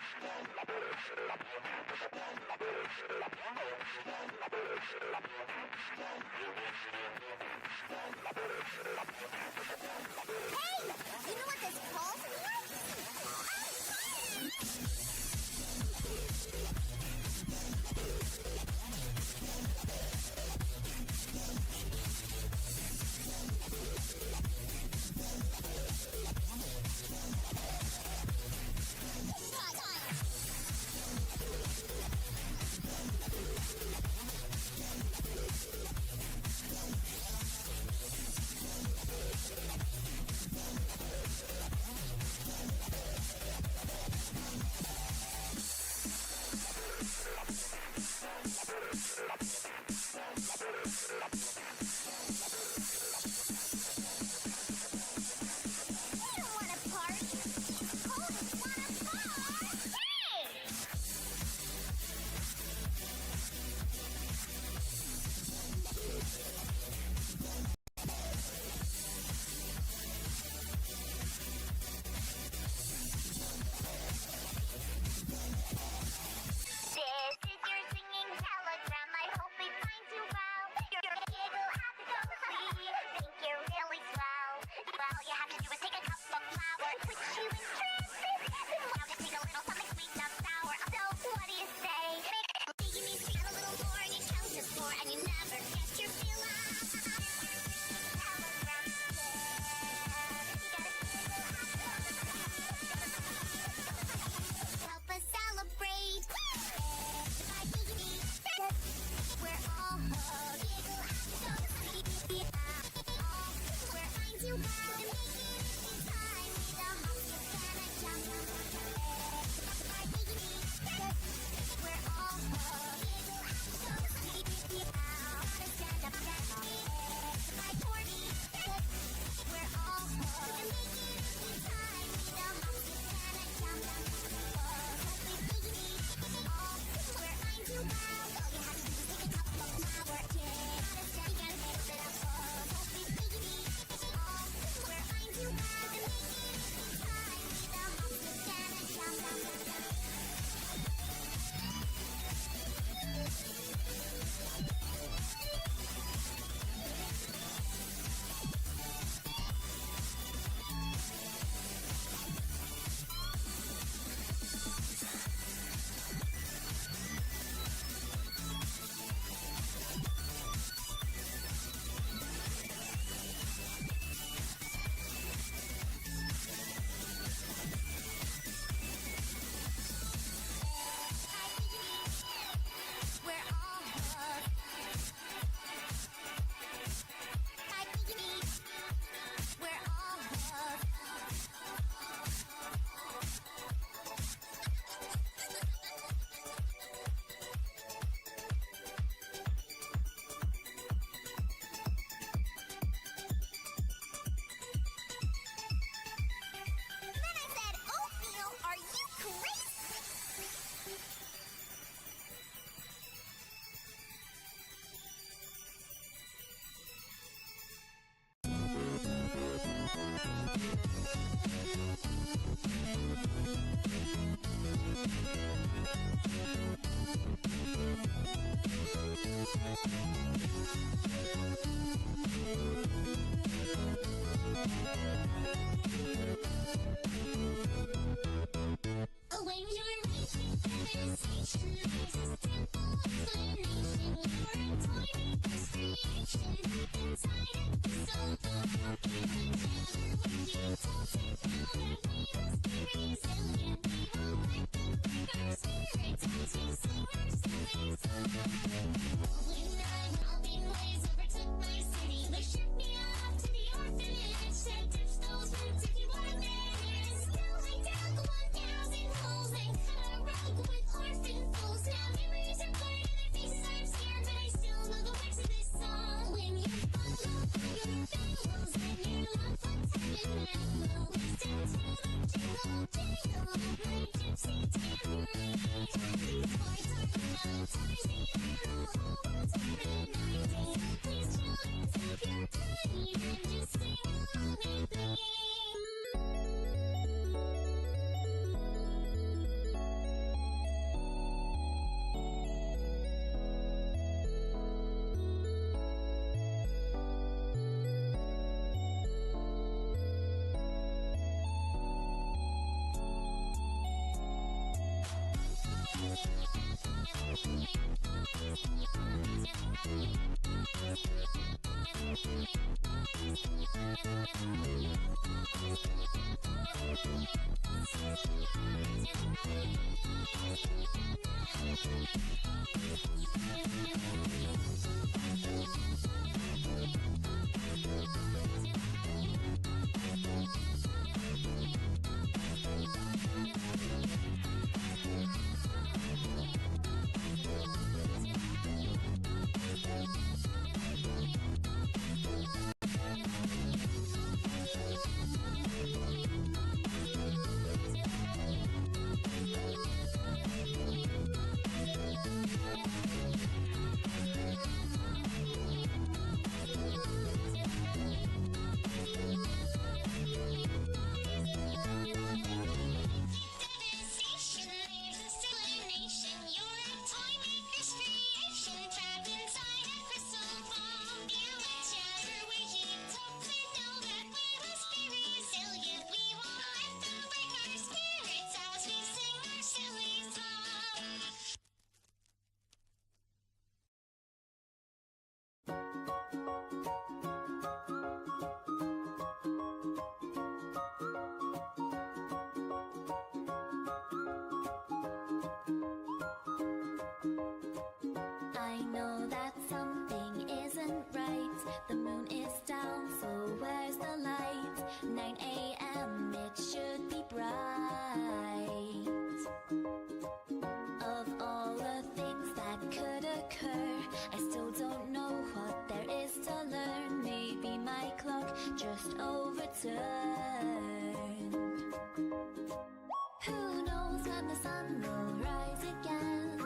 You know what this calls for? I know that something isn't right. The moon is down, so where's the light? 9 a.m. it should be bright. Of all the things that could occur, I still don't know what there is to learn. Maybe my clock just overturned. Who knows when the sun will rise again?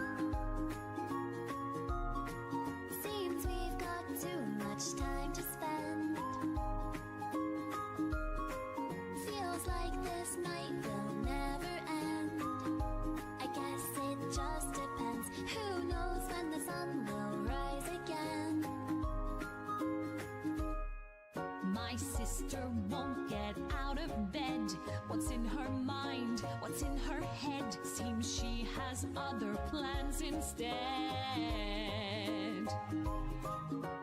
Seems we've got too much time to spend. Feels like this night will never end. I guess it just depends. Who knows when the sun will rise again? My sister won't get out of bed. What's in her mind? What's in her head? Seems she has other plans instead.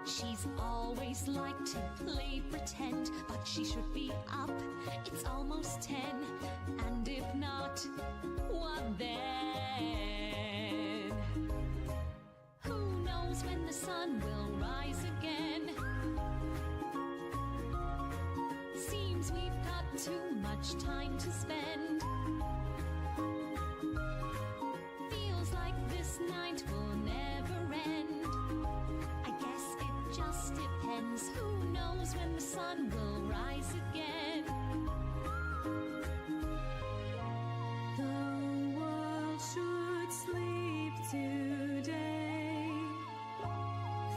She's always liked to play pretend, but she should be up. It's almost 10, and if not, what then? Who knows when the sun will rise again? Seems we've got too much time to spend. Feels like this night will never end. I guess it just depends. Who knows when the sun will rise again? The world should sleep today.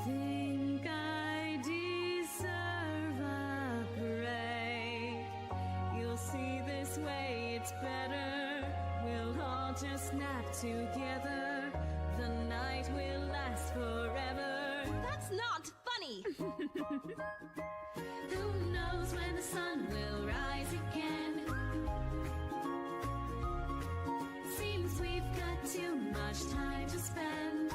Think I deserve a break. You'll see this way it's better. We'll all just nap together. The night will last forever. That's not funny! Who knows when the sun will rise again? Seems we've got too much time to spend.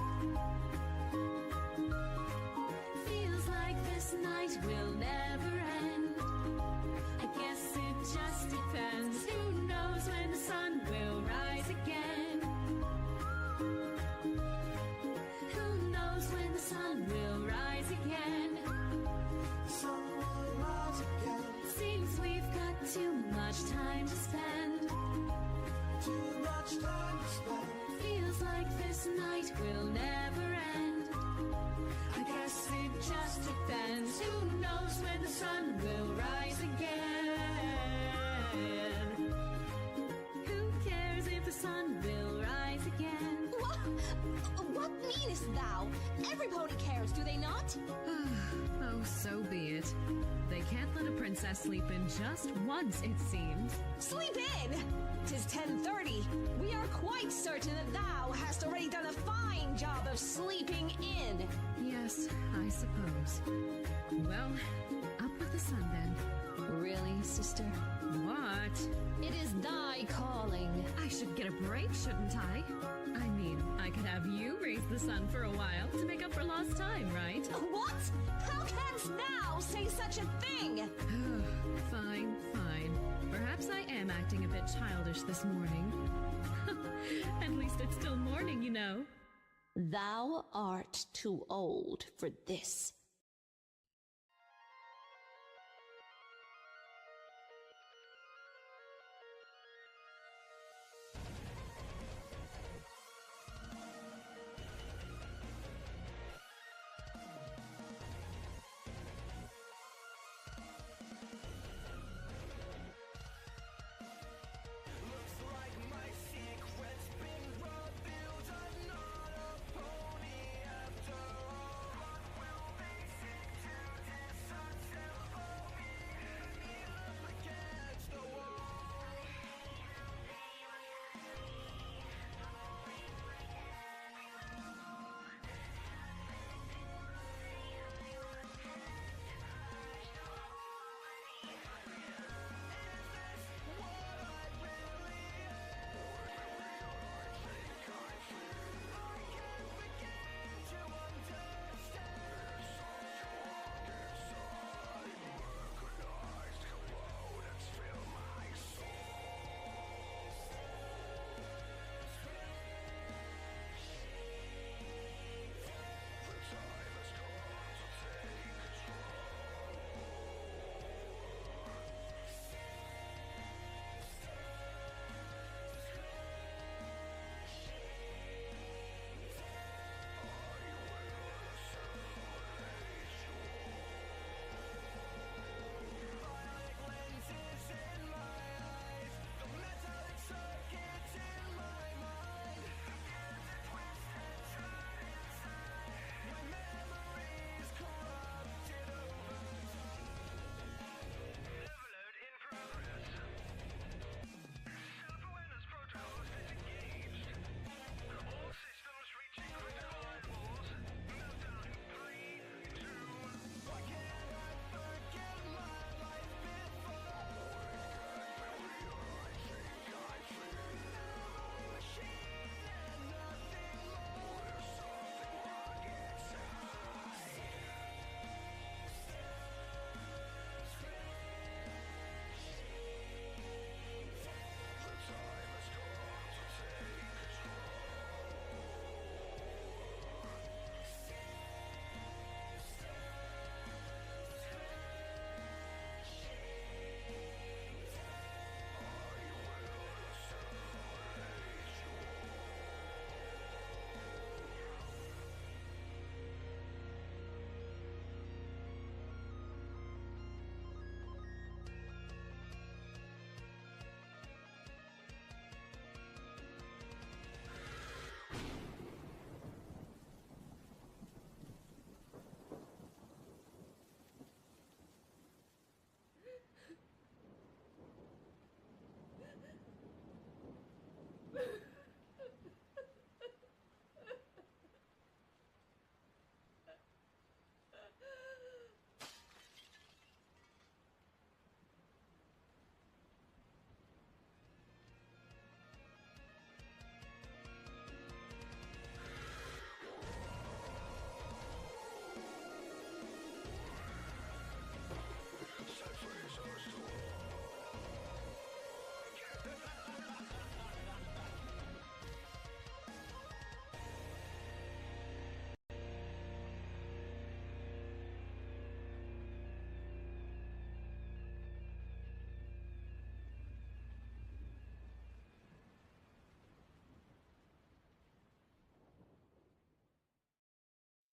Feels like this night will never end. I guess it just depends. Who knows when the sun will rise again? Who knows when the sun will rise again? Seems we've got too much time to spend. Feels like this night will never end. I guess it just depends. Who knows when the sun will rise again? Who cares if the sun will rise again? What meanest thou? Every pony cares, do they not? Oh, so be it. They can't let a princess sleep in just once, it seems. Sleep in! 'Tis 10:30. We are quite certain that thou hast already done a fine job of sleeping in. Yes, I suppose. Well, up with the sun then. Really, sister? What? It is thy calling. I should get a break, shouldn't I? I mean, I could have you raise the sun for a while to make up for lost time, right? What? How canst thou say such a thing? acting a bit childish this morning. At least it's still morning, you know. Thou art too old for this.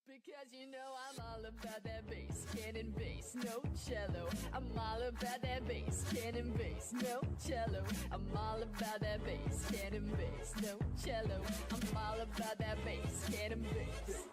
Because you know I'm all about that bass, cannon bass, no cello. I'm all about that bass, cannon bass, no cello. I'm all about that bass, cannon bass, no cello. I'm all about that bass, cannon bass.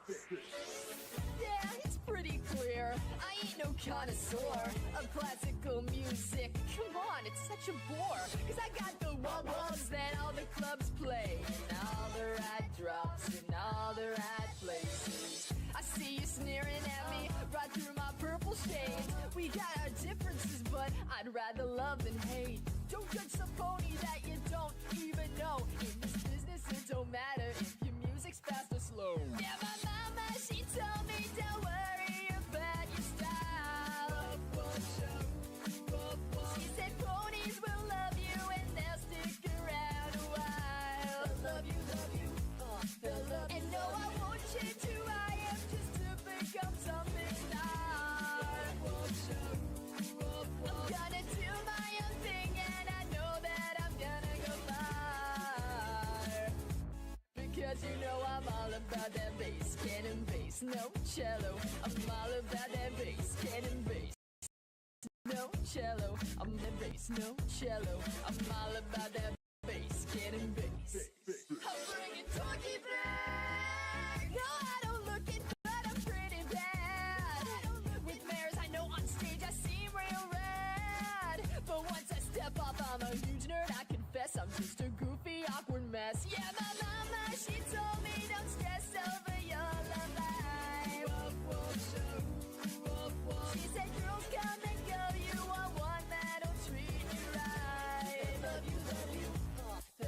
Yeah, it's pretty clear. I ain't no connoisseur of classical music. Come on, it's such a bore. Cause I got the wobbles that all the clubs play, and all the right drops in all the right places. I see you sneering at me right through my purple shades. We got our differences, but I'd rather love than hate. Don't judge some pony that you don't even know. In this business, it don't matter if your music's fast or slow. Yeah, my mama, she told me don't worry about your style. She said ponies will love you and cello. I'm all about that bass, cannon bass. No cello, I'm the bass, no cello. I'm all about that bass, cannon bass. I'm bringing talkie back. No, I don't look it, but I'm pretty bad. With mirrors, I know on stage I seem real rad. But once I step up, I'm a huge nerd. I confess I'm just a goofy, awkward mess. Yeah, my mama, she told me don't stress over your love life. She said girls come and go, you are one that'll treat you right. Love you, I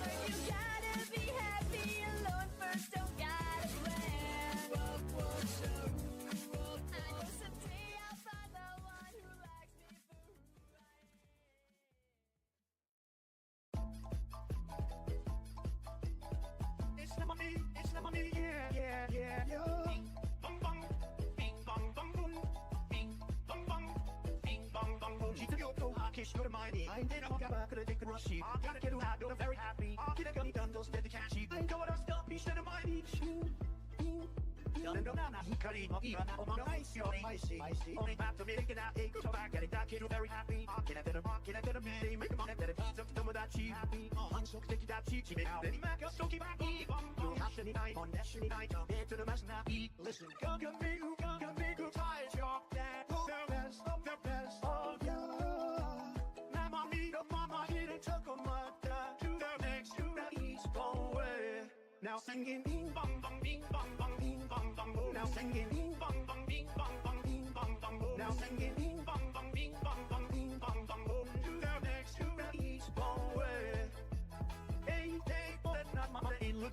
learned you gotta be happy alone first, don't gotta plan. I know someday I'll find the one who likes me for who I am. It's the money, yeah. Bing, bong, bong, bing, bong, bong, boom. Bing, bong, bong, bing, bong, bong, boom. She's a Yoko, kiss your money. I ain't a gaba, gonna take a rushy. I gotta get her out, I'm very happy. I get a gunny dundles, dead the cashy. I ain't going to stop, he's in my beach. Only have to make it out, so back at it, that kid, very happy. Can I get a man, make a man that it beats up some of that cheap happy. I'm so sticky that cheap, she make out any mac, so keep back, you'll have any night, on destiny night, come here to the mess now, eat, listen, come me, who ties your dad, the best of you. Mama, he done took a mother to the next, to the east, away. Now singing bing bong bong bing bong bong bing bong bong boom. Now singing bing bong bong bing bong bong bing bong bong boom. Now singing bing bong bong bing bong bong bing bong bong boom. To the next, to the east, away. Hey, let not mama ain't look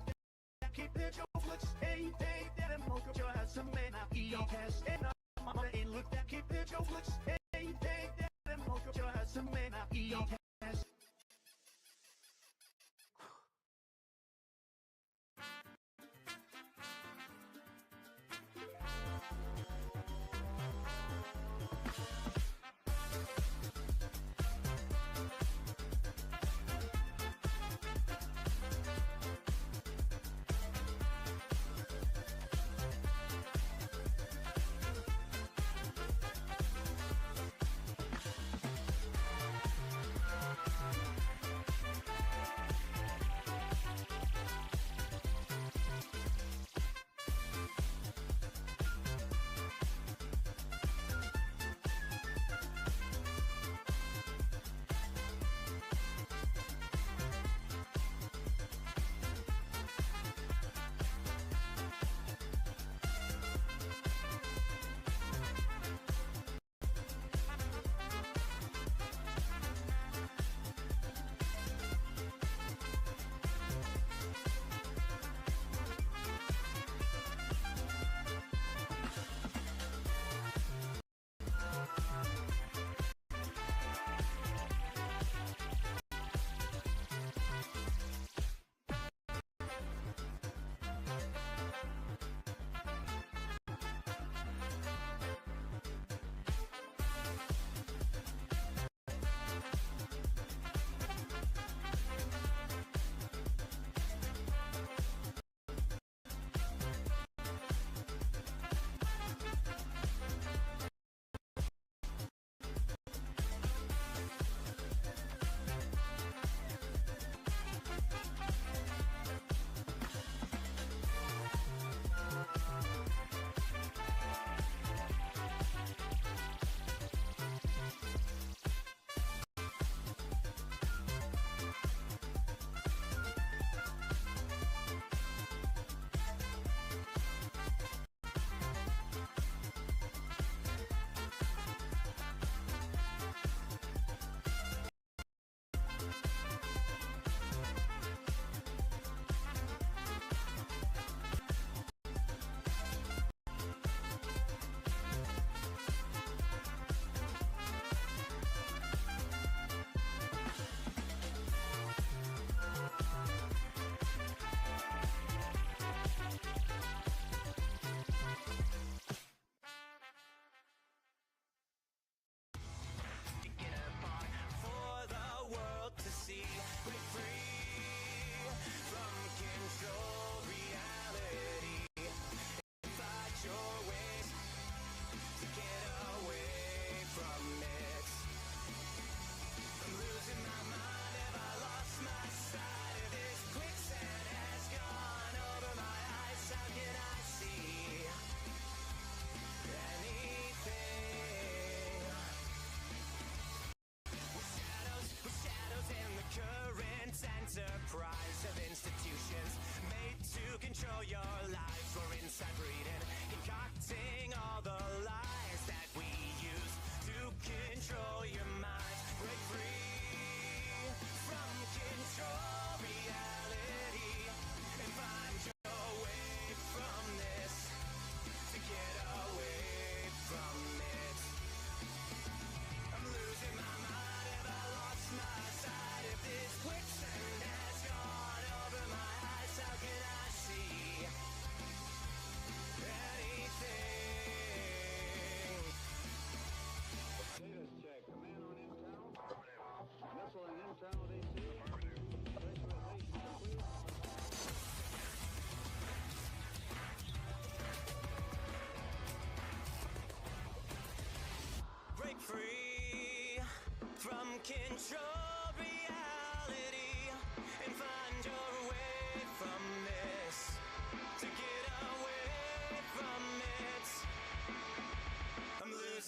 at keep it your flicks. Hey, that a mocha just has some man I eat on test. And not mama ain't look at keep it your flicks. Hey, that a mocha just has some man I eat on test.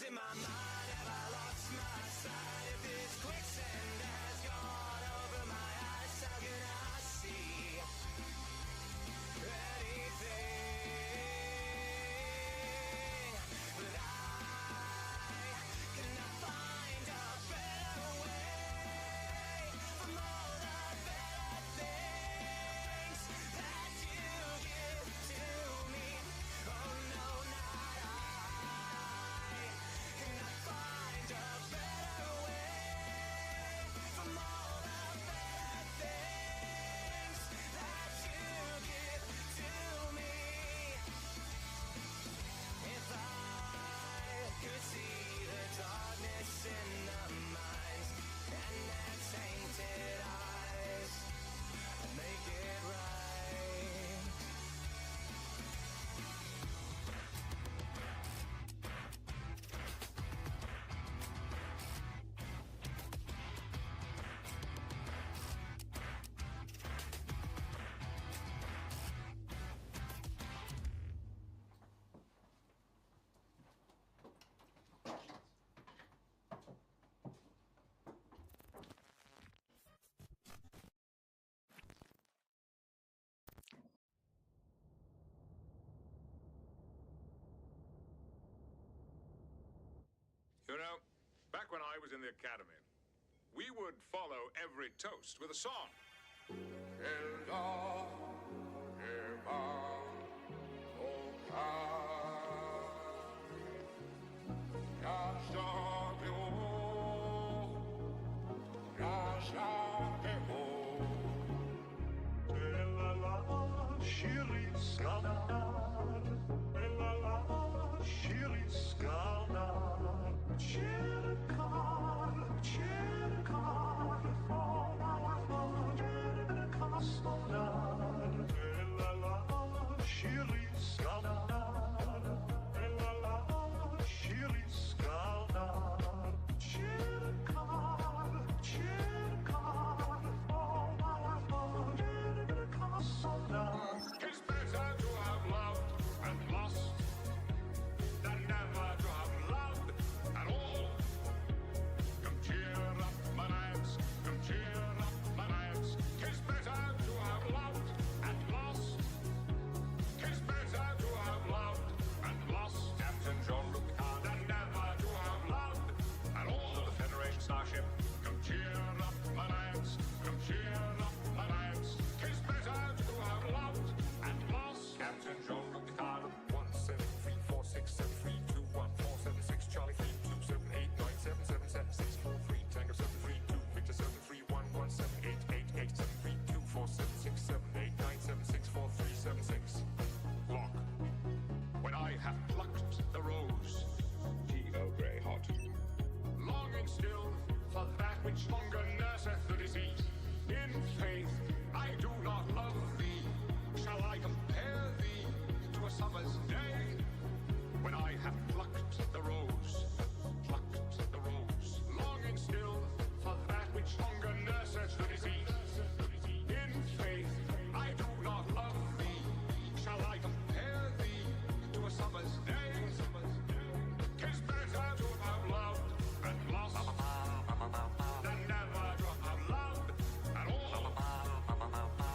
losing my mind? Have I lost my sight? If this quicksand has gone over my eyes, how can I see anything? But I cannot find a better way from all the better things that you give to me. Oh no, not I cannot find a better way from all the better things that you give to me. If I could see the darkness in the minds and their tainted eyes, I'd make it right. You know, back when I was in the academy, we would follow every toast with a song. It's better to have loved and lost than never to have loved at all. Come cheer up, my lads. Come cheer up, my lads. 'Tis better to have loved and lost. 'Tis better to have loved and lost. Captain Jean-Luc Picard than never to have loved at all. The Federation starship. Come cheer up, my lads. Come cheer up, my lads. 'Tis better to have loved and lost. Captain Jean-Luc Picard. 17346732147 Charlie 32789777643 Tango 732 Victor 73117887324767897643776 Lock. When I have plucked the rose, Earl Grey hot, longing still for that which longer nurseth the disease. In faith, I do not love thee. Shall I compare thee to a summer's day? When I have plucked the rose, longing still for that which longer nurseth the disease. In faith, I do not love thee. Shall I compare thee to a summer's day? 'Tis better to have loved and lost than never to have loved at all.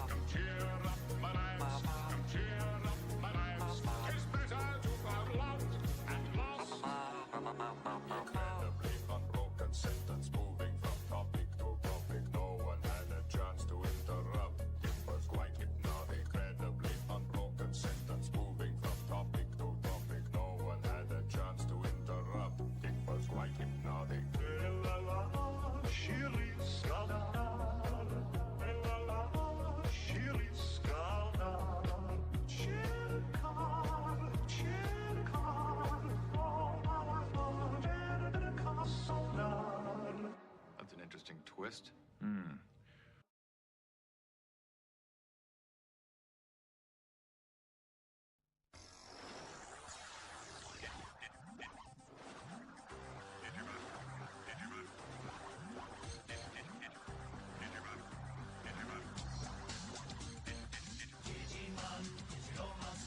Come cheer up, my lads. Come cheer up, my lads. 'Tis better to have loved and lost. Incredibly unbroken sentence, moving from topic to topic. No one had a chance to interrupt. It was quite hypnotic. Incredibly unbroken sentence, moving from topic to topic. No one had a chance to interrupt. It was quite hypnotic. That's an interesting twist.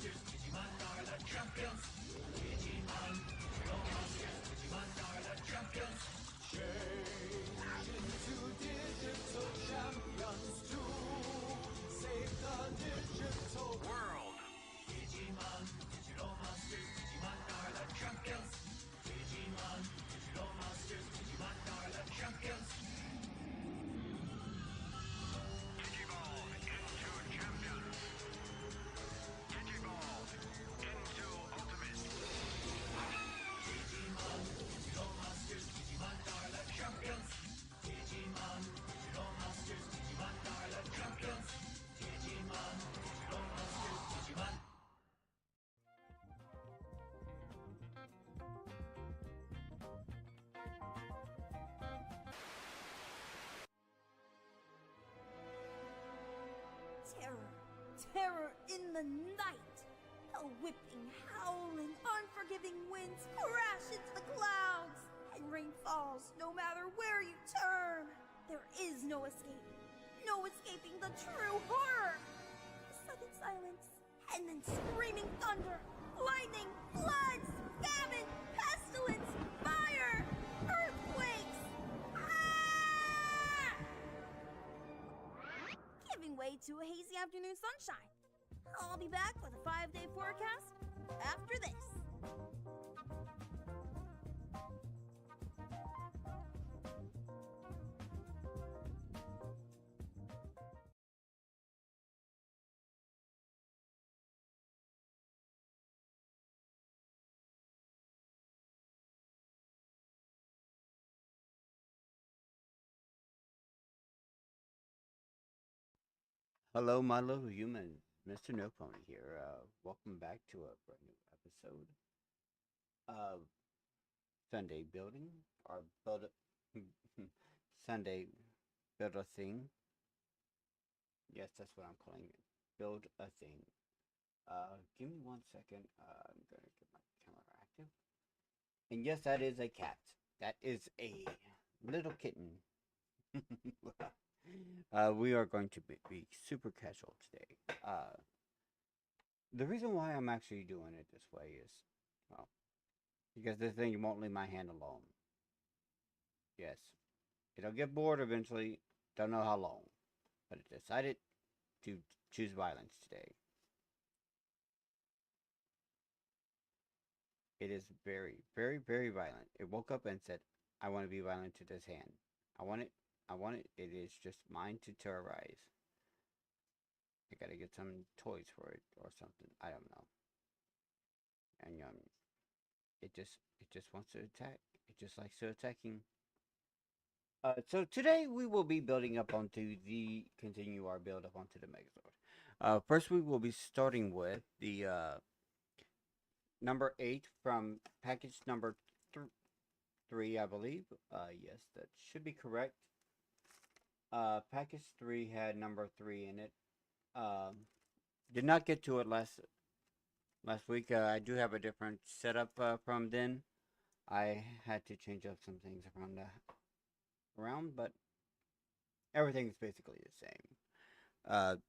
Digimon are the champions. Digimon, digital monsters. Digimon terror in the night. A whipping, howling, unforgiving winds crash into the clouds, and rain falls no matter where you turn. There is no escape, no escaping the true horror. Sudden silence, and then screaming thunder, lightning, floods, famine, pestilence, fire, earthquakes. Ah! Giving way to a hazy afternoon sunshine. I'll be back with a 5-day forecast after this. Hello, my little humans. Mr.NoPony here. Welcome back to a brand new episode of Sunday Building, or Build a Sunday Build a Thing. Yes, that's what I'm calling it. Build a Thing. Give me 1 second. I'm gonna get my camera active. And yes, that is a cat. That is a little kitten. We are going to be super casual today. The reason why I'm actually doing it this way is, well, because this thing won't leave my hand alone. Yes, it'll get bored eventually. Don't know how long, but it decided to choose violence today. It is very, very, very violent. It woke up and said, "I want to be violent to this hand. I want it. I want it. It is just mine to terrorize." I gotta get some toys for it or something. I don't know. And it just wants to attack. It just likes to attacking. So today we will be building up onto continue our build up onto the Megazord. First we will be starting with the number 8 from package number 3, I believe. Yes, that should be correct. Package 3 had number 3 in it. Did not get to it last week. I do have a different setup from then. I had to change up some things around, but everything's basically the same.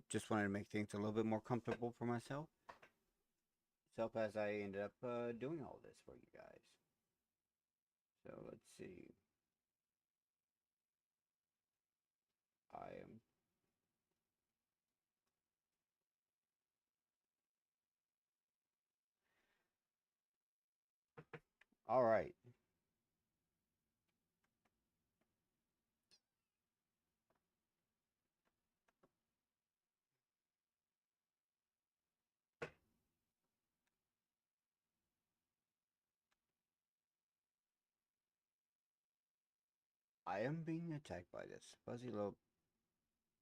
Just wanted to make things a little bit more comfortable for myself. As I ended up doing all this for you guys. So let's see. I am. All right. I am being attacked by this fuzzy little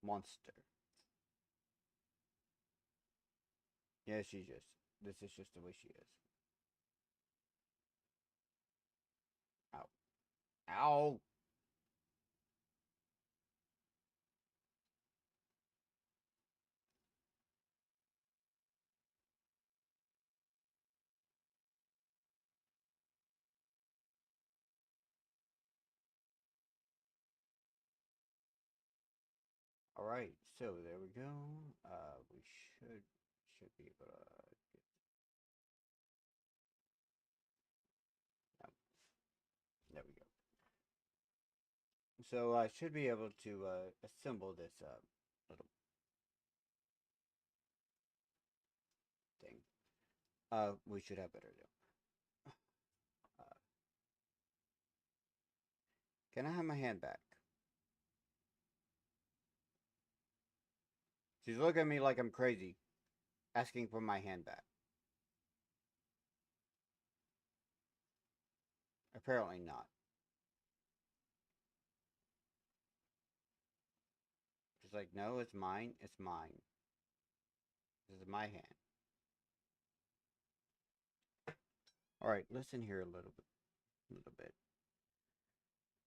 monster. Yeah, this is just the way she is. Ow. Ow! Alright, so there we go. We should be able to get... Yep. There we go. So I should be able to assemble this little thing. We should have better though. Can I have my hand back? She's looking at me like I'm crazy, asking for my hand back. Apparently not. She's like, no, it's mine. It's mine. This is my hand. Alright, listen here a little bit.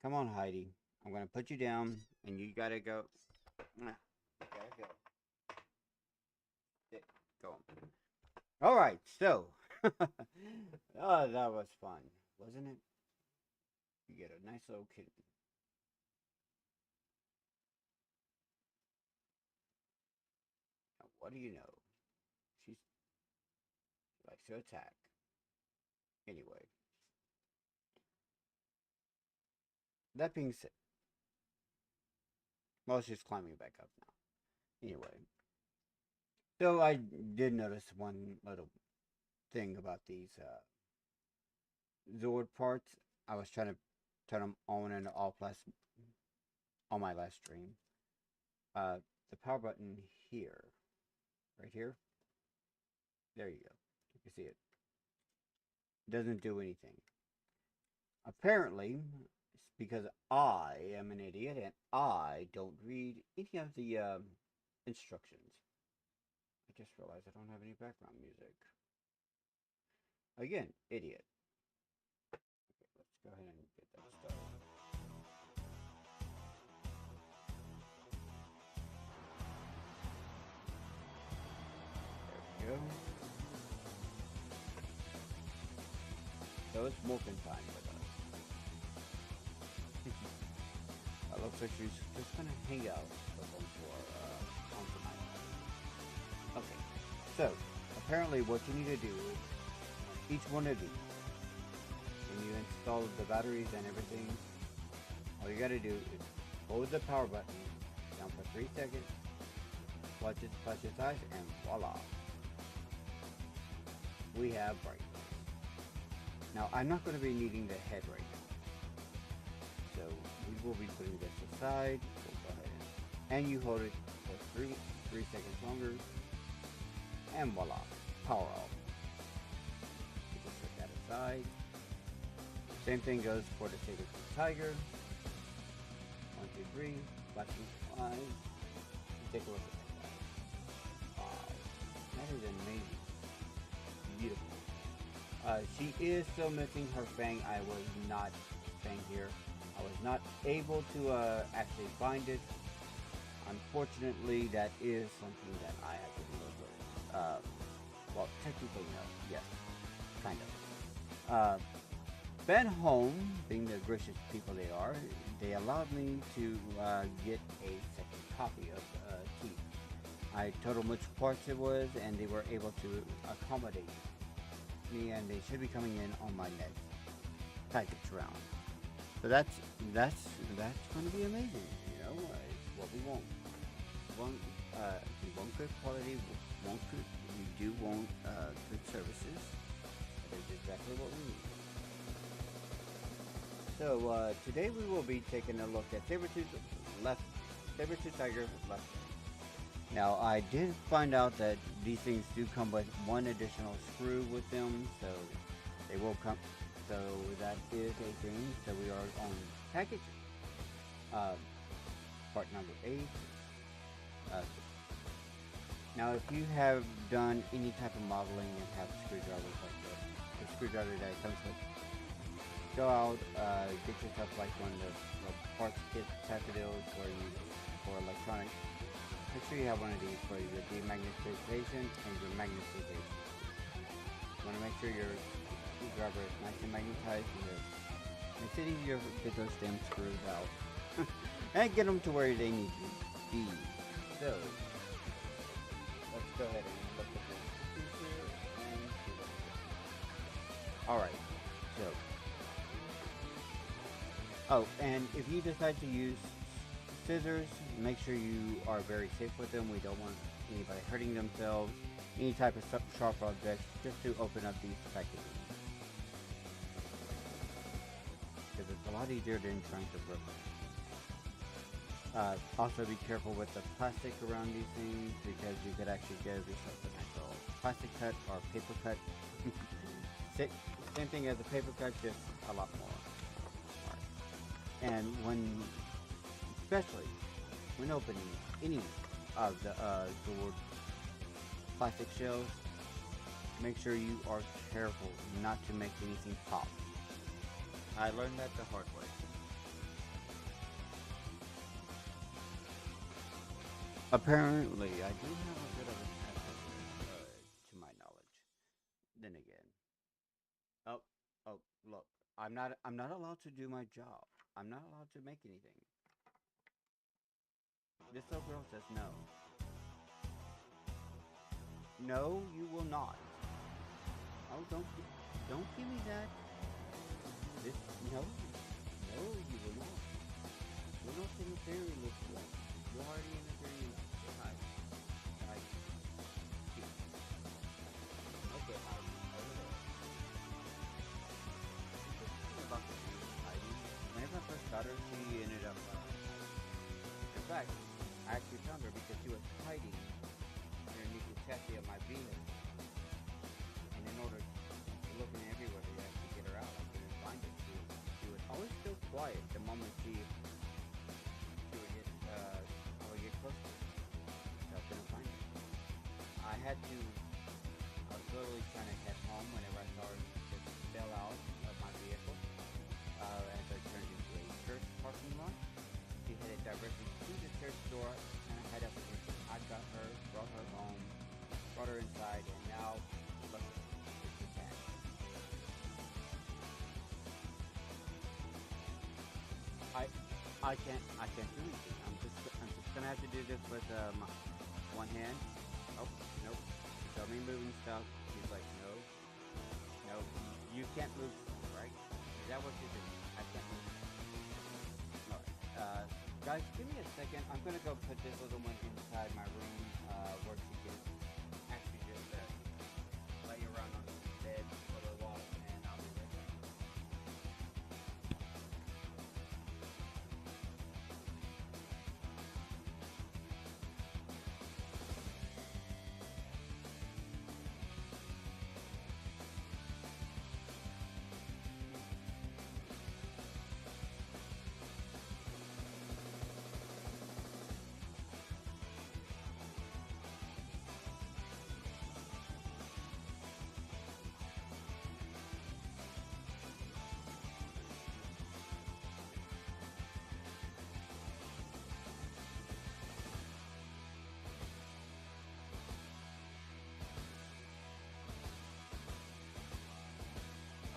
Come on, Heidi. I'm gonna put you down, and you gotta go. You gotta go. Go on. All right, so oh, that was fun, wasn't it? You get a nice little kitten. Now, what do you know? She likes to attack. Anyway, that being said, well, she's climbing back up now. Anyway, so I did notice one little thing about these Zord parts. I was trying to turn them on and off on my last stream. The power button here, right here. There you go. You can see it. Doesn't do anything. Apparently, it's because I am an idiot and I don't read any of the instructions. I just realized I don't have any background music. Again, idiot. Okay, let's go ahead and get that started. There we go. So it's morphin time with us. Looks like she's just gonna hang out on tonight. Okay, so apparently what you need to do is each one of these, when you install the batteries and everything, all you gotta do is hold the power button down for 3 seconds, watch its eyes, and voila, we have brightness. Now I'm not going to be needing the head right now, so we will be putting this aside. We'll go ahead and you hold it for 3 seconds longer, and voila, power off. You just put that aside. Same thing goes for the saber-tooth tiger. 1, 2, 3, flashing eyes. Take a look at that. Wow, that is amazing. Beautiful. She is still missing her fang. I was not fang here. I was not able to actually find it. Unfortunately, that is something that I have to deal with. Well, technically no. Yes, kind of. Ben Home, being the gracious people they are, they allowed me to get a second copy of Teeth. I told them which parts it was, and they were able to accommodate me, and they should be coming in on my next package round. So that's going to be amazing. You know, it's what we want. We want good quality. We do want good services. That is exactly what we need. So today we will be taking a look at saber-tooth tiger left. Now, I did find out that these things do come with one additional screw with them, so they will come. So that is a thing. So we are on package part number 8. Now, if you have done any type of modeling and have screwdrivers like the screwdriver that it comes with, go out, get yourself like one of the parts kit type of deals for electronics. Make sure you have one of these for your demagnetization and your magnetization. You want to make sure your screwdriver is nice and magnetized, because it's easier to get those damn screws out and get them to where they need to be. So let's go ahead and look at this here and see what it is. Alright, so and if you decide to use scissors, make sure you are very safe with them. We don't want anybody hurting themselves, any type of sharp objects, just to open up these packages. Because it's a lot easier than trying to rip them. Also be careful with the plastic around these things, because you could actually give yourself an actual plastic cut or paper cut. Same thing as a paper cut, just a lot more. And especially when opening any of the plastic shells, make sure you are careful not to make anything pop. I learned that the hard way. Apparently, I do have a bit of a habit, I'm not allowed to do my job. I'm not allowed to make anything. This little girl says no. No, you will not. Oh, don't give me that. This no, you will not. You're not interfering with me. You're already interfering with me. Hi. Okay, hi. Over there. Whenever I first got her, she ended up. In fact, I actually found her because she was hiding underneath the chassis of my vehicle. And in order to looking everywhere to actually get her out, I couldn't find her. She was always still quiet the moment she would get I would get close to her. So I couldn't find her. I was literally trying to head home whenever I saw her just bail out of my vehicle. As I turned into a church parking lot, she headed directly to the church door, and I head up against it. I got her, brought her home, brought her inside, and now look, it's the cat. I can't do anything. I'm just gonna have to do this with my one hand. Oh, nope. Show me moving stuff. He's like, no, you can't move, right? Is that what you're doing? I can't move. Alright, guys, give me a second. I'm gonna go put this little one inside my room, where she can actually just lay around on the bed for a little while, and I'll be right back.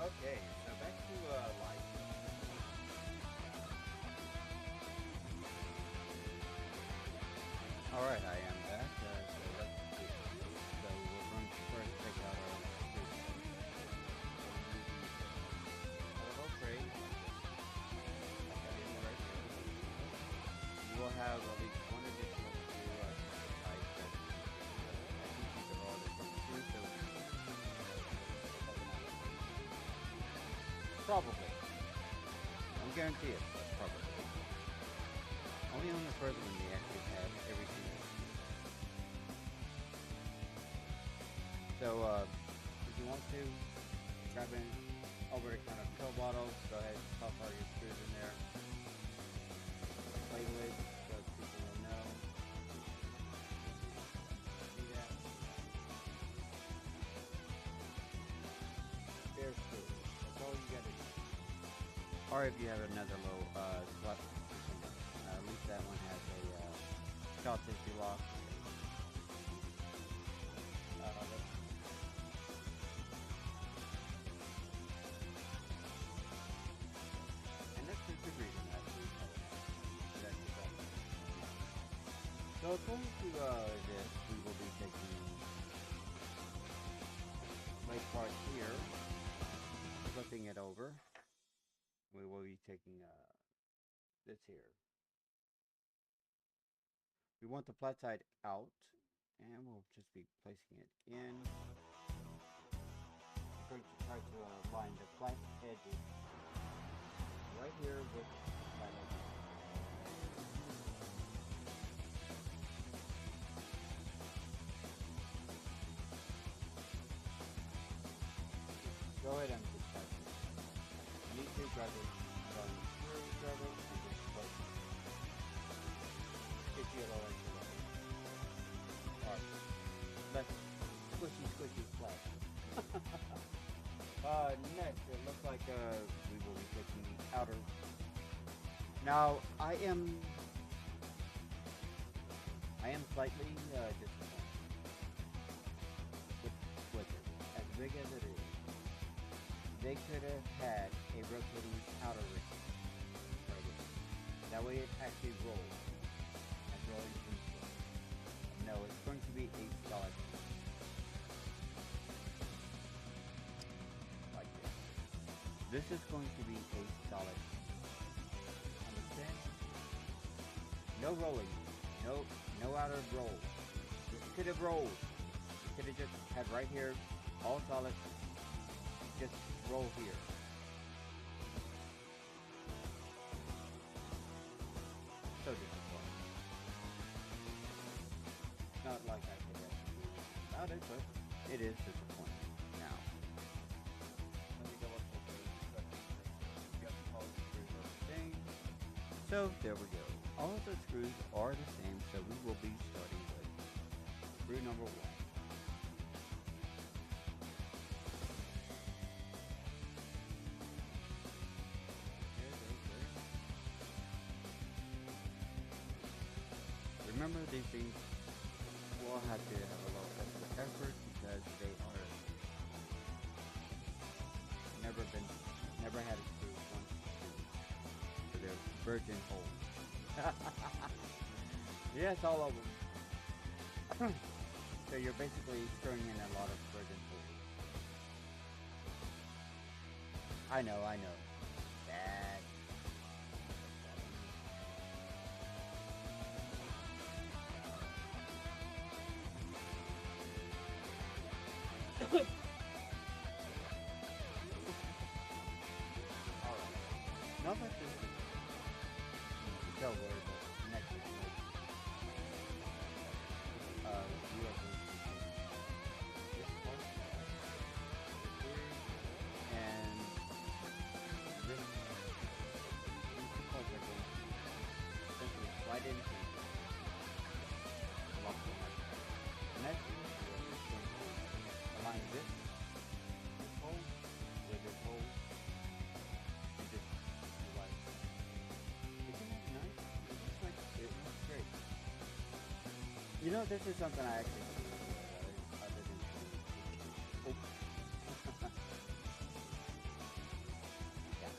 Okay, so back to life. Alright, I am back. So let's see. So we're going to first take out our little crate. You will have at least one additional screw type that I think these are all different too, so probably. I don't guarantee it, but probably. Only on the first one they actually have everything. So, if you want to, grab in over-the-counter pill bottles, go ahead and toss all your screws in there. Label it so people will know. See that? There's screws. That's all you gotta do. Or if you have another low slot, at least that one has a soft tissue lock. And that's the good reason actually. So according to this, we will be taking my part here, flipping it over. We will be taking this here. We want the flat side out, and we'll just be placing it in. We're going to try to line the flat edges right here with the flat edges. Go ahead and just type it. You need to grab it, screwdriver, and just close it. If you already know it. Alright. Let's squishy flat. Next, it looks like we will be taking the outer. Now, I am slightly disappointed with it. As big as it is, they could have had a rotating outer ring. Right here. That way it actually rolls. As rolling things roll. No, it's going to be a solid piece. Like this. This is going to be a solid piece. Understand? No rolling. No outer roll. This could have rolled. You could have just had right here, all solid. Just roll here. So disappointing. It's not like I could actually do about it, but it is disappointing. Now, let me double check those. Got all the screws are the same. So there we go. All of the screws are the same, so we will be starting with screw number 1. Remember, these things will have to have a little extra effort because they are never had a screw once, so they're virgin holes. Yes, all of them. So you're basically throwing in a lot of virgin holes. I know. Bad. Alright. Not that this is so worried about next week. You are going to do this part here, and this. These two parts are going to essentially slide into lock them like that. Next, we are just going to align this hole with this hole. You know, this is something I actually do other than yeah.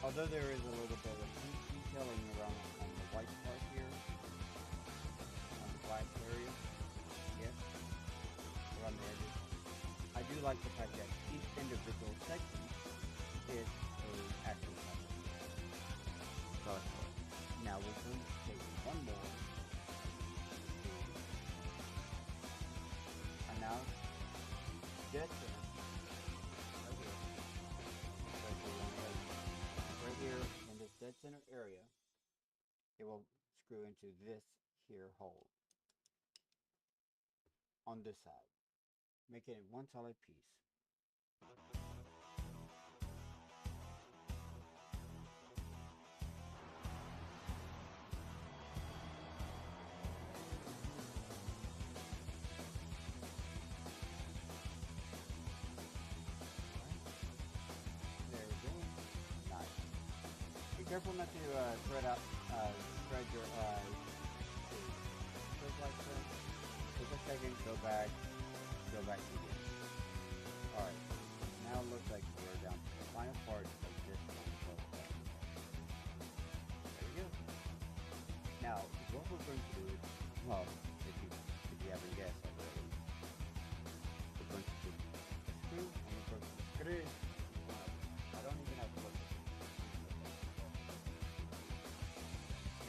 Although there is a little bit of detailing around on the white part here, on the black area, yes, around the edges. I do like the fact that each individual section is a actual color. Solid color. Now we're going to take one more. And now, dead center. Right here in this dead center area, it will screw into this here hole on this side, making it one solid piece. Careful not to thread your thread like that. Take a second, go back again. Alright, now it looks like we're down to the final part of this one. There we go. Now, what we're going to do is, well, if you haven't guessed already, we're going to take the screw and we're going to screw it. I don't even have to look.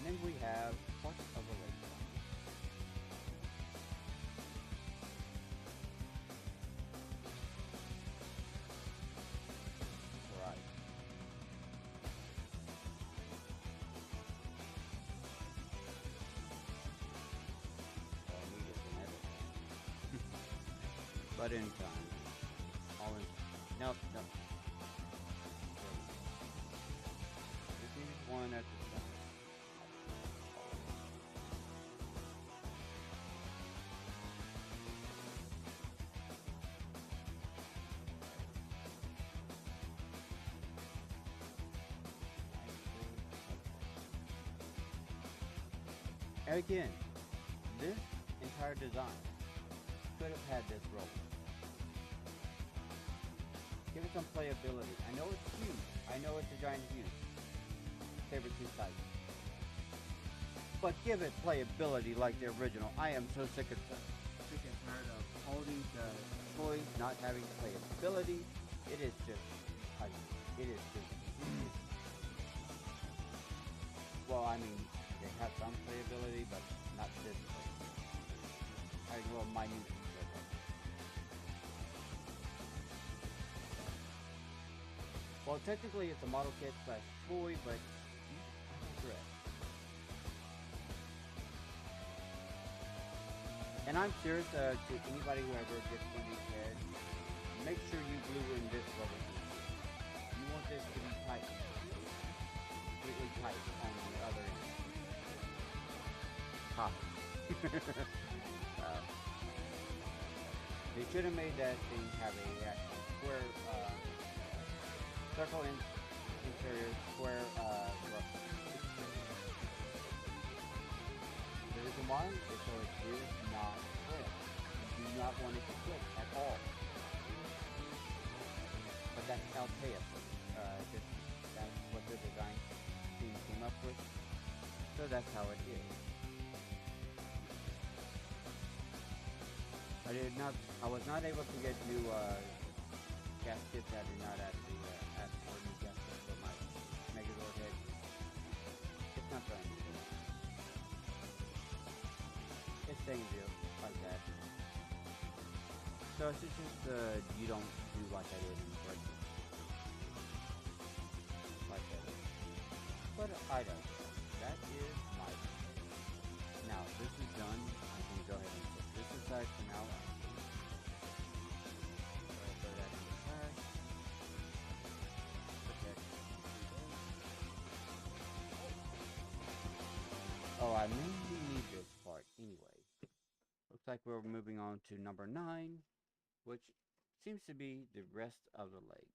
And then we have part of the leg. Right. All needed and everything. But in time. All in. Nope. Just need one at the time. And again, this entire design could have had this roll. Give it it some playability. I know it's huge. I know it's a giant huge. Favorite two sites. But give it playability like the original. I am so sick and tired of all these toys not having playability. It is just, it is just. Well, I mean, they have some playability, but not this way. Having little minute things like that. Well, technically it's a model kit slash toy, but I regret. And I'm serious to anybody who ever gets one of these heads, make sure you glue in this rubber piece. You want this to be tight. Completely tight on the other end. Ha. They should have made that thing have a actual square, circle interior, square, rough. The reason why is so it is not split. You do not want it to split at all. But that's Altea. That's what the design team came up with. So that's how it is. I was not able to get new gaskets. I did not actually ask for new gaskets for my Megazord head. It's not brand new. It's staying built like that. So it's just you don't do like I did and break it. Like that. But I don't. That is my. Now this is done. I can go ahead and put this aside for now. Throw that in the trash. Put that. Oh, I mainly need this part anyway. Looks like we're moving on to number 9, which seems to be the rest of the leg.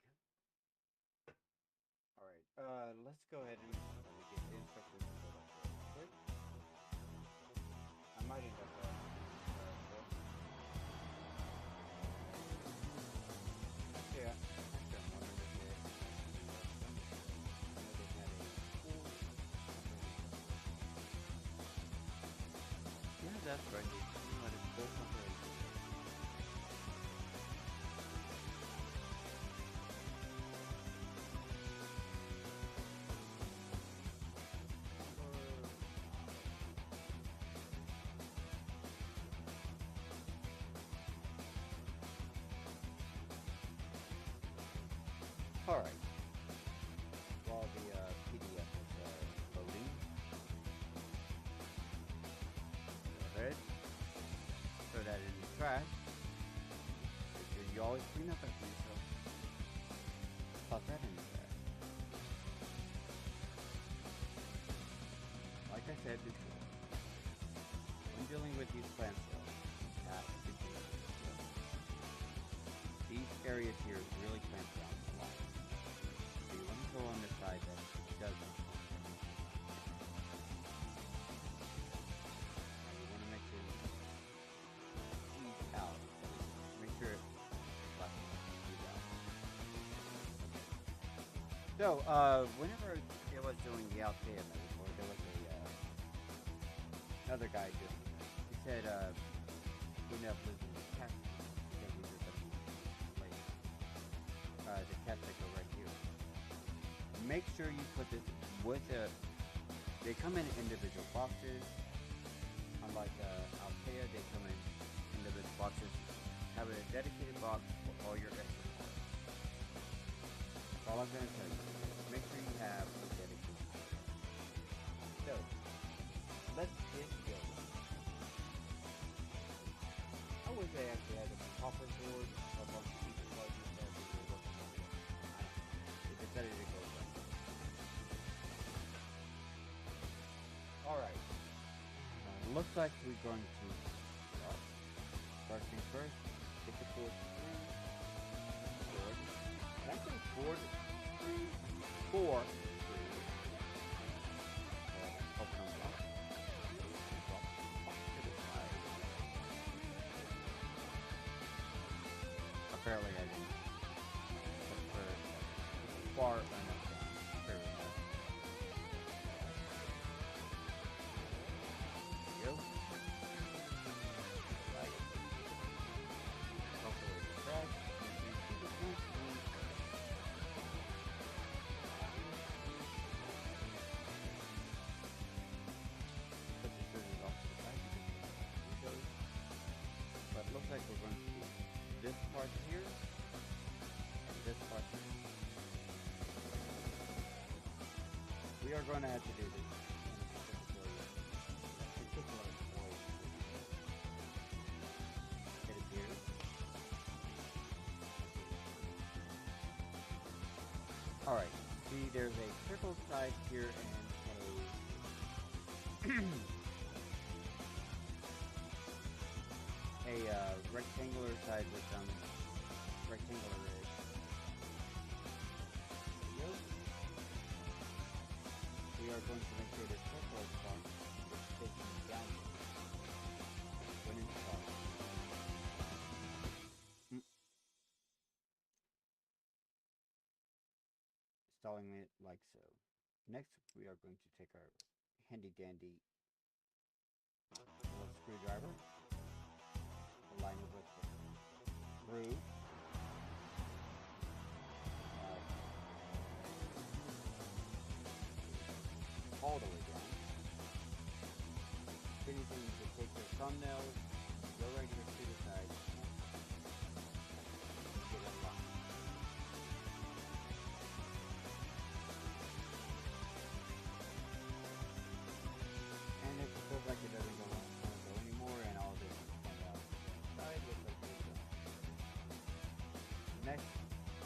Alright, let's go ahead and let me get the instructions quick. I might end up yeah. Yeah, that's right. But it's built separation. Alright. While the PDF is loading. Go ahead. Throw that in the trash. Make sure you always clean up after yourself. Toss that in the trash. Like I said before, when dealing with these plant cells, you have to be careful. These areas here really clamp down a lot. So you want to go on the side that doesn't. Now you want to make sure you squeeze out. Make sure it's left squeeze out. So, whenever I was doing the Altea metaphor, there was another guy just, he said, we never lived in the cat because we were going to play the cat that go right here. Make sure you put this with they come in individual boxes. Unlike Altea, they come in individual boxes. Have a dedicated box for all your extra parts. That's all I'm going to tell you. Make sure you have a dedicated box. So, let's get going. I wish I actually had a proper board of a piece of parts that we were working on. It's decided to go right. Alright. Looks like we're going to start. First things first, get the board through. Board. Actually, board through. 4 through. Open them up. Apparently I didn't. far enough down. Fair enough. There we go. Right. Hopefully it's fresh. Put the scissors off to the side because it goes. But it looks like we're going to do this part here and this part here. We are going to have to do this in a particular way. It appears. Alright, see there's a circle side here and a rectangular side with some rectangular edge. Yep. We are going to make sure this circle part is facing down when installed. Installing it like so. Next, we are going to take our handy dandy little screwdriver, align it with the groove, all the way down. If anything, you can take your thumbnail, go right here to the side, and get it aligned. And if it feels like it doesn't go anymore, and all this comes outside, looks like it's done. Next,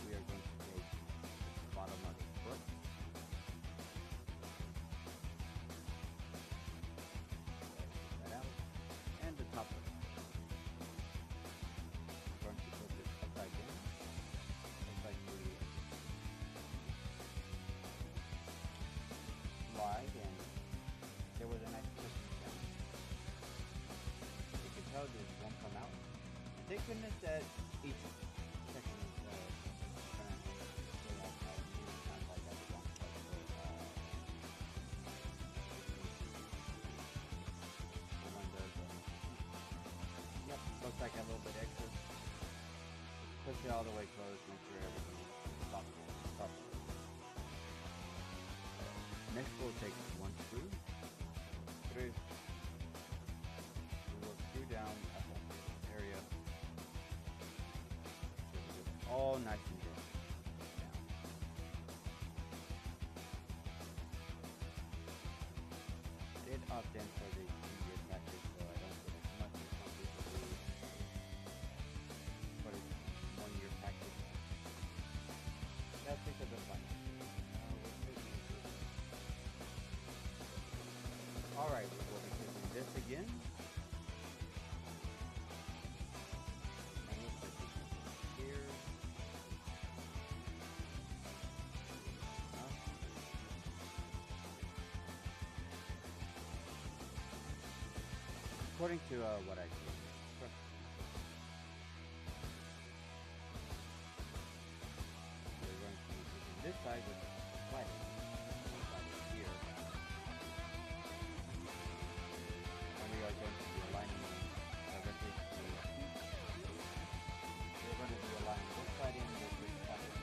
we are going to take the bottom of the foot. That out. And the top of it. We're going to put this upside down. Upside to the slide, and there was a nice cushion sound. You can tell this won't come out. And thank goodness that each section is going to stay outside. It sounds like that's the wrong place. Yep, looks like a little bit extra. Push it all the way closed, make sure everything is properly. Next we'll take one screw. We will screw down that whole area. All nice and good. I did opt in for the 2-year package, so I don't get as much as some people do. But it's 1-year package. That's because of fun. Alright, we will be doing this again. And looks like we can put it here. According to what I see. We're going to be using this side with the slider. Here. And we are going to be aligning directly to the feet. We're going to be aligning this side in with this side in.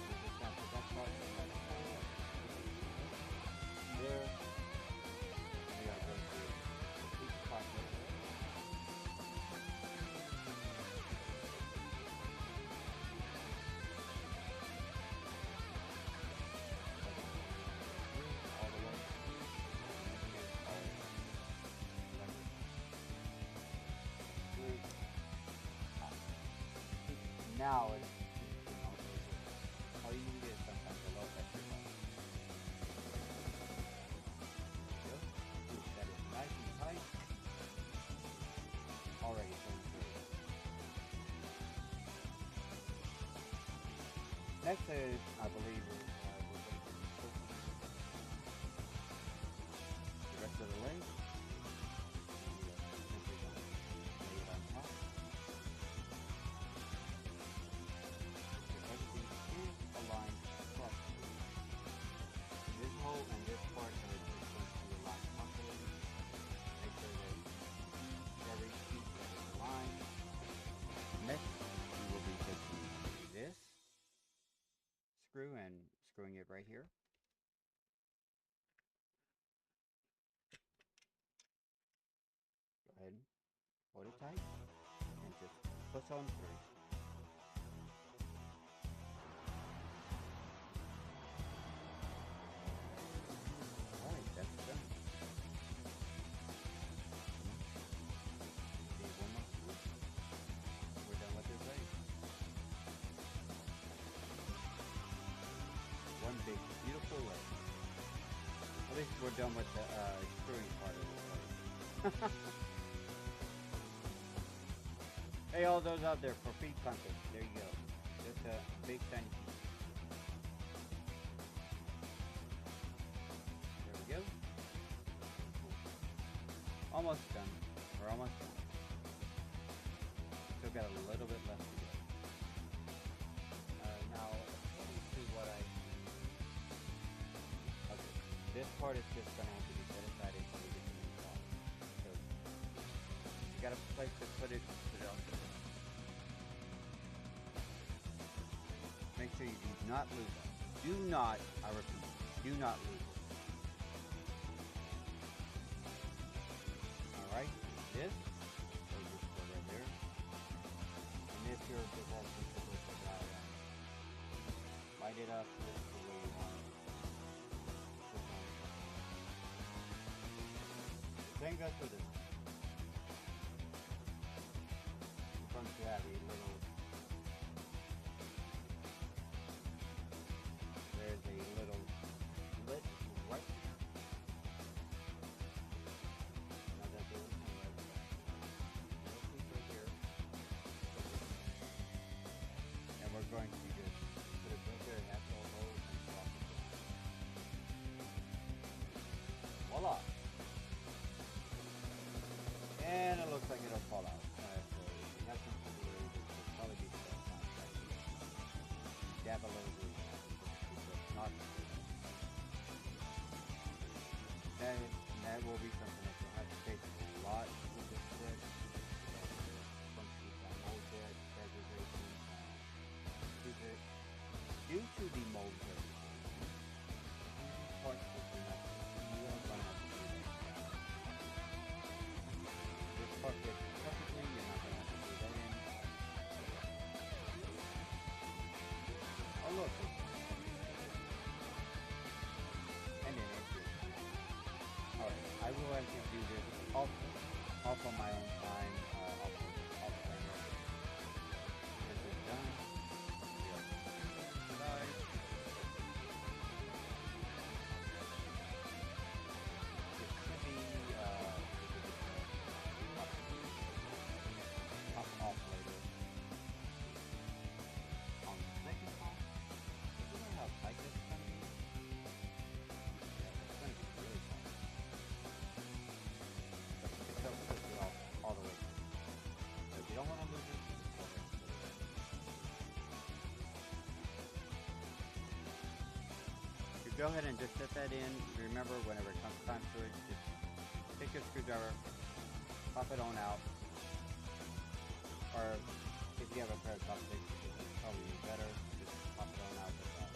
We're just going to put that part in like there. We are going to repeat the process. All the way. Now it's all you need is sometimes a little extra time. That is nice and tight. Already going through. Next is, I believe, we're going to be pushing the rest of the way. Simply going to lay it on top. screw and screwing it right here. Go ahead, hold it tight, and just push on through. Alright, that's done. Okay, one more screw. We're done with this leg. One big, beautiful leg. At least we're done with the screwing part of this leg. Hey, all those out there for feet contest. There you go. Just a big tiny piece. There we go. Almost done. We're almost done. Still got a little bit left to go. Now, let me see what I... Okay. This part is just going to have to be set aside until we get to the install. So, you got a place to put it on the... Make sure you do not lose it. Do not, I repeat, do not lose it. Alright, this, so just go right there. And this here is the wall piece of the diagram. Light it up the way you want it. Same goes for this. It's going to have a little... There's a little slit right here. Now that there is no right there. Little piece right here. And we're going to just put it right there, and that's all those and swap it. Voila! And it looks like it'll fall out. So if you have some glue, this will probably be the best time. Dab a little glue. Not that will be something that you'll have to face a lot with this set. Some people mold that degradation due to the mold degradation. Parts will be not you are going to have to do that. This part fits perfectly, you're not going to have to do that in. Oh look. I will actually do this off on my own time, off camera. This is done. We are live. It should be pop off later. On the second off, you know how tight this is going to be? Yeah, it's going to be really tight. All the way through. So if you don't want to lose it, just go ahead and put it in. You go ahead and just set that in. Remember, whenever it comes time to it, just take your screwdriver, pop it on out. Or if you have a pair of chopsticks, it's probably better. Just pop it on out with that.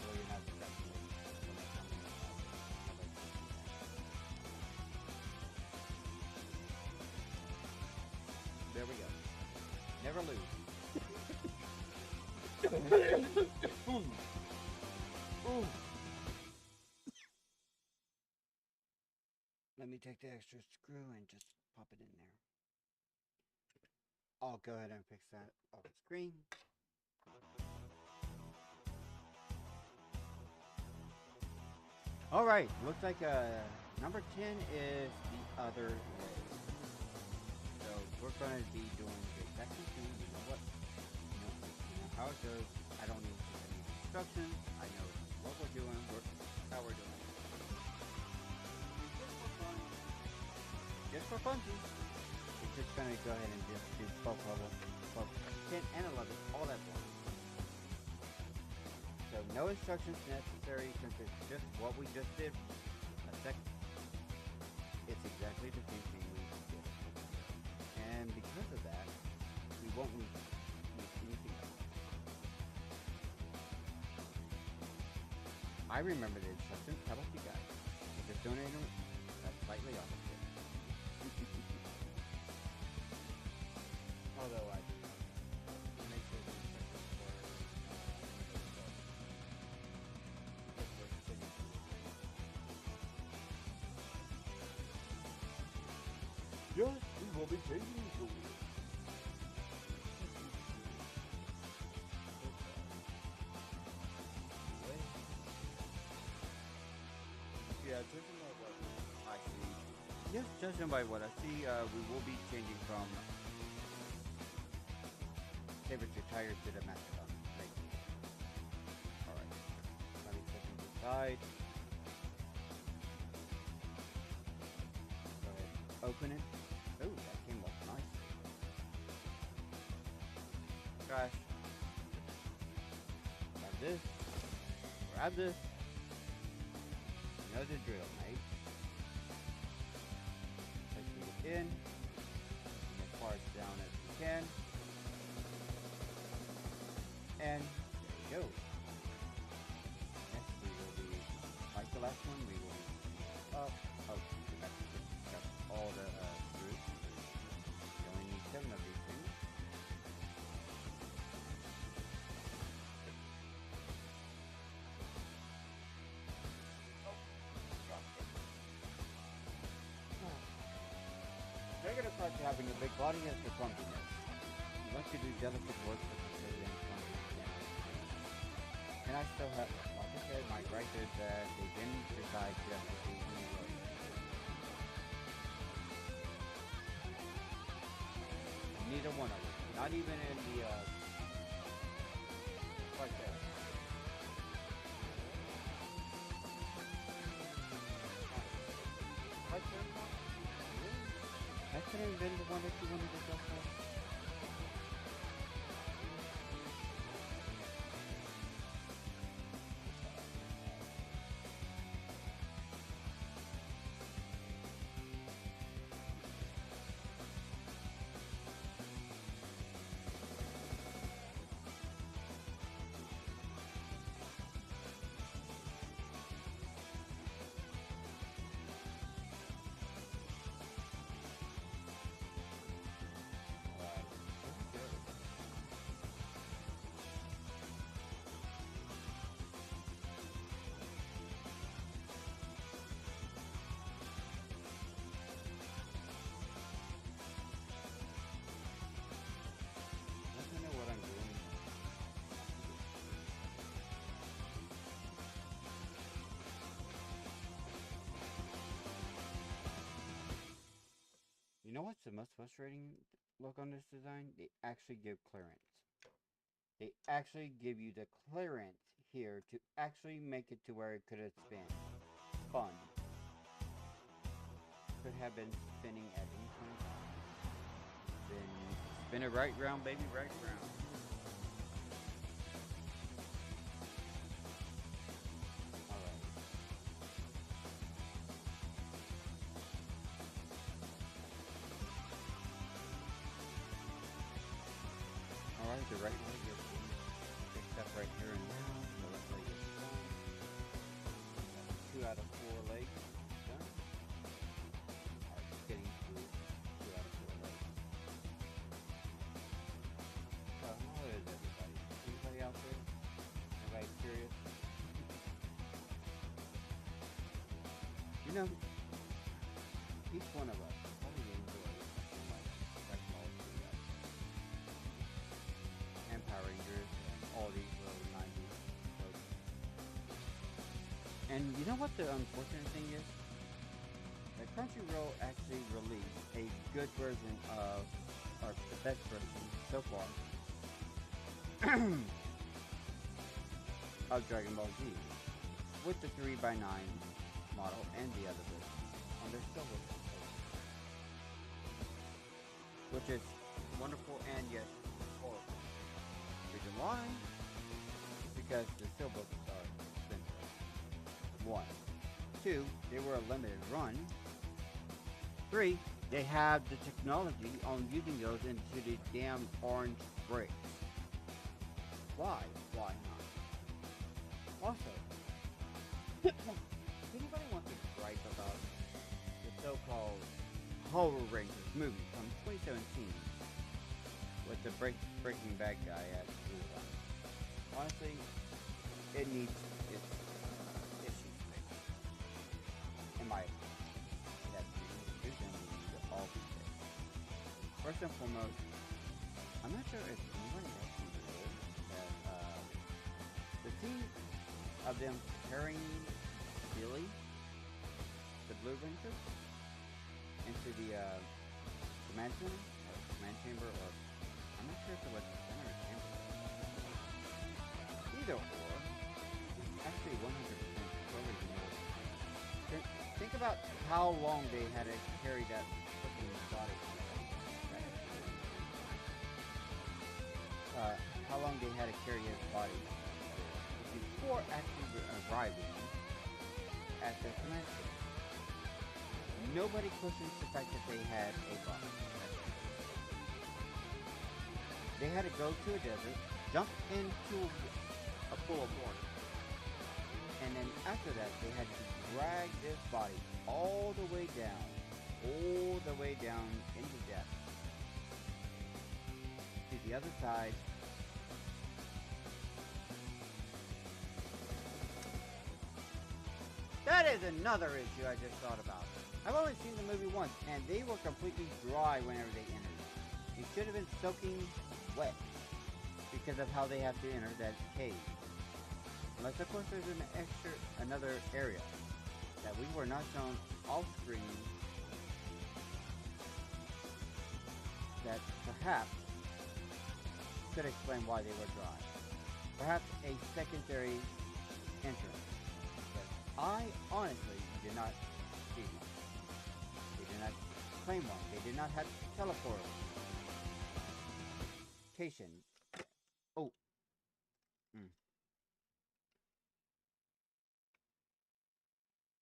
So you're not scratching it. There we go. Never lose. Ooh. Let me take the extra screw and just pop it in there. I'll go ahead and fix that off the screen. Alright, looks like number 10 is the other way. So we're going to be doing the exact same thing. You know what? You know how it goes. I don't need to give any instructions. I know what we're doing, how we're doing it. Just for funsies. It's just going to go ahead and just do both levels, both 10 and 11, all at once. So no instructions necessary since it's just what we just did a second. It's exactly the same thing we did. And because of that, we won't need anything else. I remember the instructions. How about you guys? Just donating them, that's slightly opposite. Although I do make sure the instructions for yes, we will be changing the rules. Yeah, judging by what I see. Yes, judging by what I see, we will be changing from Saber's retired to the Mastodon. Right. Alright. Let me set these aside. Go ahead. Open it. Oh, that came off nice. Gosh. Grab this. Grab this. Another drill, mate. Placing it in. As far as down as we can. And there we go. Next we will be, like the last one, we will be up. Oh, that's all the screws. We only need 7 of these things. They're going to start having a big body as the clumsiness. You want to do delicate work for facility and clumsiness. And I still have, like I said, my gripe is that they didn't decide just to do any work. Neither one of them. Not even in the, like that. Like that? That could have been the one that you wanted to go for. You know what's the most frustrating look on this design? They actually give clearance. They actually give you the clearance here to actually make it to where it could have spun. Could have been spinning at any point. Then spin it right round, baby, right round. Alright, the right leg is picked up right here and now. The left leg is done. 2 out of 4 legs done. Alright, just getting to 2 out of 4 legs. So, how is everybody? Anybody out there? Anybody curious? You know, each one of us probably enjoys and Power Rangers and all these little 90s folks. And you know what the unfortunate thing is? That Crunchyroll actually released a good version of, or the best version so far, of Dragon Ball Z, with the 3x9 model and the other version on their silver book, which is wonderful and yet horrible. Reason why? Because the steelbooks are expensive. 1. 2, they were a limited run. 3, they have the technology on using those into the damn orange bricks. Why? Why not? Also, If anybody wants to gripe about the so-called Horror Rangers movie from 2017 with the Breaking Bad guy at Blue, honestly, it needs its issues fixed. In my opinion, that we need to all be fixed. First and foremost, I'm not sure if anybody actually knows that the scene of them carrying Billy, the Blue Ranger, into the command center, or command chamber, or I'm not sure if it was the center or chamber. Either or, actually 100% totally ignored. Think about how long they had to carry that freaking body. How long they had to carry his body before actually arriving at the command center. Nobody questions the fact that they had a body. They had to go to a desert, jump into a pool of water, and then after that they had to drag this body all the way down into death to the other side. That is another issue I just thought about. I've only seen the movie once, and they were completely dry whenever they entered. They should have been soaking wet because of how they have to enter that cave. Unless, of course, there's another area that we were not shown off screen that perhaps could explain why they were dry. Perhaps a secondary entrance. I honestly did not see one. They did not claim one. They did not have teleportation. Oh.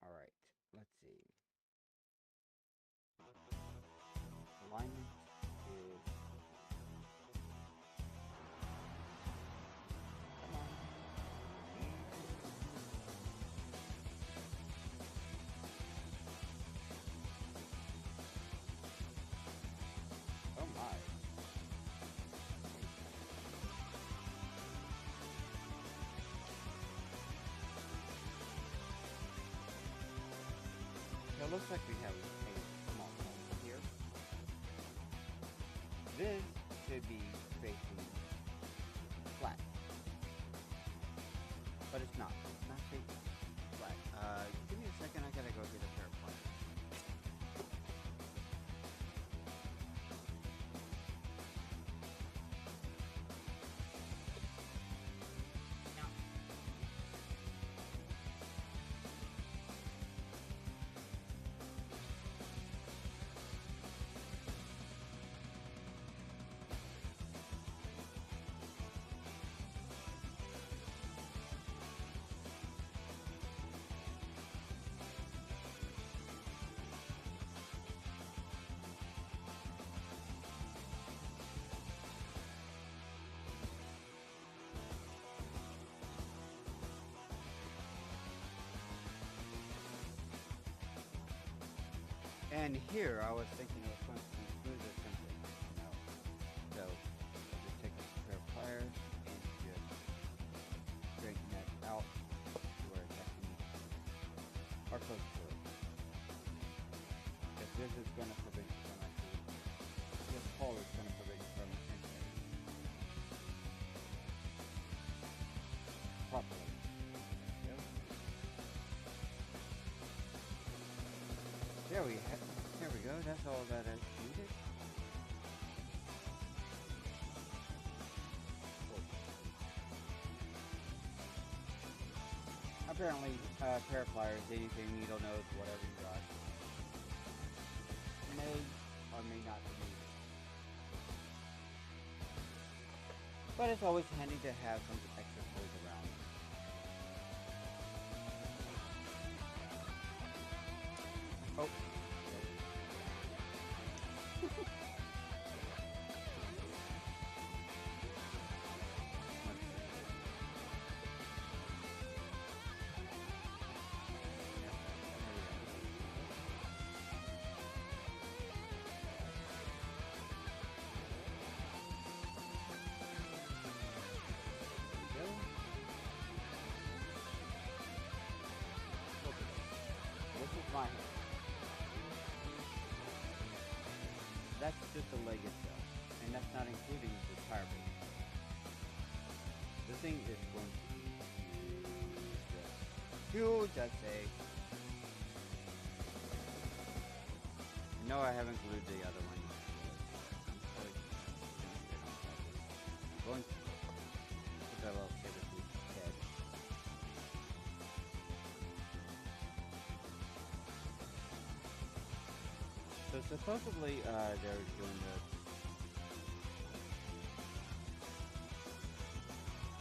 Alright, let's see. Alignment is... Come on. Oh my. So it looks like we have a small hole here. This should be facing flat. But it's not. It's not facing flat. Give me a second, I gotta go get a pair of pliers. And here I was thinking it was going to be smooth or something, you know. So I'll just take a pair of pliers and just straighten that out to where it's actually or close to it. Because this is going to prevent you from actually, this hole is going to prevent you from entering properly. There we go. That's all that is needed. Apparently, pair of pliers, anything, needle nose, whatever you got, may or may not be needed. But it's always handy to have some extra tools around. Oh. my hand. That's just the leg itself, and that's not including the tire base. The thing is going to be huge, I'd say. No, I haven't glued the other one. I'm going to put that little saber through his head. So supposedly, they're doing the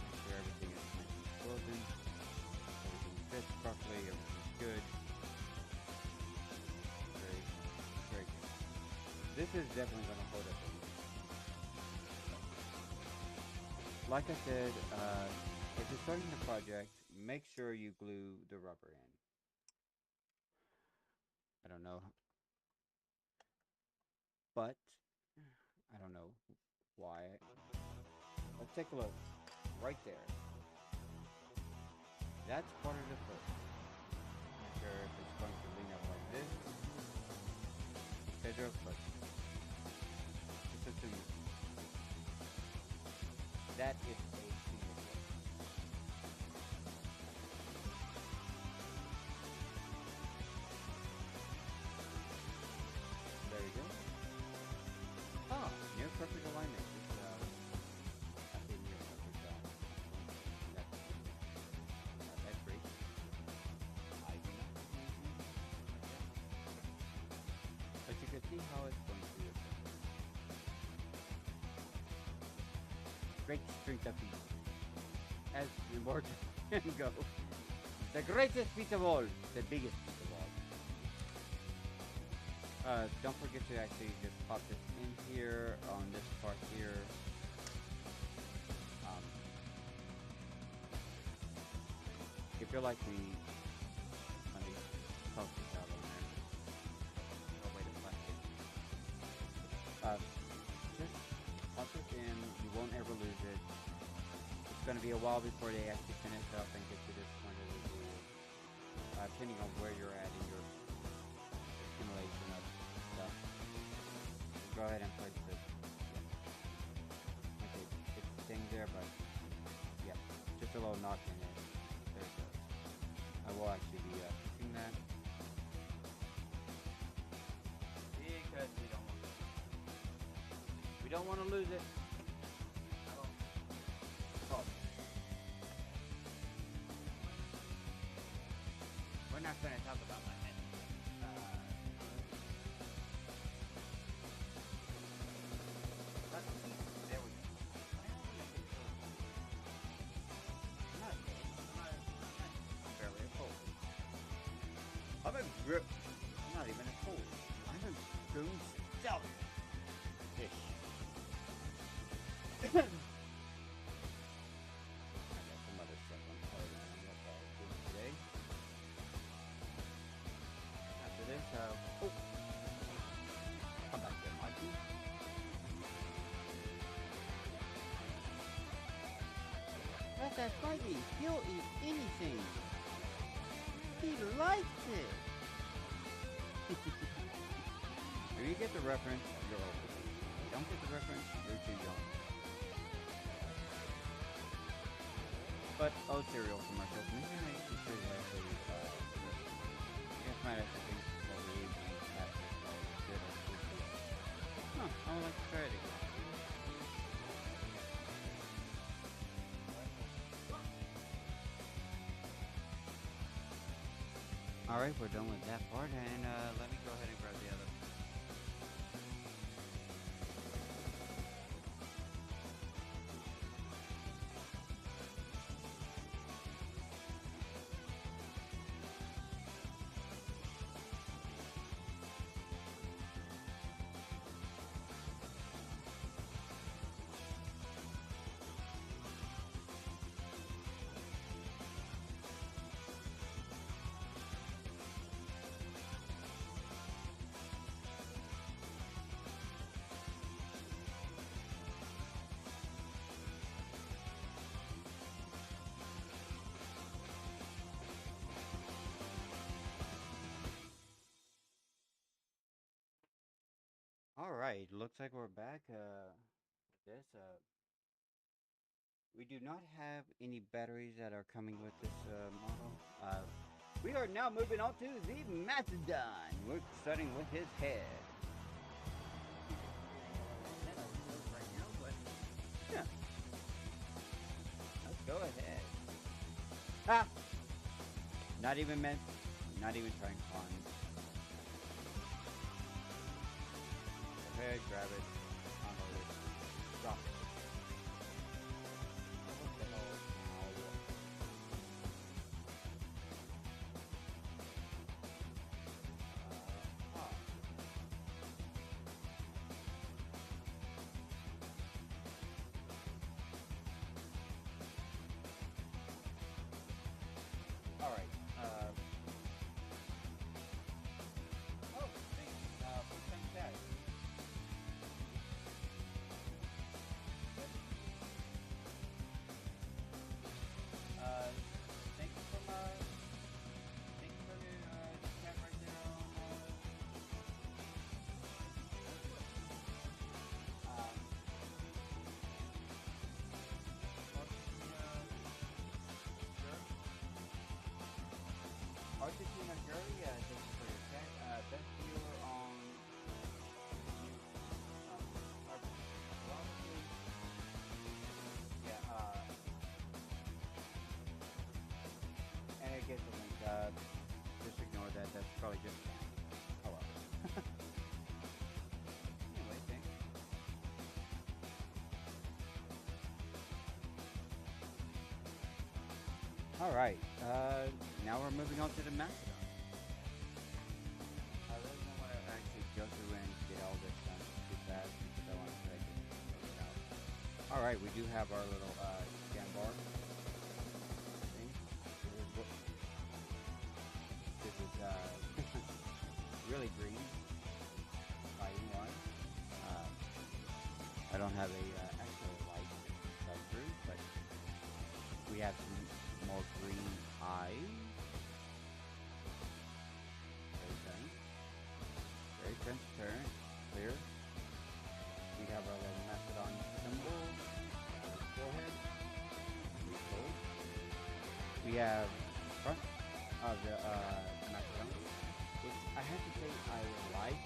make sure everything is nice and frozen, everything fits properly, everything's good. Very, very good. This is definitely going to hold up. Like I said, if you're starting the project, make sure you glue the rubber in. I don't know, but I don't know why. Let's take a look. Right there. That's part of the foot. Not sure if it's going to lean up like this. Etc. But just assume that is a single foot. There you go. Ah, near perfect alignment. It's, I say near perfect. That's great. I do not. But you can see how it's going to be. Great strength of feet. As the more can go. The greatest feat of all. The biggest feat of all. Don't forget to actually just pop this in here on this part here. If you like me, let me post this out on there. No way to plastic. Just pop this in. You won't ever lose it. It's going to be a while before they actually finish up and get to this point of the video. Depending on where you're at in your accumulation of stuff. Go ahead and place this. Yeah. Okay, it's staying there, but yeah, just a little knock in it. There it goes. I will actually be fixing that because we don't want to lose it. Oh. We're not going to talk about my head. There we go. I'm barely a pole. I'm a grip. I'm not even a pole. I'm a spoon self. Fish. I got some other stuff I'm probably going to look at doing today. After this, come back here, Mikey. That's that Spidey. He'll eat anything. He likes it. If you get the reference, you're old. If you don't get the reference, you're too young. But, cereal commercials. Maybe I should actually, I guess might have to think what we eat and that's good or stupid. Huh, I would like to try it again. Alright, we're done with that part, and let me go ahead and grab the other. Alright, looks like we're back. With this, we do not have any batteries that are coming with this model. We are now moving on to the Mastodon. We're starting with his head. Yeah. Let's go ahead. Ah! Not even meant. Not even trying to climb. Go ahead, grab it. Unload it. Drop it. What the hell? Alright, oh, thanks, thanks, Dad. Thank you for the chat right there on, Argentina Girly, thank you for your chat. Best viewer on probably, yeah, and it gets a link, just ignore that, that's probably just, oh well. Anyway, thanks. Alright, now we're moving on to the Mastodon. I really don't want to actually go through and get all this done too fast because I want to try to get it out. Alright, we do have our little scan bar thing. This is really green lighting wise. I don't have a actual light through, but we have some more green eyes. Very transparent, clear. We have our little Mastodon symbol on our forehead. Pretty cool. We have front of the Mastodon, which I have to say I like.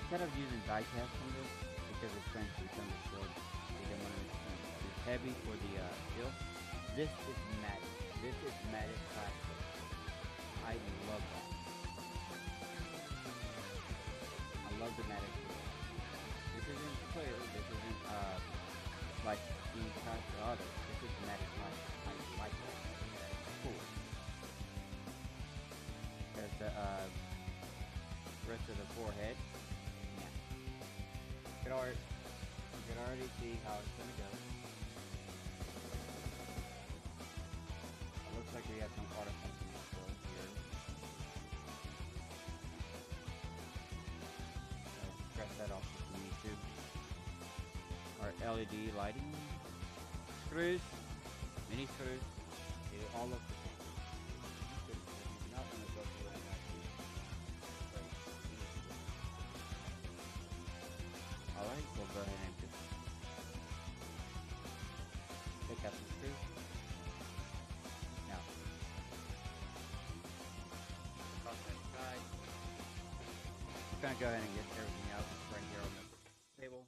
Instead of using die cast on this, because it's going to become the shield, it's heavy for the shield. This is matte. This is matte plastic. I love that. I love the matte. This isn't clear. This isn't like being cast or other. This is matte plastic. I like that. That's cool. There's the rest of the forehead. Yeah. You can already see how it's gonna go. Looks like we have some artifacts in this world here. So scratch that off if we need to. Our LED lighting screws, mini screws, they all look the same. I'm not going to go through and actually break any screws. Alright, we'll go ahead and just pick up the screws. Now, across that side, I'm going to go ahead and get everything out right here on the table.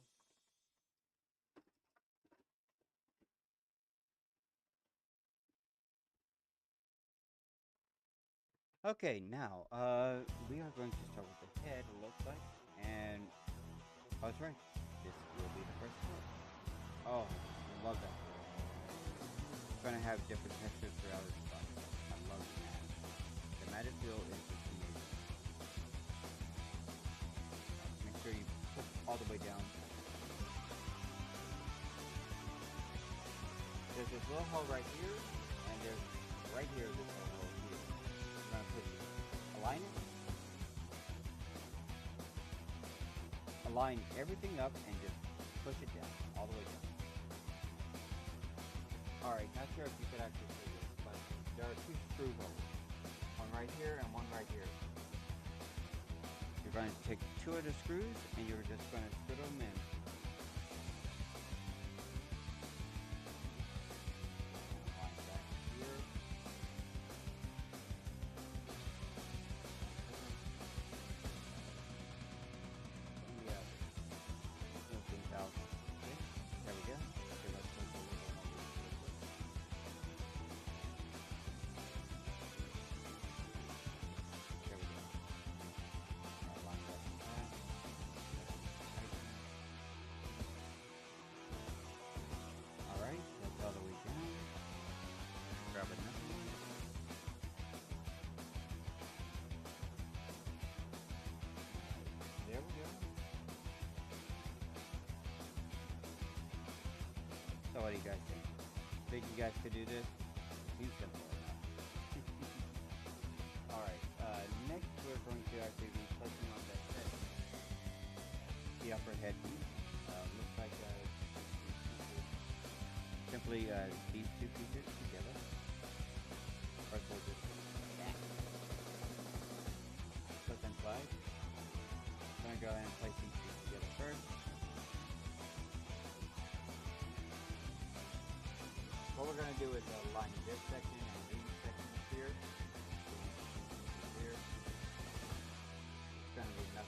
Okay, now, we are going to start with the head, it looks like, and, I was right, this will be the first one. Oh, I love that. It's going to have different textures throughout its body. I love the matte. The matte feel is just amazing. Make sure you push all the way down. There's this little hole right here, and there's right here this little hole here. I'm going to push it. Align it. Align everything up and just push it down, all the way down. Alright, not sure if you could actually see this, but there are two screw holes. One right here and one right here. You're You're going to take 2 of the screws and you're just going to screw them in. Line back here. Yeah. Move things out. Okay. There we go. Okay, let's go a little bit more. There we go. I'll line that back. Alright, that's all the way down. Grab another one. There we go. So what do you guys think? Think you guys could do this? Seems simple enough. Alright, next we're going to actually be placing on that head. The upper head piece. Looks like simply these 2 pieces together. First we'll just that. Flip and slide. I'm going to go ahead and place these 2 together first. What we're going to do is line this section and these sections here. Here. It's going to be enough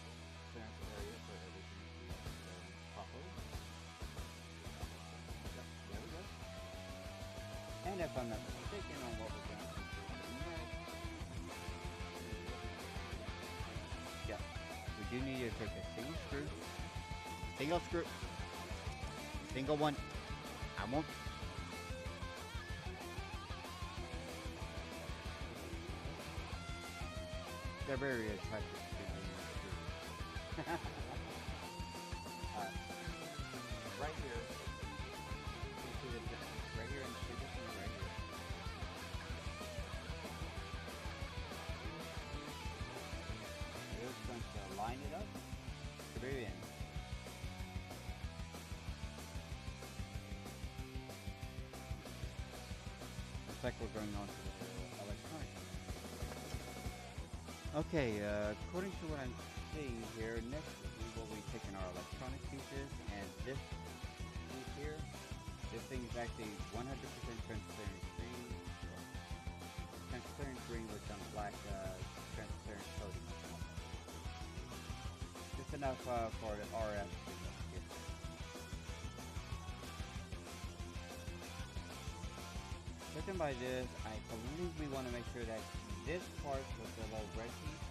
clearance area for everything to be properly. Yep, there we go. And if I'm not mistaken on what we're going to do next. Yeah, we do need to take a single screw. Single screw. Single one. I won't. They're very attractive to me. Right here, you see the difference right here and the difference right here. We're just going to line it up to the very end. Looks like we're going on to the electronic. Okay, according to what I'm seeing here, next we will be taking our electronic pieces, and this piece here, this thing is actually 100% transparent green with some black transparent coating. Just enough for the RF signal to get there. Judging by this, I believe we want to make sure that this part with the little red piece,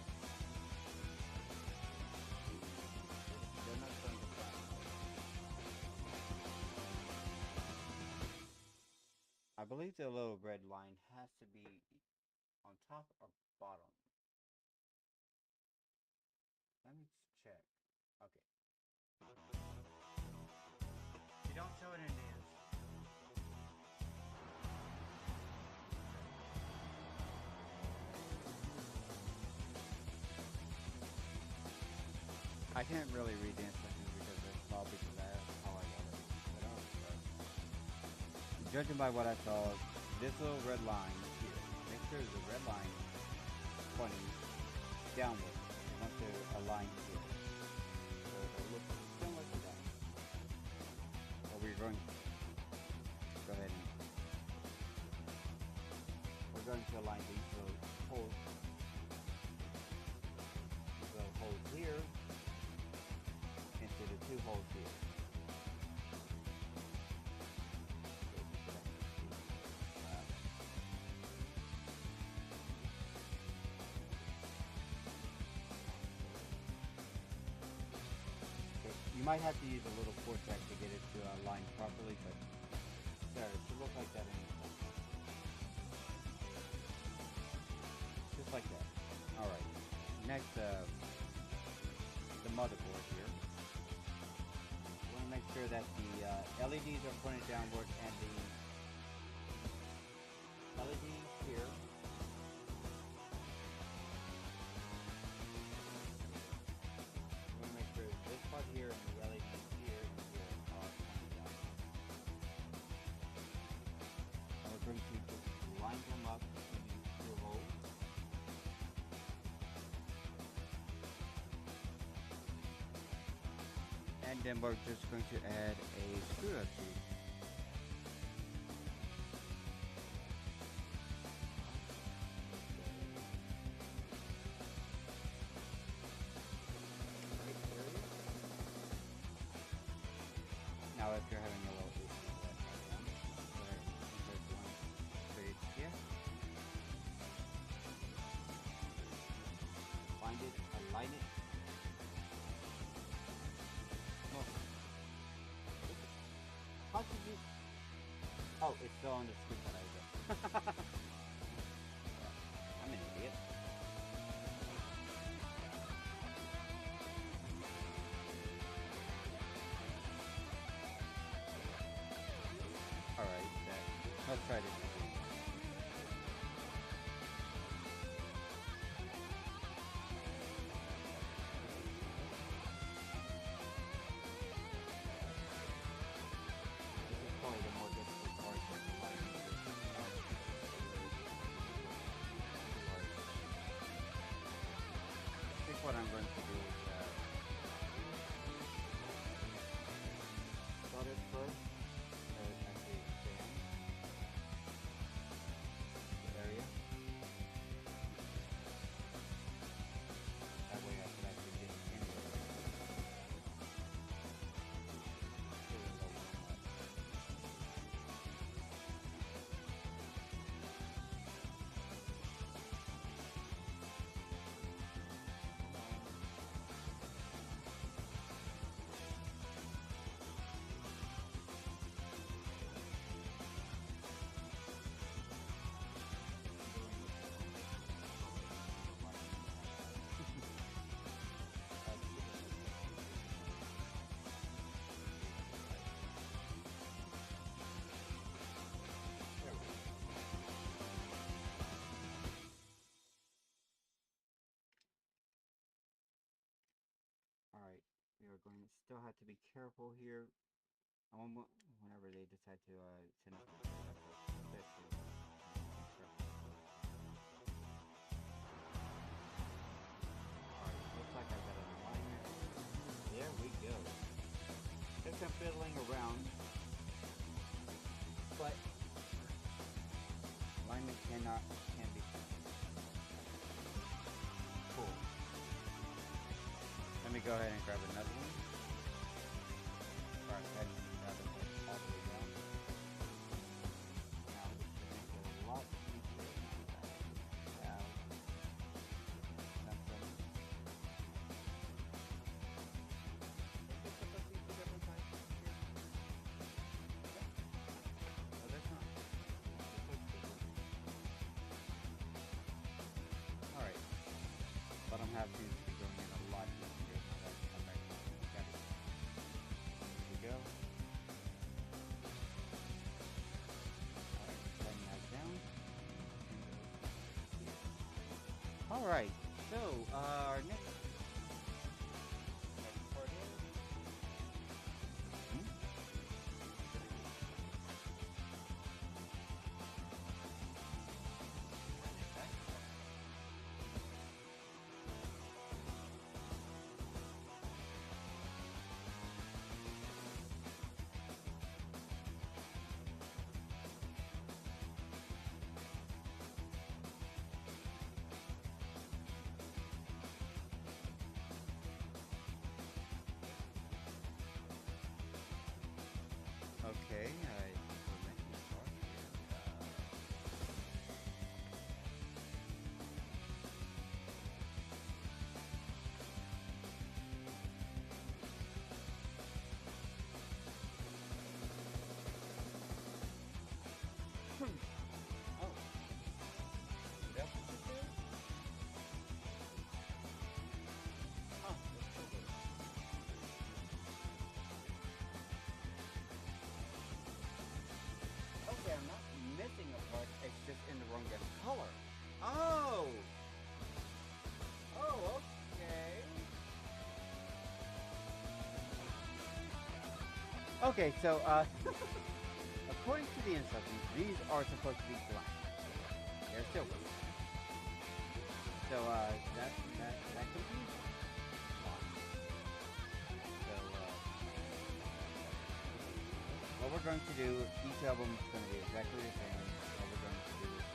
they're not going to fly. I believe the little red line has to be on top or bottom. Let me check. Okay. You don't show it in this. I can't really read the instructions because they're small because that's how I got it set up. But judging by what I saw, this little red line here, make sure the red line is pointing downward. You want to align here. So it'll look similar to that. So we're going to go ahead and we're going to align these little holes. These little holes here into the 2 holes here. You might have to use a little forceps to get it to align properly, but there, it should look like that anyway. Just like that. Alright. Next, the motherboard here. We want to make sure that the LEDs are pointed downward and the LEDs here here and the LEDs here and here are pointed down. And we're going to just line them up to these 2 holes. then we're just going to add a screw up tube. Now, if you're having a little issue with that, go ahead and insert one straight here. Find it, align it. No. How did you? Oh, it's still on the screen that I did. I'm an idiot. Alright, let's try this again. This is probably the more difficult part of the line. I think what I'm going to do is start it first. Actually, expand the area. That way I can actually get it anywhere. Alright, we are going to still have to be careful here. Whenever they decide to send us Alright, looks like I've got an alignment. There we go. Took some fiddling around, but alignment can be cool. Let me go ahead and grab another one. Alright, grab it all the way down. Now this should make it a lot easier. Now, something. Oh, that's not. Alright. But I'm happy to be going in a lot easier so that I can come back and look at it. Here we go. Alright, letting that down. Alright, so our next part is okay, I implement this part here. Oh. That's what this is? Huh, that's so good. Okay, I'm not missing a part, it's just in the wrong color. Oh! Oh, okay. Okay, so, according to the instructions, these are supposed to be black. They're silver. So, that confused me. So, what we're going to do, each album is going to be exactly the same. What we're going to do is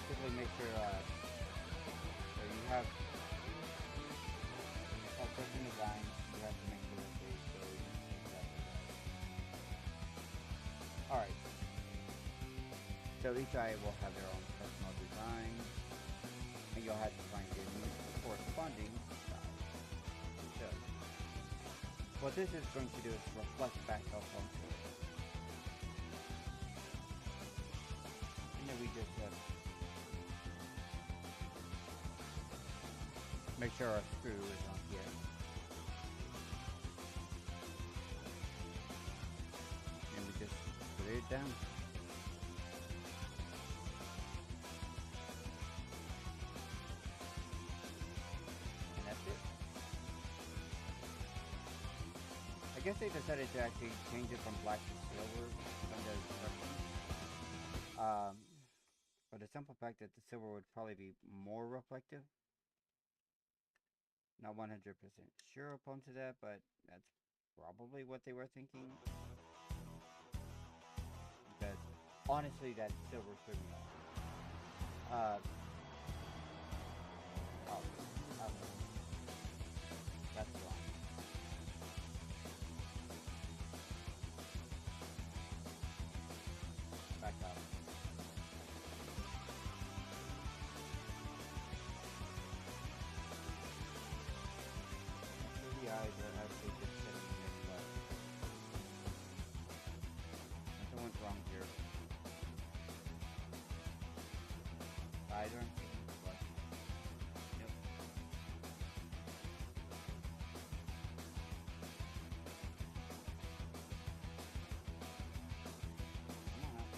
simply make sure so you have certain designs, you have to make sure that they go exactly right. Alright. So each eye will have their own personal design, and you'll have to find your corresponding size. So, what this is going to do is reflect back up onto it. And then we just make sure our screw is on here. And we just put it down. I guess they decided to actually change it from black to silver from the instructions. For the simple fact that the silver would probably be more reflective. Not 100% sure upon to that, but that's probably what they were thinking. Because honestly, that silver threw me off. That's wrong. Back up. So the eyes are actually just sitting in this spot. Nothing went wrong here. Eyes aren't sitting in the spot. Nope. Come on up.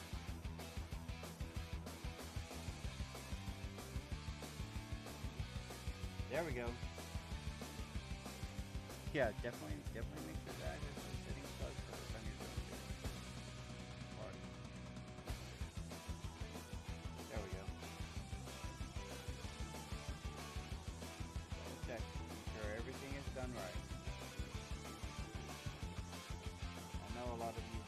There we go. Yeah, definitely make sure that is sitting close to the time you're doing this part. There we go. Check. Make sure everything is done right. I know a lot of you.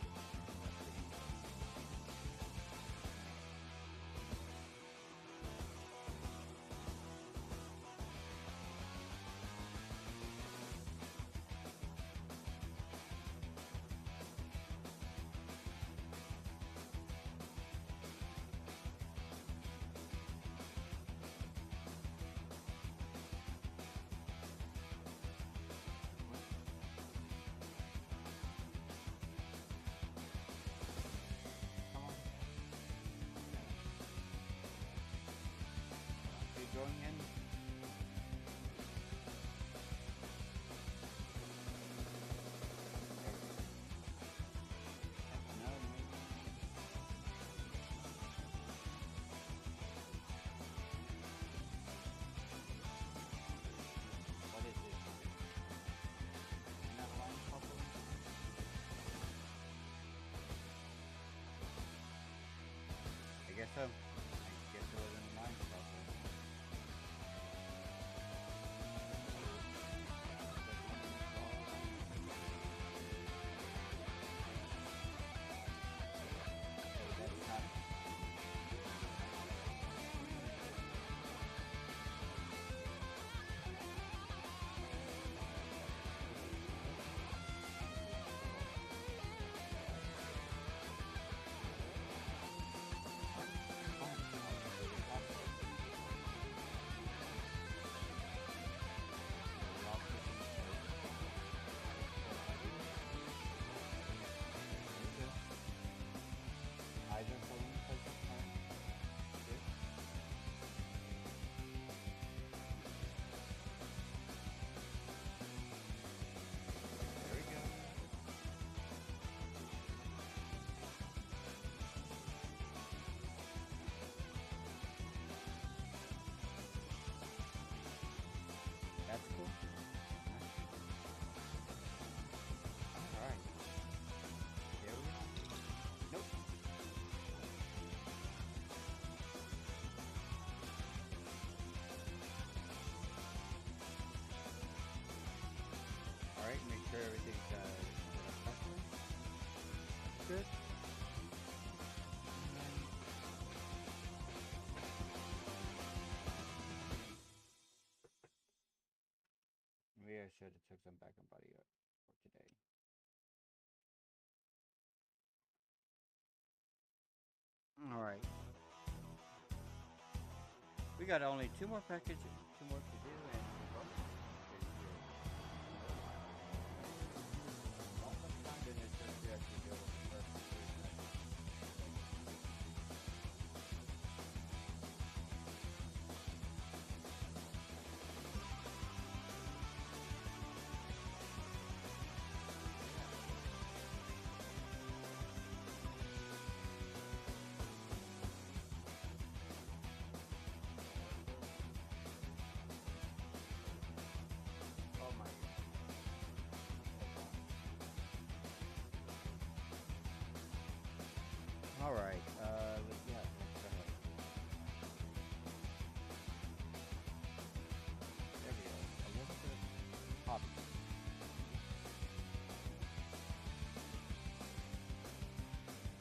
everything's good. Maybe I should have took some back and body up for today. Alright. We got only two more to do, and we're done. Not much time in it since we actually deal with the first situation. Oh my. Alright, yeah, let's go ahead. There we go. Elizabeth Hobby.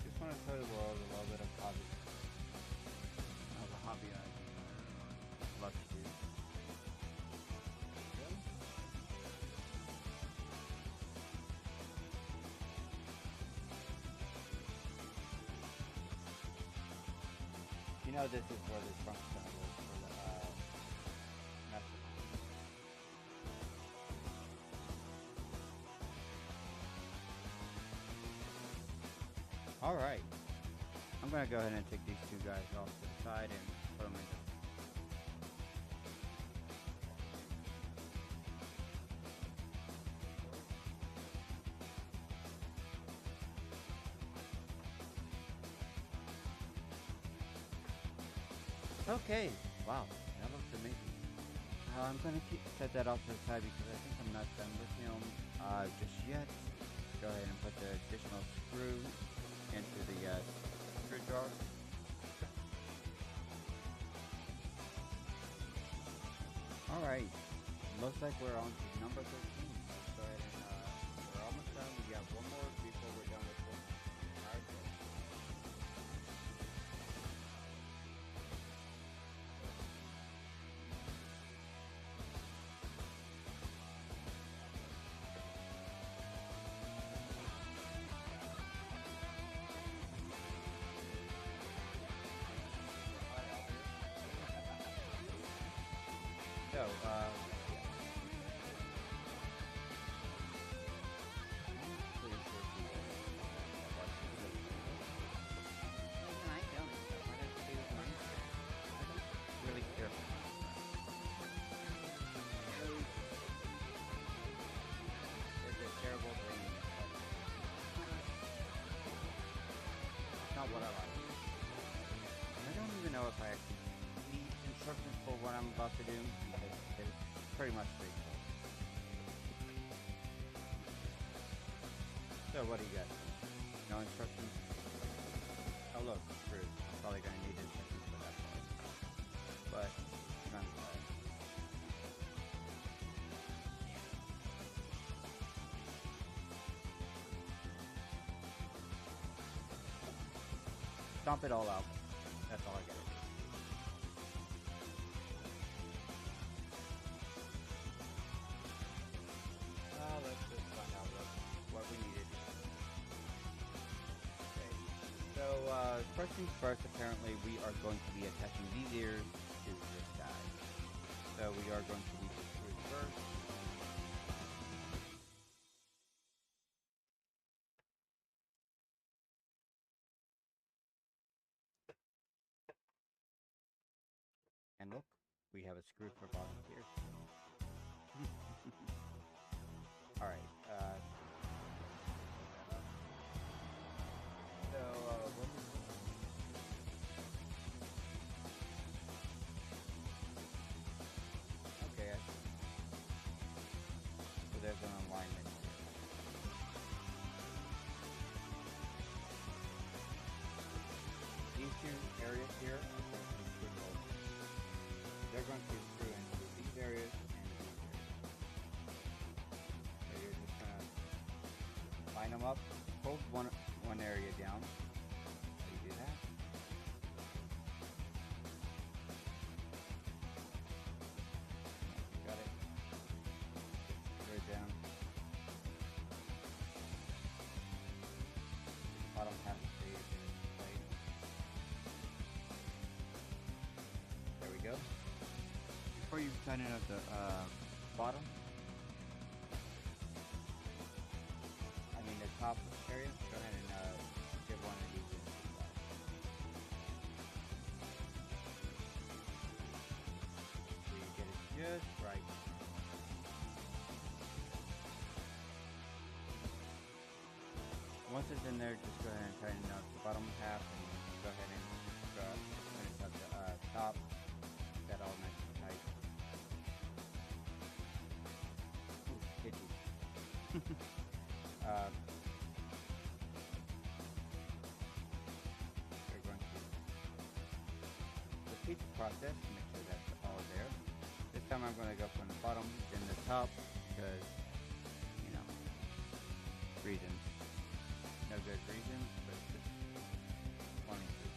Just want to show the world a little bit of hobby. Of a hobby I love to do. You know this is where the trunk's gonna go for the message. Alright. I'm gonna go ahead and take these two guys off to the side and put them in. Okay, wow, that looks amazing. I'm gonna set that off to the side because I think I'm not done with him just yet. Go ahead and put the additional screw into the screw drawer. Alright, looks like we're on to number 13. Let's go ahead and we're almost done. We got one more before we're done with this. Alright. So, really careful. It's a terrible thing. It's not what I like. I don't even know if I actually need instructions for what I'm about to do because it's pretty much straightforward. So what do you got? No instructions? Oh look, screws. I'm probably gonna need instructions for that part. But nonetheless. Stomp it all out. That's all I gotta do. Let's just find out what we needed. Okay. So, first things first, apparently we are going to be attaching these ears to this guy. So we are going to need the screws first. And look, we have a screw for volunteers. Alright, so, what was okay, I see. So there's an alignment here. These two areas here are going to be screwed over. They're going to screw into these areas and these areas. So here's the them up, hold one area down. So you do that. Got it. Right down. Bottom half stays right. There we go. Before you tighten up the bottom, the top area, go ahead and give one of these in as well. So you get it just right. Once it's in there, just go ahead and tighten up the bottom half and go ahead and finish up the top. That all nice and tight. Ooh, itchy. We're going to repeat the process to make sure that's all there. This time I'm going to go from the bottom, then the top, because, you know, reasons. No good reasons, but just wanting to.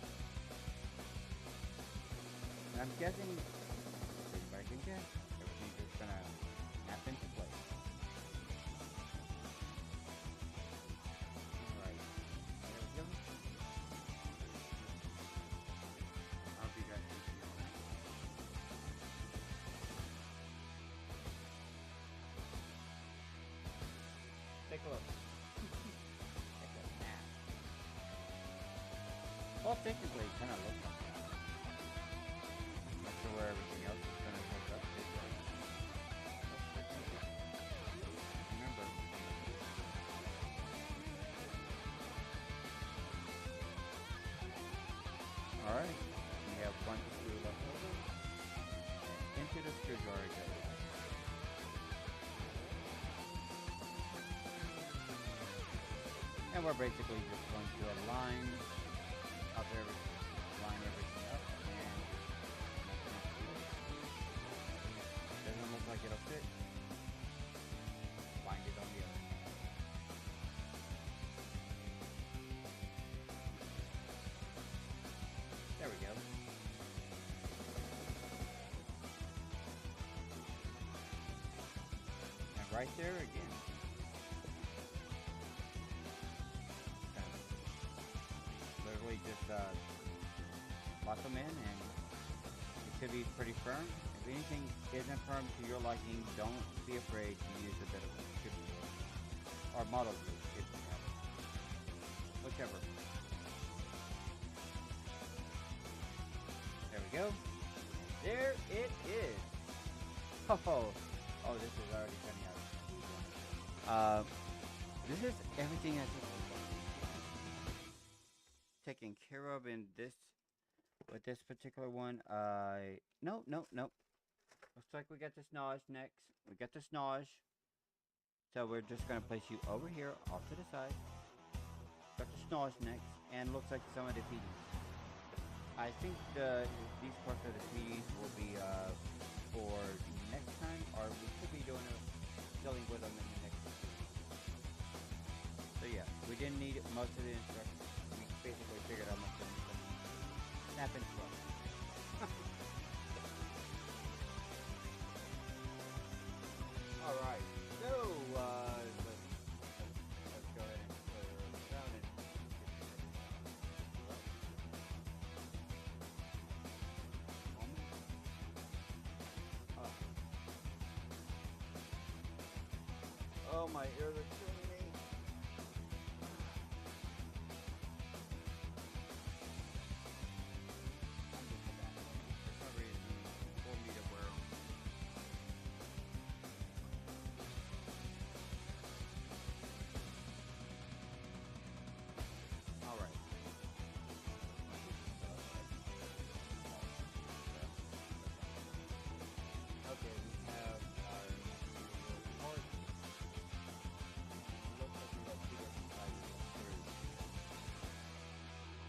And I'm guessing, if anybody can guess, everything's just going to snap into place. Take a look. Take a nap. Well, technically, it kind of looks like that. Not sure where everything else is going to hook up to. Remember. Alright. We have one screw left over. Into the screw drawer it goes. And we're basically just going to line up everything up, and doesn't look like it'll fit. Bind it on the other. There we go. And right there again. Just lock them in, and it should be pretty firm. If anything isn't firm to your liking, don't be afraid to use a bit of chip glue or model glue if you have it. Whichever. There we go. There it is. Oh, this is already coming out. This is everything that's taken care of in this, with this particular one. Nope. Looks like we got the snodge next. We got the snodge. So we're just gonna place you over here, off to the side. Got the snodge next, and looks like some of the PDs. I think these parts of the PDs will be for next time, or we could be dealing with them in the next one. So yeah, we didn't need most of the instructions. Basically figured out much of it. Snap into place. Alright, so let's go ahead and put it down and oh, my ears are killing me.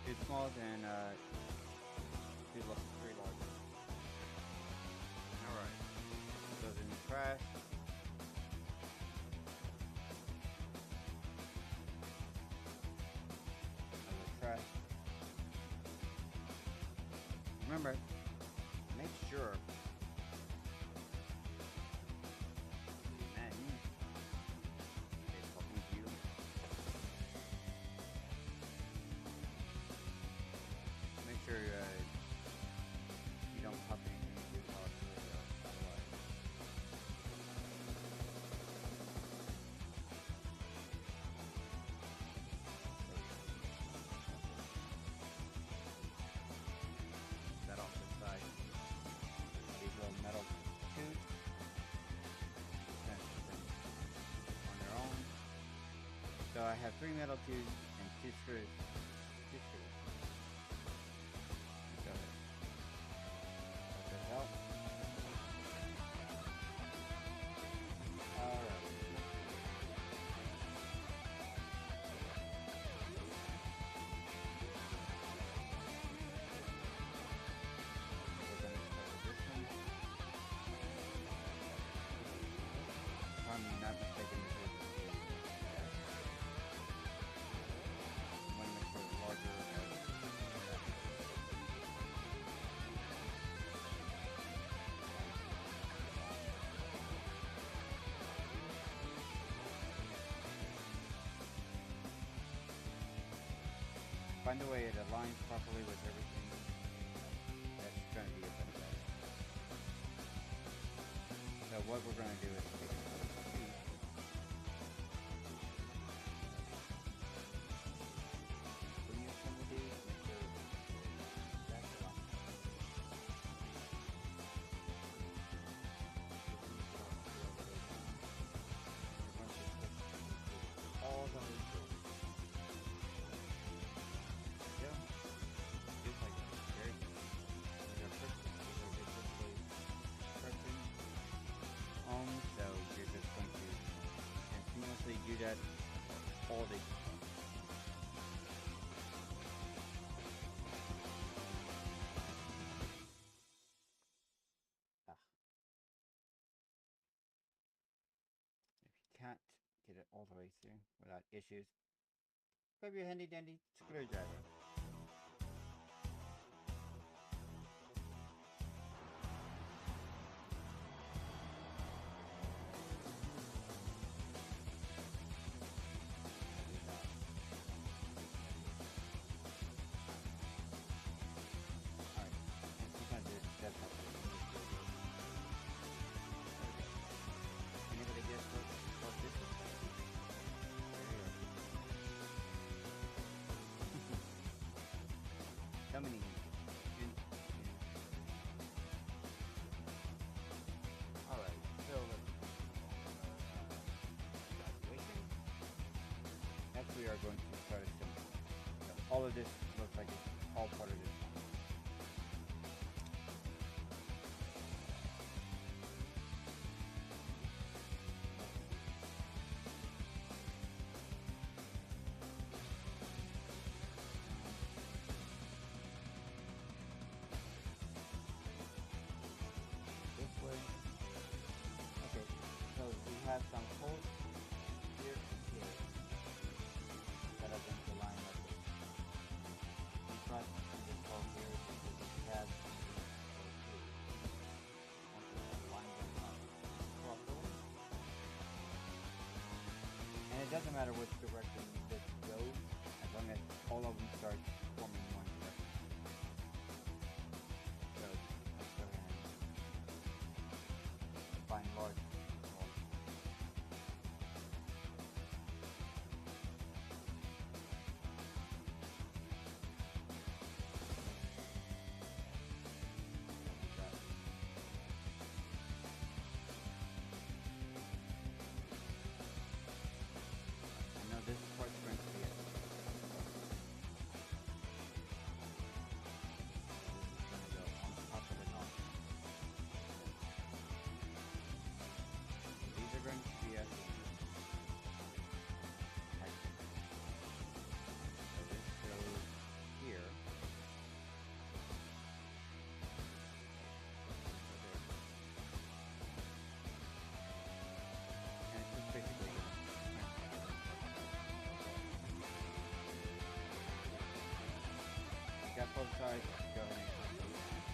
Two smalls and three large. Alright. Put those in the trash. Remember, make sure men is talking to you. Make sure you don't pop anything too hard otherwise. That off the side. These little metal tubes. On their own. So I have 3 metal tubes and 2 screws. 2 screws. Go ahead. Let that out. Alright. We're gonna start with this one. If I'm not mistaken, this is I want to make sure it's larger. Find a way it aligns properly with everything. That's going to be a better bet. So what we're going to do is take a piece. When you assemble these, make sure that's aligned. All the way through. Yeah. Just like that. Very good. These are perfect. These are basically perfect. So you're just going to continuously do that all day. Ah. If you can't get it all the way through without issues, grab your handy dandy screwdriver. Alright, and sometimes it does help. Anybody guess what this is? There you go. So many hints. Alright, so let's graduation. Next we are going to start assembling. So all of this looks like it's all part of this. This way. Okay, so we have some holes here and here that are going to line up with in front of this hole here. This is a pad and this hole here. I'm going to line them up properly. And it doesn't matter which direction this goes, as long as all of them start forming one direction. So let's go ahead and find large holes. I know this part's going to be it. This is going to go on top of the knot. These are going to be at the height. So this goes here. And it's just basically got both sides. Go ahead and close those.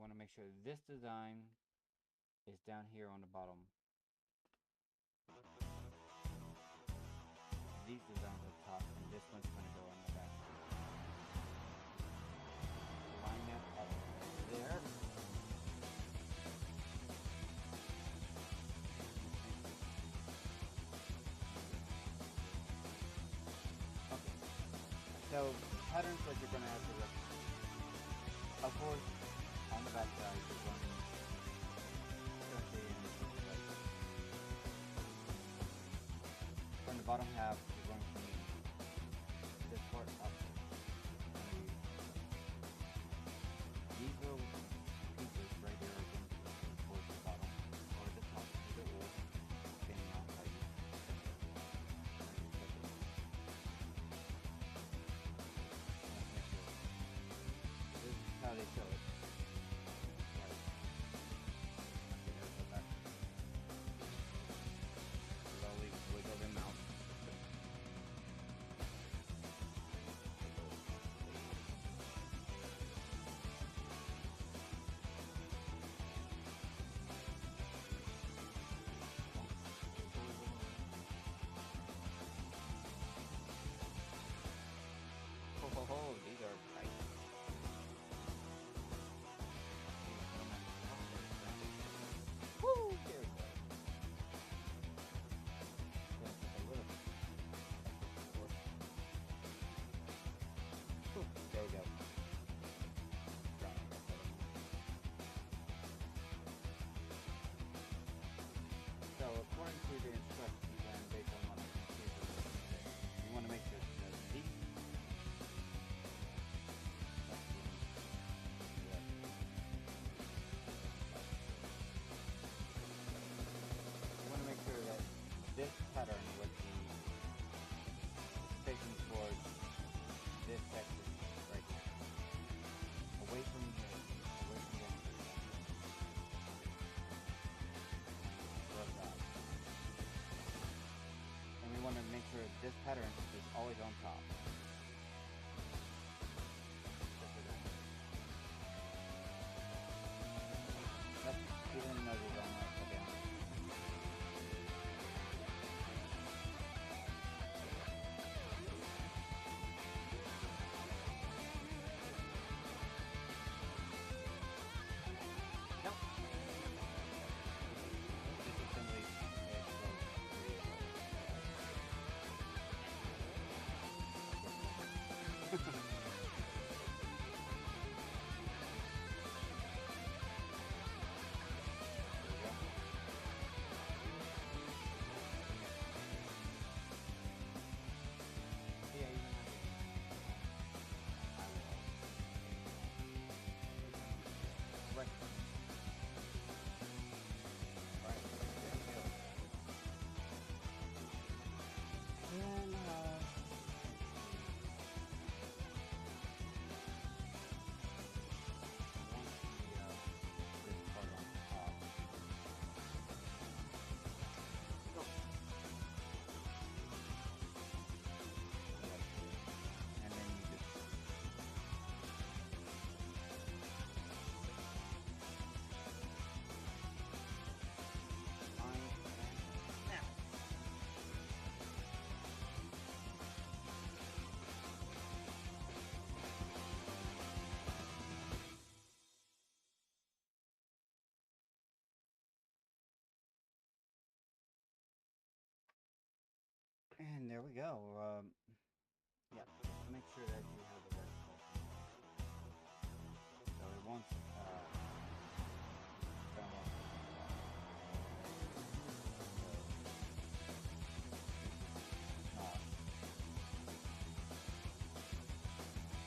want to make sure this design is down here on the bottom. These designs up top, and this one's going to go on the back. Line that up there. Okay. So, patterns that you're going to have to look. Of course, on the back side, you're going to from the bottom half, you're going to need this part up. These little pieces right here are going to be towards the bottom or the top of the wool, depending on how you This is how they show it. Slowly wiggle them out. Oh, these are tight. Woo! There we go. There we go. So, according to the instructions and based on what I can see, you want to make sure that these this pattern would be facing towards this section right here. Away from here. Away from this. Like that. And we want to make sure this pattern is always on top. That's even nudges on that down. And there we go. Yeah, just make sure that you have the right color. So it won't,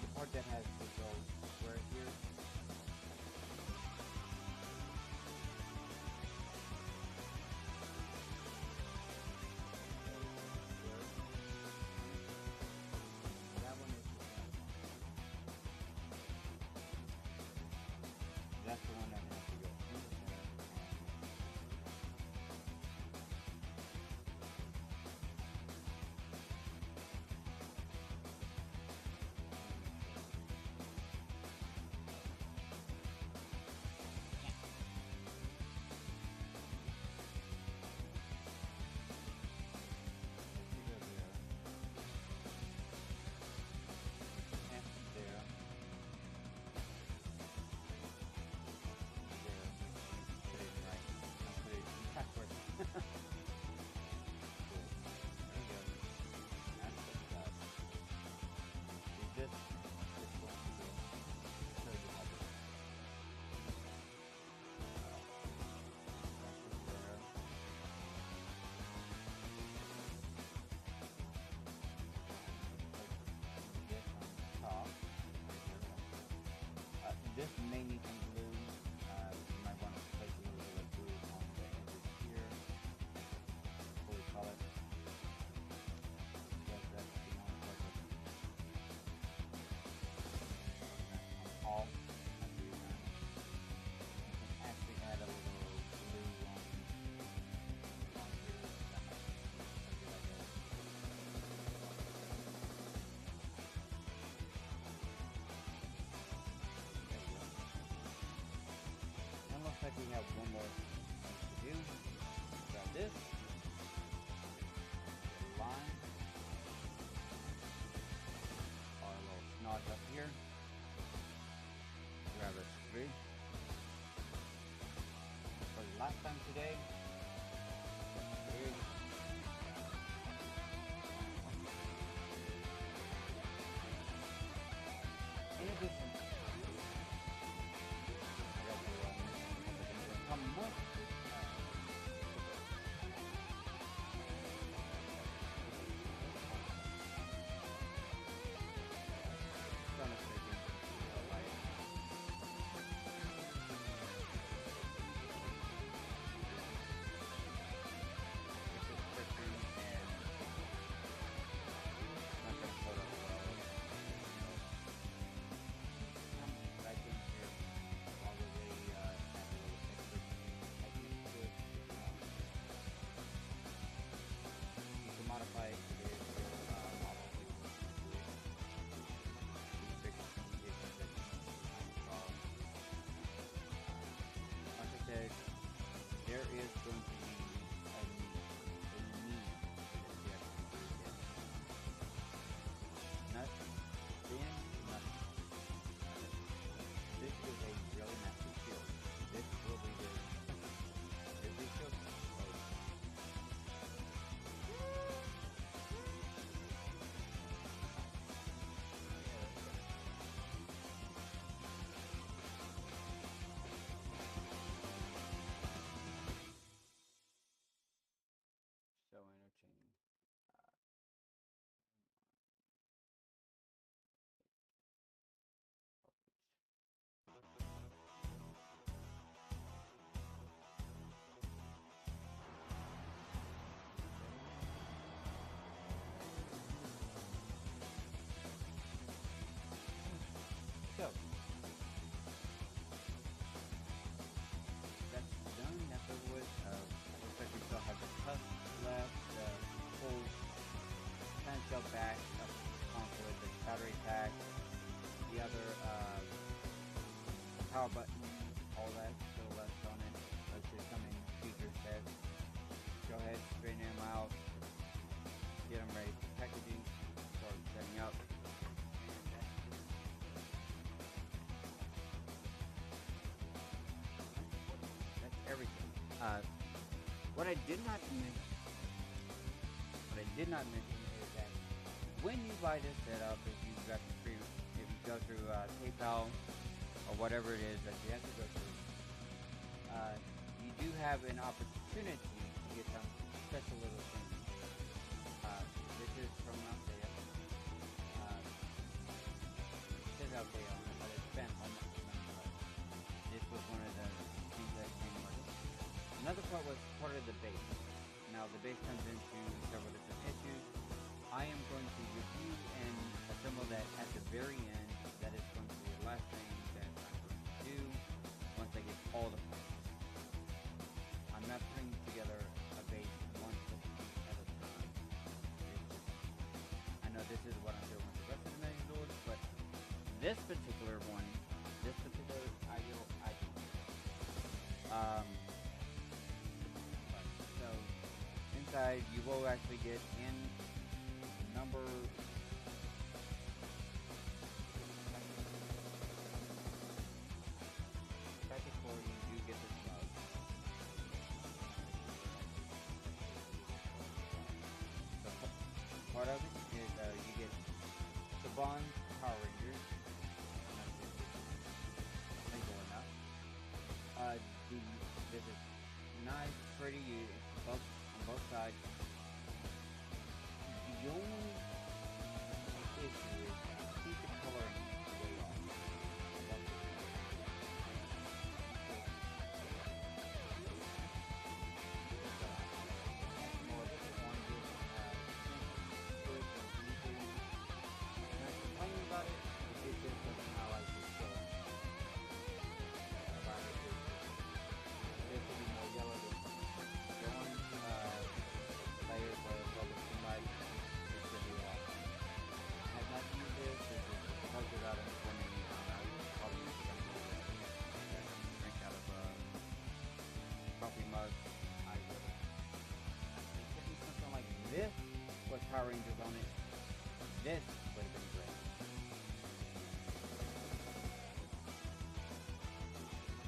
the part that has to go square here. That's the one that has to go in the center. This may need some glue. You might want to place a little bit of glue on the edges here. What we call it. Because that's the only part that can come off after you're done. You can actually add a little glue on here. That might be a good idea. Looks like we have one more thing to do. Grab this line, our little snodge up here. Grab a screw. For the last time today, in addition, modify it to their model. Like I said, there is going to be a need that you have to do this. Not thin, not. This is a really massive shield. This will be the shield. So entertaining. So that's done. That's over with. Looks like we still have the tusk left, the full clamshell back of the console, the battery pack, the other power button, all that still left on it. Let's just come in feature set. Go ahead, straighten them out, get them ready for packaging, start setting up. That's everything. What I did not mention is that when you buy this setup, if you go through PayPal or whatever it is that you have to go through, you do have an opportunity to get some special little things. This is from Althea. It says Althea on it, but it's been on it. This was one of the things that came with it. Another part was part of the base. Now the base comes into several different issues. I am going to review and assemble that at the very end. That is going to be the last thing that I'm going to do once I get all the parts. I'm not putting together a base one piece at a time. I know this is what I'm doing with the rest of the manuals, but this particular one, this particular ideal item, so inside you will actually get in number package 4. You do get this mug. So part of it is you get the Bond Power Rangers. Simple enough. This is nice, pretty on both sides. The only issue is keep the coloring way off. Power Rangers on it, this would have been great.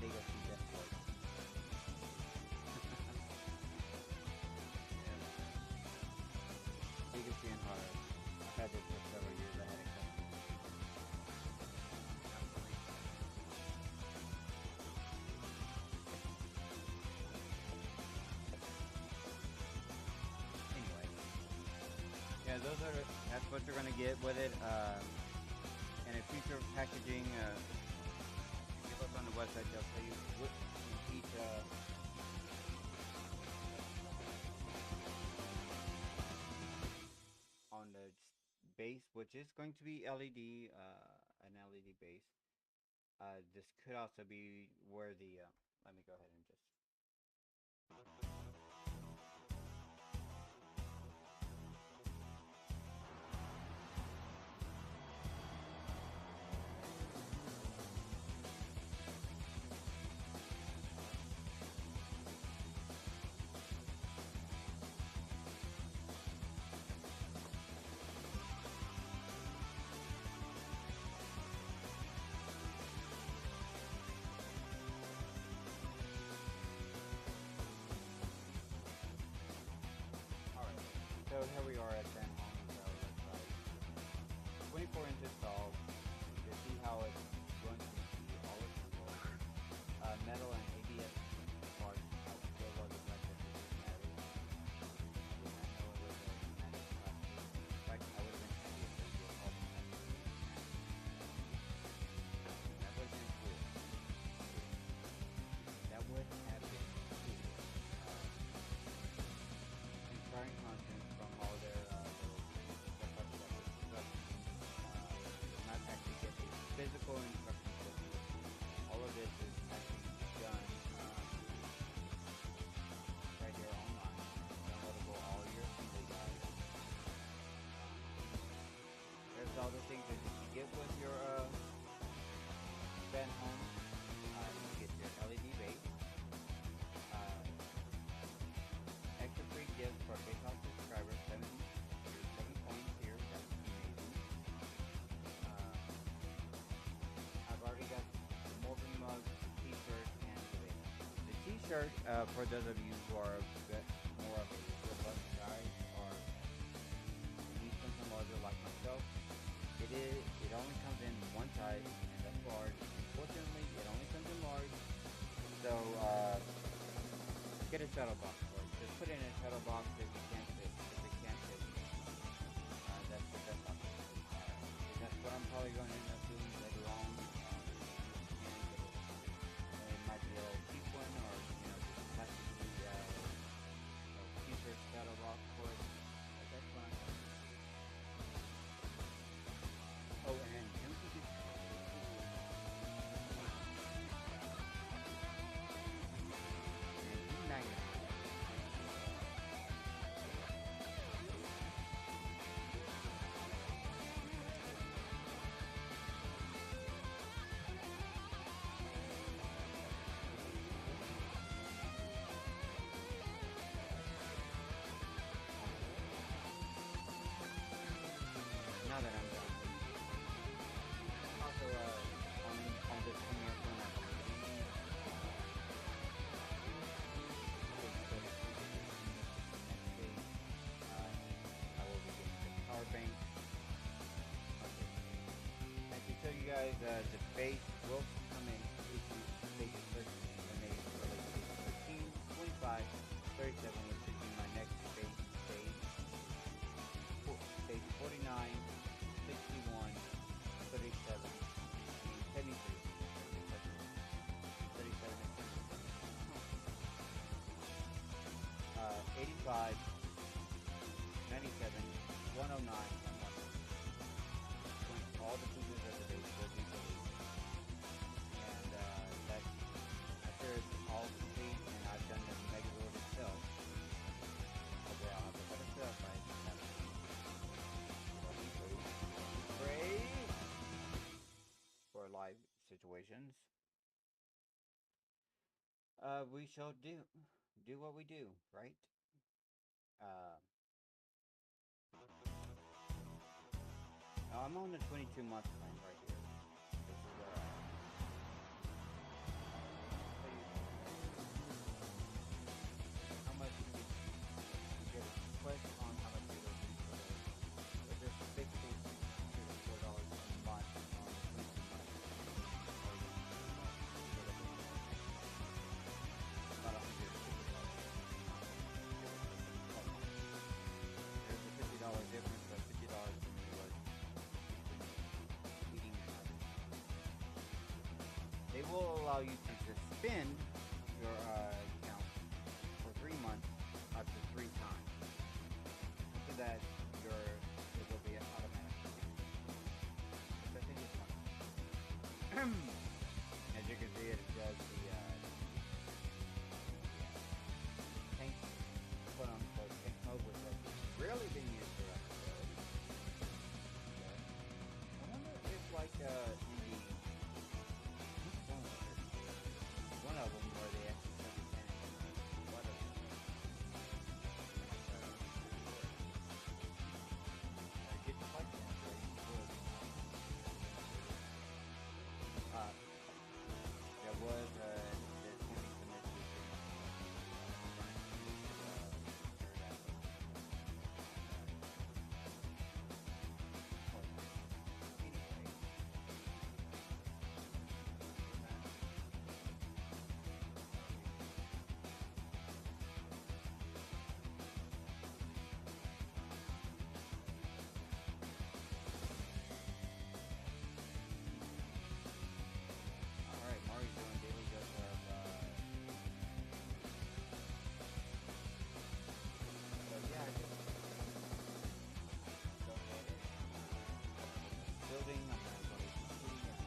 They go see Death Force. Legacy and Horror. I've had this for several years. I had it coming. Anyway, yeah, that's what you're gonna get with it. And in future packaging, give us on the website. They'll tell you what each. On the base, which is going to be LED, an LED base. This could also be where the. Let me go ahead and just. So here we are at Van Holmes website. 24 inches tall. You see how it runs into all its controls. Metal and ABS parts. I still love the fact that this is metal. I did not know it was a pneumatic plastic. In fact, I would have been happy if they were called pneumatic. That would have been cool. That would have been cool. Inspiring content from all their not actually get a physical instruction book. All of this is actually done right here online. Downloadable all your assembly guides. There's all the things that you get with your Van Home. You get your LED base. Extra free gifts for PayPal subscribers, 7 coins here, that's amazing. I've already got the Morgan mug, t-shirt, and the base. The t-shirt, for those of you who are a bit more of a robust guy, or need something larger like myself, it only comes in one size, and that's large. Unfortunately, it only comes in large, so get a shuttle box for it. Just put it in a shuttle box if you can't fit. If it can't fit, that's the best option. That's what I'm probably going to end up doing later on. It might be a little cheap one, or just have to be a cheaper shuttle box for it. But that's fine. Oh, and here's the big. Now that I'm done. Also, on this coming up one, I will be getting the power bank. Okay. And to show you guys, the base will come in issue base 13 when they release 13, 25, 37, which should be my next base stage. Stage 49, 61, 37, 73, 37, 85, 97, 109, 100. When all the figures of the base will be released. And that's after it's all complete and I've done the Megazord itself. Okay, I'll have to cut it up. I have to pray for live situations. We shall do what we do, right? I'm on the 22-month plan right here. This is how much you get a request on how much you go to. But there's a big thing to $4 a month on the 22 months. About $150. There's a $50 difference, but $50 is what eating your life. They will allow you to suspend your account for 3 months up to 3 times. After that, it will be automatic. Which I think is fun. As you can see, it does the tank, quote unquote, tank mode, which has really been used for episodes. I wonder if, like, in the one of them where they actually sent the tank, what of them? Get the fight chance where you would. There was there's going to be some issues Alright, Mario's doing daily dose of so yeah, I just go ahead and building, I'm not going to completing it.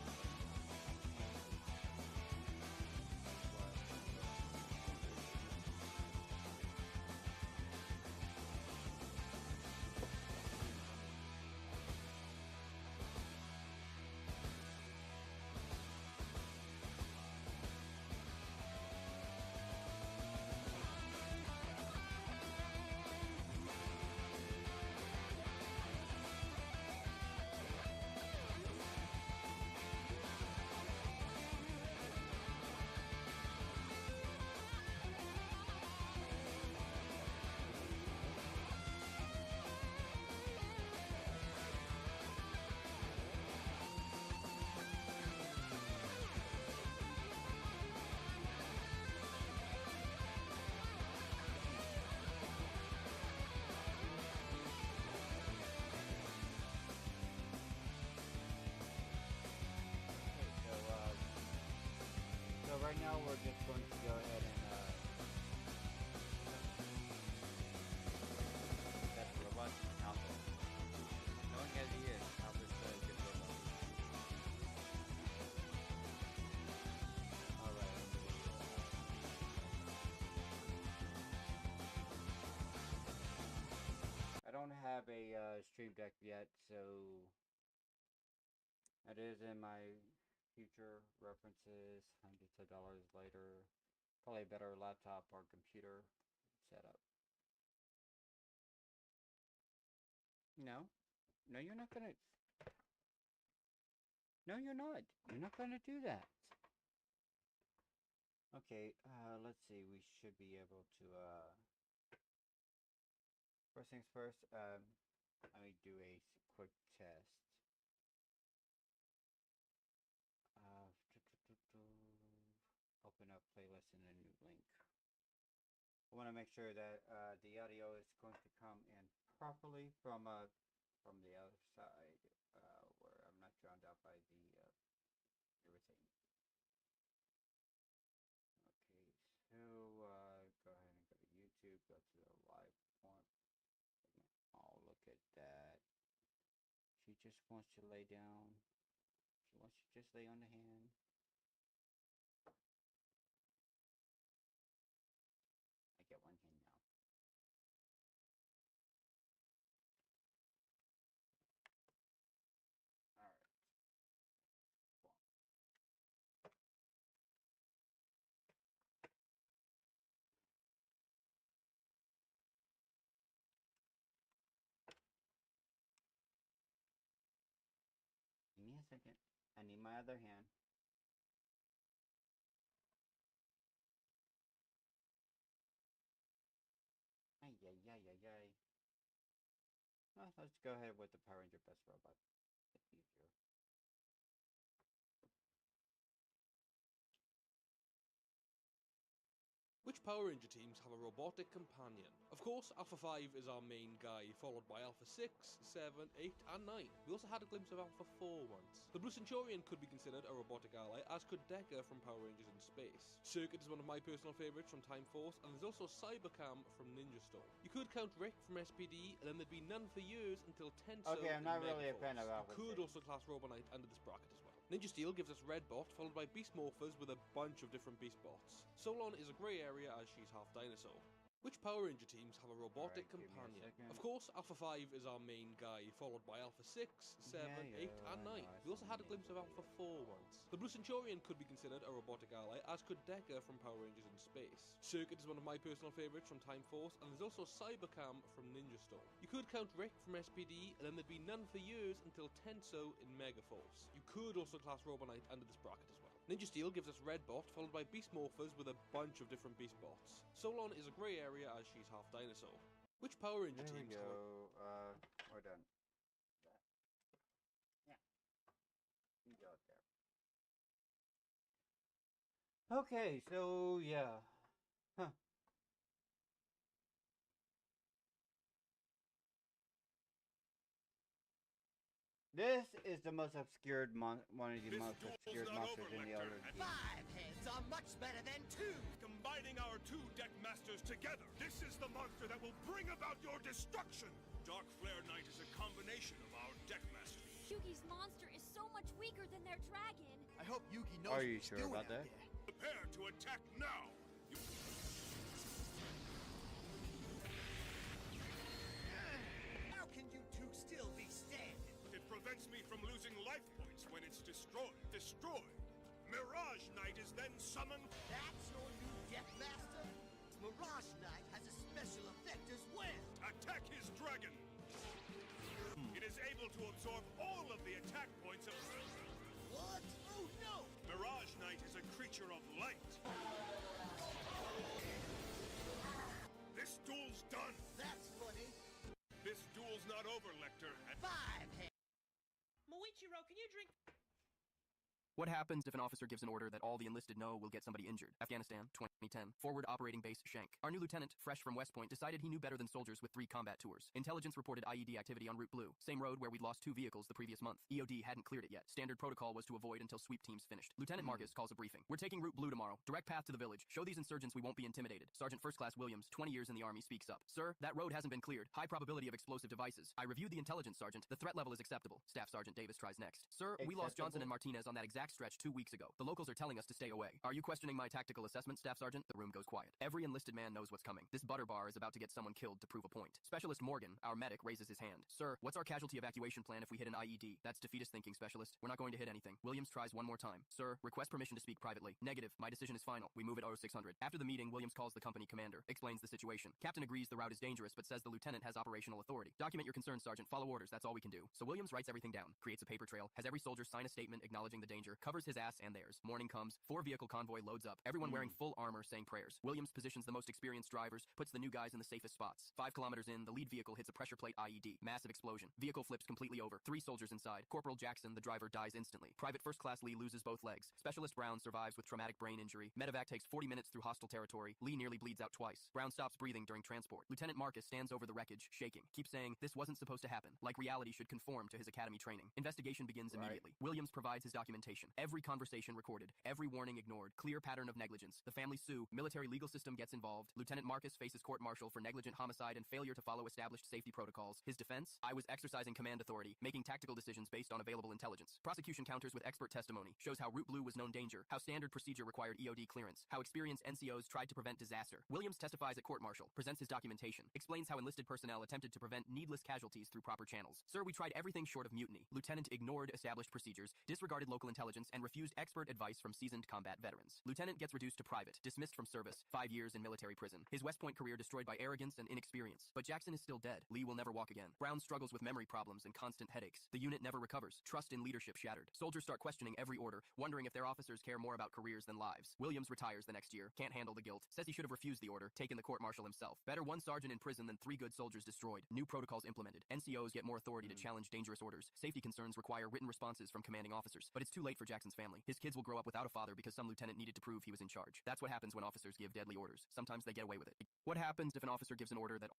So right now we're just going to go ahead and that's a robot alpha. Knowing as he is, Alpha's a good robot. Alright. I don't have a stream deck yet, so it is in my future references, hundreds of dollars later. Probably a better laptop or computer setup. No. No, you're not gonna. No, you're not. You're not gonna do that. Okay, let's see. We should be able to, first things first, let me do a quick test. Open up playlist in a new link. I want to make sure that the audio is going to come in properly from the other side, where I'm not drowned out by the everything. Okay, so go ahead and go to YouTube, go to the live point. Oh, look at that. She just wants to lay down. She wants to just lay on the hand. I get one hand now. Alright. second. I need my other hand. Ay, ay, ay, ay, ay. Well, let's go ahead with the Power Ranger Best Robot. It's easier. Which Power Ranger teams have a robotic companion? Of course, Alpha 5 is our main guy, followed by Alpha 6, 7, 8, and 9. We also had a glimpse of Alpha 4 once. The Blue Centurion could be considered a robotic ally, as could Decker from Power Rangers in Space. Circuit is one of my personal favourites from Time Force, and there's also Cybercam from Ninja Storm. You could count Rick from SPD, and then there'd be none for years until Tenso. Okay, I'm not really a Megaforce. fan of Alpha You could 6. also class Robo Knight under this bracket as well. Ninja Steel gives us Red Bot, followed by Beast Morphers with a bunch of different Beast Bots. Solon is a grey area as she's half dinosaur. Which Power Ranger teams have a robotic companion? Of course, Alpha 5 is our main guy, followed by Alpha 6, 7, 8, and 9. We also had a glimpse of Alpha 4 once. The Blue Centurion could be considered a robotic ally, as could Decker from Power Rangers in Space. Circuit is one of my personal favourites from Time Force, and there's also Cybercam from Ninja Storm. You could count Rick from SPD, and then there'd be none for years until Tenso in Megaforce. You could also class Robo Knight under this bracket as well. Ninja Steel gives us Red Bot, followed by Beast Morphers with a bunch of different Beast Bots. Solon is a grey area as she's half dinosaur. Which Power Ranger There we teams go. We're done. Yeah. You go up there. Okay, so yeah. Huh. This is the most obscured one of the most obscured monsters in the other game. 5 heads are much better than 2. Combining our 2 deck masters together, this is the monster that will bring about your destruction. Dark Flare Knight is a combination of our deck masters. Yugi's monster is so much weaker than their dragon. I hope Yugi knows Are you what he's sure doing about out that? there. Prepare to attack now. How can you two still be standing? It prevents me from losing life points when it's destroyed. Mirage Knight is then summoned. That's your new deck master? Mirage Knight has a special effect as well. Attack his dragon. It is able to absorb all of the attack points of... What? Oh no! Mirage Knight is a creature of light. This duel's done. That's funny. This duel's not over, Lecter. At 5 heads. Moichiro, can you drink? What happens if an officer gives an order that all the enlisted know will get somebody injured? Afghanistan, 2010. Forward Operating Base Shank. Our new lieutenant, fresh from West Point, decided he knew better than soldiers with 3 combat tours. Intelligence reported IED activity on Route Blue, same road where we'd lost 2 vehicles the previous month. EOD hadn't cleared it yet. Standard protocol was to avoid until sweep teams finished. Lieutenant Marcus calls a briefing. We're taking Route Blue tomorrow. Direct path to the village. Show these insurgents we won't be intimidated. Sergeant First Class Williams, 20 years in the Army, speaks up. Sir, that road hasn't been cleared. High probability of explosive devices. I reviewed the intelligence, Sergeant. The threat level is acceptable. Staff Sergeant Davis tries next. Sir, we lost Johnson and Martinez on that exact stretch 2 weeks ago. The locals are telling us to stay away. Are you questioning my tactical assessment, Staff Sergeant? The room goes quiet. Every enlisted man knows what's coming. This butter bar is about to get someone killed to prove a point. Specialist Morgan, our medic, raises his hand. Sir, what's our casualty evacuation plan if we hit an IED? That's defeatist thinking, Specialist. We're not going to hit anything. Williams tries one more time. Sir, request permission to speak privately. Negative. My decision is final. We move at 0600. After the meeting, Williams calls the company commander. Explains the situation. Captain agrees the route is dangerous, but says the lieutenant has operational authority. Document your concerns, Sergeant. Follow orders. That's all we can do. So Williams writes everything down. Creates a paper trail. Has every soldier sign a statement acknowledging the danger. Covers his ass and theirs. Morning comes. 4-vehicle convoy loads up. Everyone wearing full armor saying prayers. Williams positions the most experienced drivers, puts the new guys in the safest spots. 5 kilometers in, the lead vehicle hits a pressure plate IED. Massive explosion. Vehicle flips completely over. 3 soldiers inside. Corporal Jackson, the driver, dies instantly. Private First Class Lee loses both legs. Specialist Brown survives with traumatic brain injury. Medevac takes 40 minutes through hostile territory. Lee nearly bleeds out twice. Brown stops breathing during transport. Lieutenant Marcus stands over the wreckage, shaking. Keeps saying, this wasn't supposed to happen. Like reality should conform to his academy training. Investigation begins immediately. Williams provides his documentation. Every conversation recorded. Every warning ignored. Clear pattern of negligence. The family sue. Military legal system gets involved. Lieutenant Marcus faces court-martial for negligent homicide and failure to follow established safety protocols. His defense? I was exercising command authority, making tactical decisions based on available intelligence. Prosecution counters with expert testimony. Shows how Route Blue was known danger. How standard procedure required EOD clearance. How experienced NCOs tried to prevent disaster. Williams testifies at court-martial. Presents his documentation. Explains how enlisted personnel attempted to prevent needless casualties through proper channels. Sir, we tried everything short of mutiny. Lieutenant ignored established procedures, disregarded local intelligence intelligence and refused expert advice from seasoned combat veterans. Lieutenant gets reduced to private, dismissed from service, 5 years in military prison. His West Point career destroyed by arrogance and inexperience. But Jackson is still dead. Lee will never walk again. Brown struggles with memory problems and constant headaches. The unit never recovers. Trust in leadership shattered. Soldiers start questioning every order, wondering if their officers care more about careers than lives. Williams retires the next year, can't handle the guilt, says he should have refused the order, taken the court-martial himself. Better one sergeant in prison than 3 good soldiers destroyed. New protocols implemented. NCOs get more authority to challenge dangerous orders. Safety concerns require written responses from commanding officers. But it's too late for Jackson's family. His kids will grow up without a father because some lieutenant needed to prove he was in charge. That's what happens when officers give deadly orders. Sometimes they get away with it. What happens if an officer gives an order that...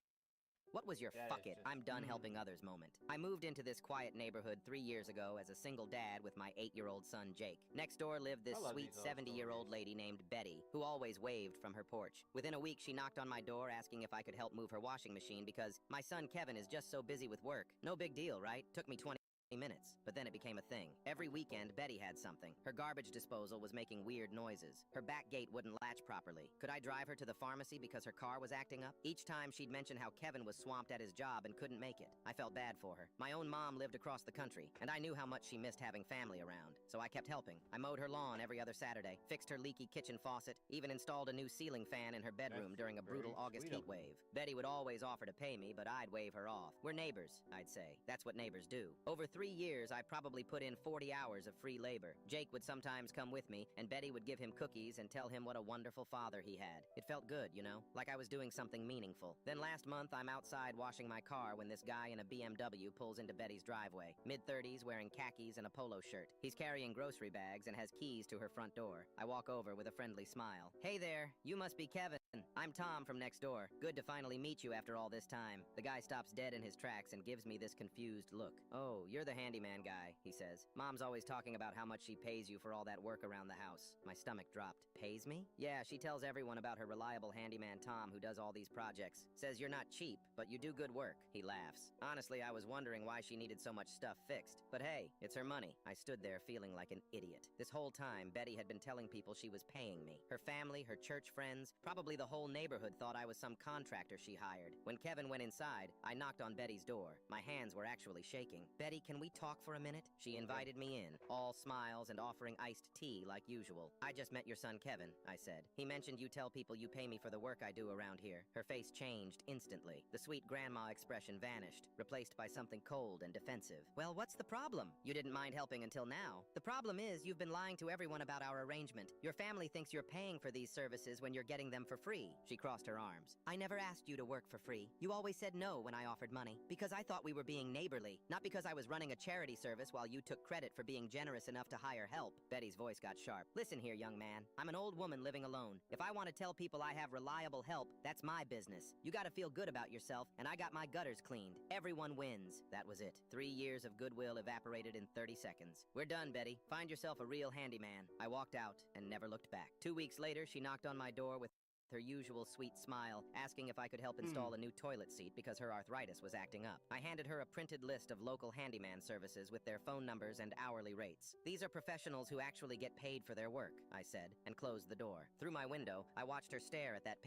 What was your That fuck is it, just- I'm done helping others moment? I moved into this quiet neighborhood 3 years ago as a single dad with my 8-year-old son Jake. Next door lived this I love sweet these little 70-year-old lady named Betty, who always waved from her porch. Within a week, she knocked on my door asking if I could help move her washing machine because my son Kevin is just so busy with work. No big deal, right? Took me 20 minutes, but then it became a thing. Every weekend, Betty had something. Her garbage disposal was making weird noises. Her back gate wouldn't latch properly. Could I drive her to the pharmacy because her car was acting up? Each time she'd mention how Kevin was swamped at his job and couldn't make it. I felt bad for her. My own mom lived across the country, and I knew how much she missed having family around, so I kept helping. I mowed her lawn every other Saturday, fixed her leaky kitchen faucet, even installed a new ceiling fan in her bedroom during a brutal August heat wave. Betty would always offer to pay me, but I'd wave her off. We're neighbors, I'd say. That's what neighbors do. Over 3 years, I probably put in 40 hours of free labor. Jake would sometimes come with me, and Betty would give him cookies and tell him what a wonderful father he had. It felt good, you know, like I was doing something meaningful. Then last month, I'm outside washing my car when this guy in a BMW pulls into Betty's driveway. Mid-30s, wearing khakis and a polo shirt. He's carrying grocery bags and has keys to her front door. I walk over with a friendly smile. Hey there, you must be Kevin. I'm Tom from next door. Good to finally meet you after all this time. The guy stops dead in his tracks and gives me this confused look. Oh, you're the handyman guy, he says. Mom's always talking about how much she pays you for all that work around the house. My stomach dropped. Pays me? Yeah, she tells everyone about her reliable handyman Tom who does all these projects. Says you're not cheap, but you do good work. He laughs. Honestly, I was wondering why she needed so much stuff fixed. But hey, it's her money. I stood there feeling like an idiot. This whole time, Betty had been telling people she was paying me. Her family, her church friends, probably the whole neighborhood thought I was some contractor she hired. When Kevin went inside, I knocked on Betty's door. My hands were actually shaking. Betty, can we talk for a minute? She invited me in, all smiles and offering iced tea like usual. I just met your son Kevin, I said. He mentioned you tell people you pay me for the work I do around here. Her face changed instantly. The sweet grandma expression vanished, replaced by something cold and defensive. Well, what's the problem? You didn't mind helping until now. The problem is you've been lying to everyone about our arrangement. Your family thinks you're paying for these services when you're getting them for free. She crossed her arms. I never asked you to work for free. You always said no when I offered money, because I thought we were being neighborly, not because I was running a charity service while you took credit for being generous enough to hire help. Betty's voice got sharp. Listen here, young man. I'm an old woman living alone. If I want to tell people I have reliable help, that's my business. You gotta feel good about yourself, and I got my gutters cleaned. Everyone wins. That was it. 3 years of goodwill evaporated in 30 seconds. We're done, Betty. Find yourself a real handyman. I walked out and never looked back. 2 weeks later, she knocked on my door with her usual sweet smile, asking if I could help install a new toilet seat because her arthritis was acting up. I handed her a printed list of local handyman services with their phone numbers and hourly rates. These are professionals who actually get paid for their work, I said, and closed the door. Through my window, I watched her stare at that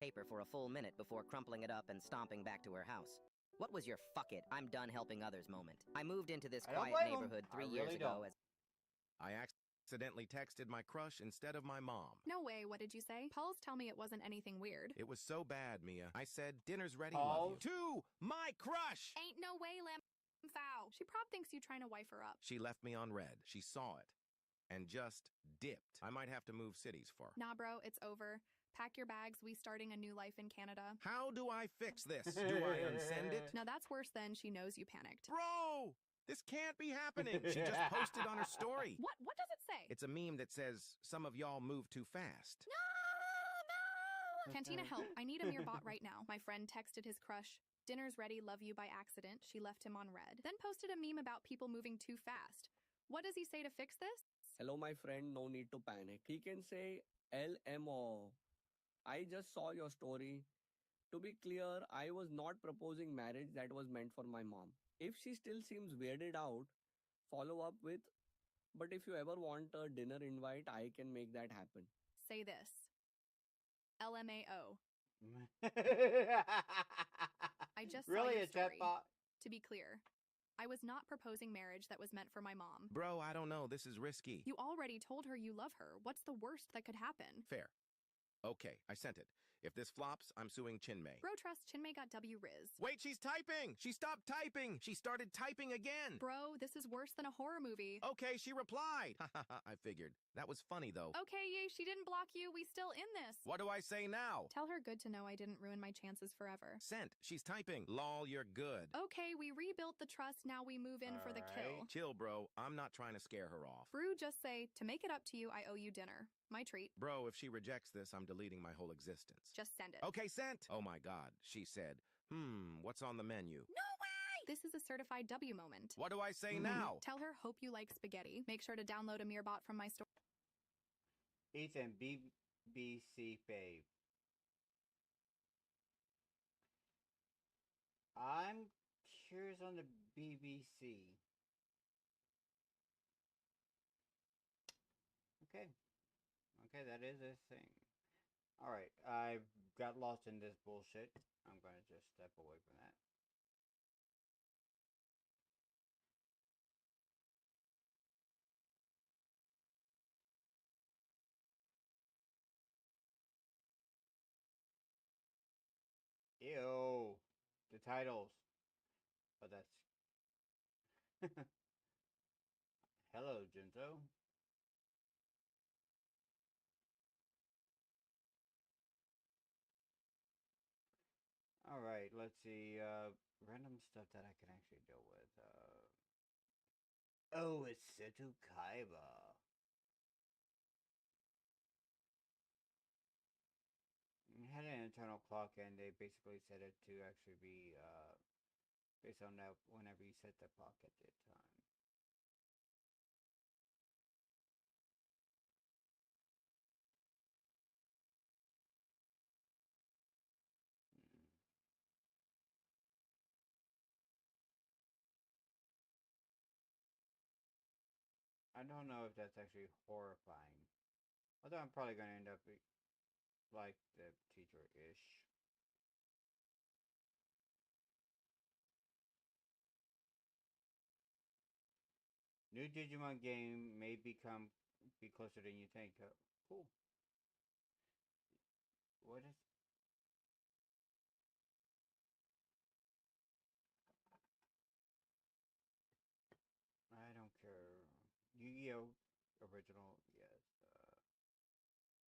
paper for a full minute before crumpling it up and stomping back to her house. What was your fuck it, I'm done helping others moment? I moved into this quiet neighborhood 3 years ago as I accidentally texted my crush instead of my mom. No way, what did you say? Polls tell me it wasn't anything weird. It was so bad, Mia. I said, dinner's ready, love you. To my crush! Ain't no way, foul. She prob thinks you trying to wife her up. She left me on red. She saw it. And just dipped. I might have to move cities for her. Nah, bro, it's over. Pack your bags, we starting a new life in Canada. How do I fix this? Do I unsend it? No, that's worse than she knows you panicked. Bro! This can't be happening. She just posted on her story. What does it say? It's a meme that says, some of y'all move too fast. No! Cantina, help. I need a mere bot right now. My friend texted his crush, dinner's ready, love you by accident. She left him on red. Then posted a meme about people moving too fast. What does he say to fix this? Hello, my friend, no need to panic. He can say, LMO. I just saw your story. To be clear, I was not proposing marriage that was meant for my mom. If she still seems weirded out, follow up with, but if you ever want a dinner invite, I can make that happen. Say this. LMAO. I just saw Really, your a story. chatbot? To be clear, I was not proposing marriage that was meant for my mom. Bro, I don't know. This is risky. You already told her you love her. What's the worst that could happen? Fair. Okay, I sent it. If this flops, I'm suing Chinmay. Bro, trust Chinmay got W Riz. Wait, she's typing! She stopped typing! She started typing again! Bro, this is worse than a horror movie. Okay, she replied! I figured. That was funny, though. Okay, yay, she didn't block you. We still in this. What do I say now? Tell her good to know I didn't ruin my chances forever. Sent. She's typing. Lol, you're good. Okay, we rebuilt the trust. Now we move in for the kill. Chill, bro. I'm not trying to scare her off. Brew, just say, to make it up to you, I owe you dinner. My treat. Bro, if she rejects this, I'm deleting my whole existence. Just send it. Okay, sent! Oh my god. She said, what's on the menu? No way! This is a certified W moment. What do I say now? Tell her, hope you like spaghetti. Make sure to download a Mirbot from my store. Ethan, BBC babe. I'm curious on the BBC. Okay. Okay, that is a thing. Alright, I got lost in this bullshit. I'm gonna just step away from that. Ew. The titles. But that's... Hello, Jinzo. Alright, let's see, random stuff that I can actually deal with, Oh, it's Setu Kaiba. It had an internal clock, and they basically set it to actually be, based on that whenever you set the clock at the time. I don't know if that's actually horrifying. Although I'm probably going to end up like the teacher-ish. New Digimon game may be closer than you think. Cool. What is... I don't care. Yu-Gi-Oh! Original, yes.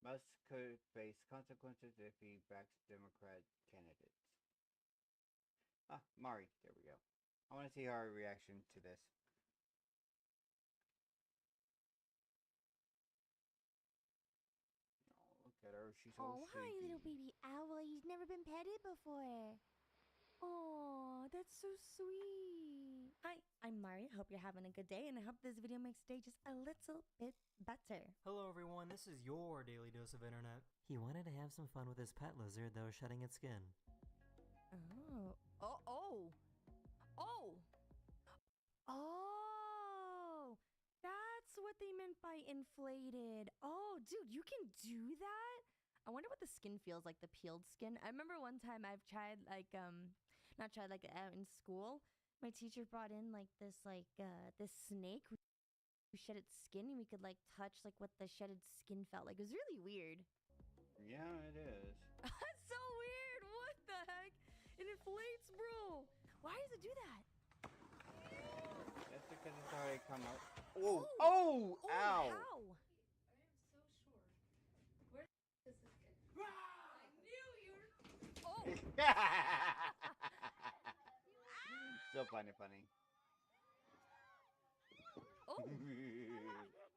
Musk could face consequences if he backs Democrat candidates. Ah, Mari, there we go. I want to see her reaction to this. Oh, look at her, she's so Oh, hi, sleepy. little baby owl. You've never been petted before. Oh, that's so sweet. Hi, I'm Mari. Hope you're having a good day, and I hope this video makes today just a little bit better. Hello everyone, this is your daily dose of internet. He wanted to have some fun with his pet lizard, though shedding its skin. Oh. Oh! That's what they meant by inflated. Oh, dude, you can do that? I wonder what the skin feels like, the peeled skin. I remember one time I've tried, not tried, in school. My teacher brought in, this snake who shed its skin, and we could, touch, what the shedded skin felt like. It was really weird. Yeah, it is. That's so weird! What the heck? It inflates, bro! Why does it do that? That's because it's already come out. Oh! Oh! Ow! How? So funny. Oh.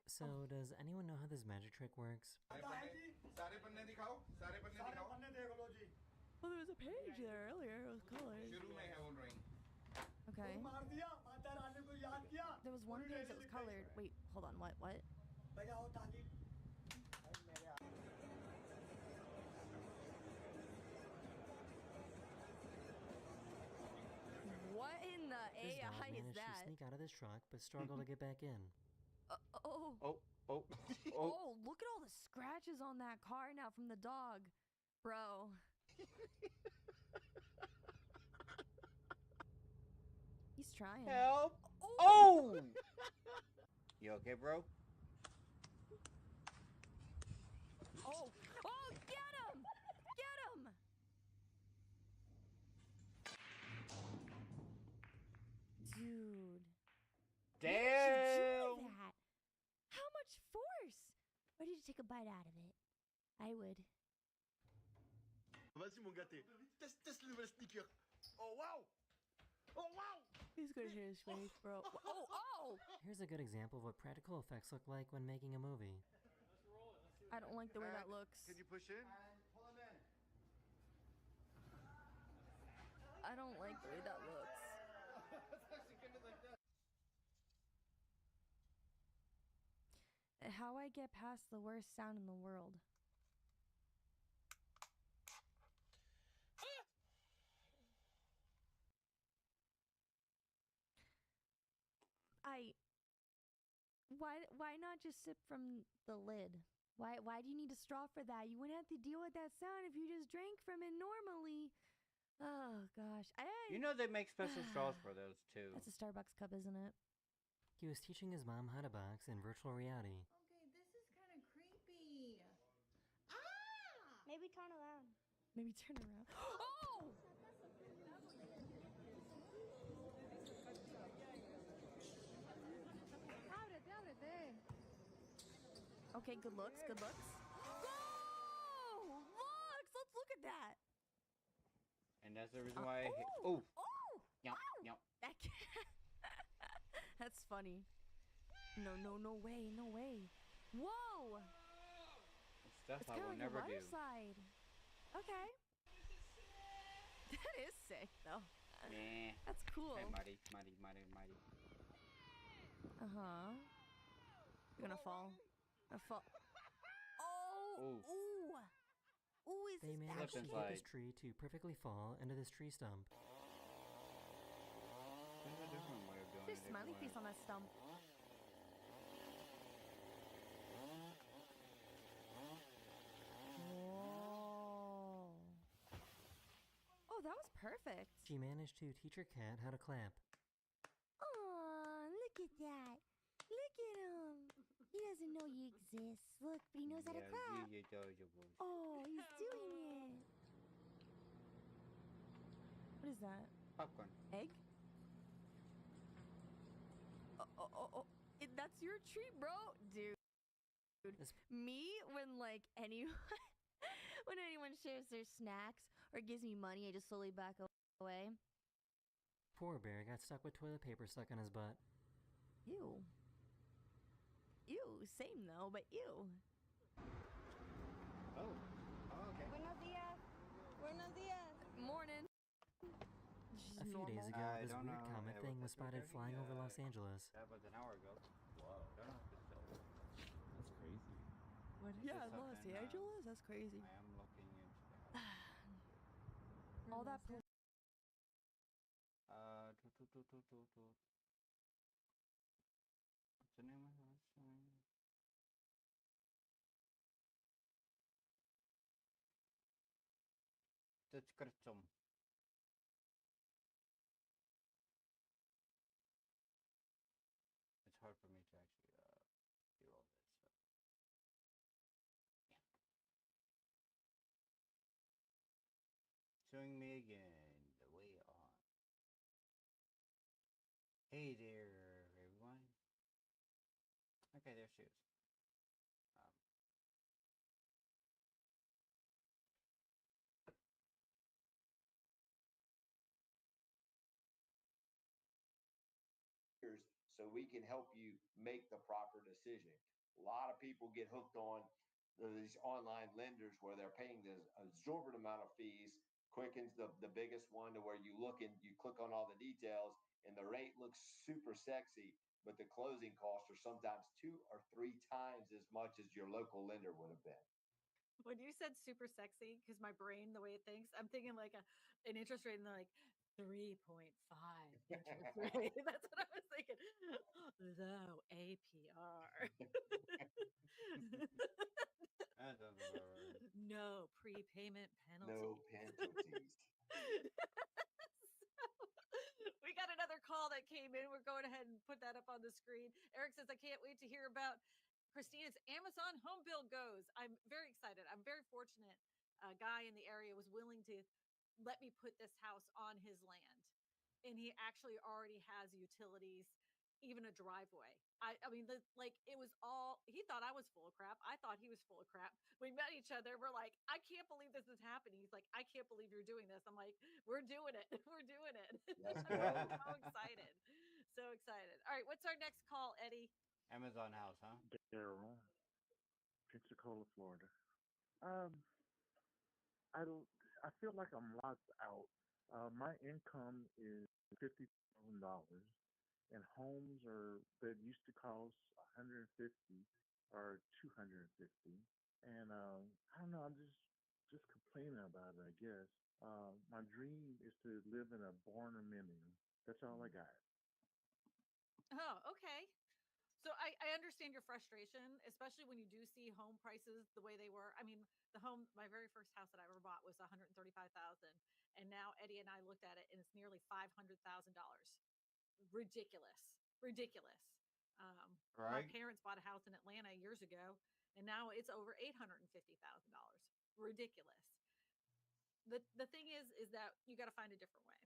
So, does anyone know how this magic trick works? Well, there was a page there earlier. It was colored. Okay. There was one page that was colored. Wait, hold on. What? What in the This dog AI is managed to that? sneak out of this truck, but struggled to get back in. Oh, look at all the scratches on that car now from the dog. Bro. He's trying. Help! Oh! You okay, bro? Oh! Oh! Get him! Get him! Dude. Damn! Why did you do that? How much force? Why did you take a bite out of it? I would. Vas-y mon gâté, teste le nouvel sneaker. Oh wow! Oh wow! He's gonna hit his face, bro. Oh, oh! Here's a good example of what practical effects look like when making a movie. I don't like the way that looks. Can you push in? Pull him in. I don't like the way that looks. How I get past the worst sound in the world. Why not just sip from the lid? Why do you need a straw for that? You wouldn't have to deal with that sound if you just drank from it normally. Oh gosh. You know they make special straws for those too. That's a Starbucks cup, isn't it? He was teaching his mom how to box in virtual reality. Okay, this is kind of creepy. Maybe turn around. Maybe turn around. Oh! Okay, good looks, good looks. Whoa! Looks! Let's look at that! And that's the reason why I hit. Oh! Oh! Yep, yep. That That's funny. No way, no way. Whoa! Stuff It's I kind of will like never a water do. slide. Okay. That is sick, though. Nah. That's cool. Hey, mighty. Uh-huh. You're gonna fall. Fall. Oh! Ooh. Ooh! Ooh, is They this managed to and get slide. this tree to perfectly fall into this tree stump. There's a different way of doing There's it. smiley face on that stump. Whoa. Oh, that was perfect. She managed to teach her cat how to clap. Aw, look at that. Look at him. He doesn't know you exist. Look, but he knows how to clap. Oh, he's doing it. What is that? Popcorn. Egg? Oh. That's your treat, bro. Dude. Me, when like anyone when anyone shares their snacks or gives me money, I just slowly back away. Poor bear got stuck with toilet paper stuck in his butt. Ew. Ew, same though, but ew. Oh, okay. Buenos dias. Buenos dias. Morning. A few days ago, this weird comet thing was spotted flying over Los Angeles. That was an hour ago. Whoa. Don't know if it's still. That's crazy. What? Yeah, Los Angeles? That's crazy. I am looking into that. All that What's the name of that song? Description. It's hard for me to actually do all this stuff. Showing me again the way on. Hey there, everyone. Okay, there she is. So we can help you make the proper decision. A lot of people get hooked on these online lenders where they're paying this exorbitant amount of fees. Quicken's the biggest one, to where you look and you click on all the details and the rate looks super sexy, but the closing costs are sometimes 2 or 3 times as much as your local lender would have been. When you said super sexy, because my brain, the way it thinks, I'm thinking like an interest rate and they're like 3.5 interest rate. That's what I was thinking. Low APR. That sounds about right. No prepayment penalty. No penalties. So, we got another call. that came in. We're going ahead and put that up on the screen. Eric says, I can't wait to hear about Christina's Amazon home build goes. I'm very excited. I'm very fortunate. A guy in the area was willing to let me put this house on his land. And he actually already has utilities, even a driveway. I mean, it was all, he thought I was full of crap. I thought he was full of crap. We met each other. We're like, I can't believe this is happening. He's like, I can't believe you're doing this. I'm like, we're doing it. We're doing it. Let's I'm go. so excited. So excited. All right. What's our next call, Eddie? Amazon house, huh? Daryl, Pensacola, Florida. I feel like I'm locked out. My income is $50,000, and homes that used to cost $150 or $250, and I don't know. I'm just complaining about it, I guess. My dream is to live in a barnuminium. That's all I got. Oh, okay. So I understand your frustration, especially when you do see home prices the way they were. I mean, my very first house that I ever bought was $135,000, and now Eddie and I looked at it, and it's nearly $500,000. Ridiculous, ridiculous. My Right. parents bought a house in Atlanta years ago, and now it's over $850,000. Ridiculous. The thing is that you got to find a different way.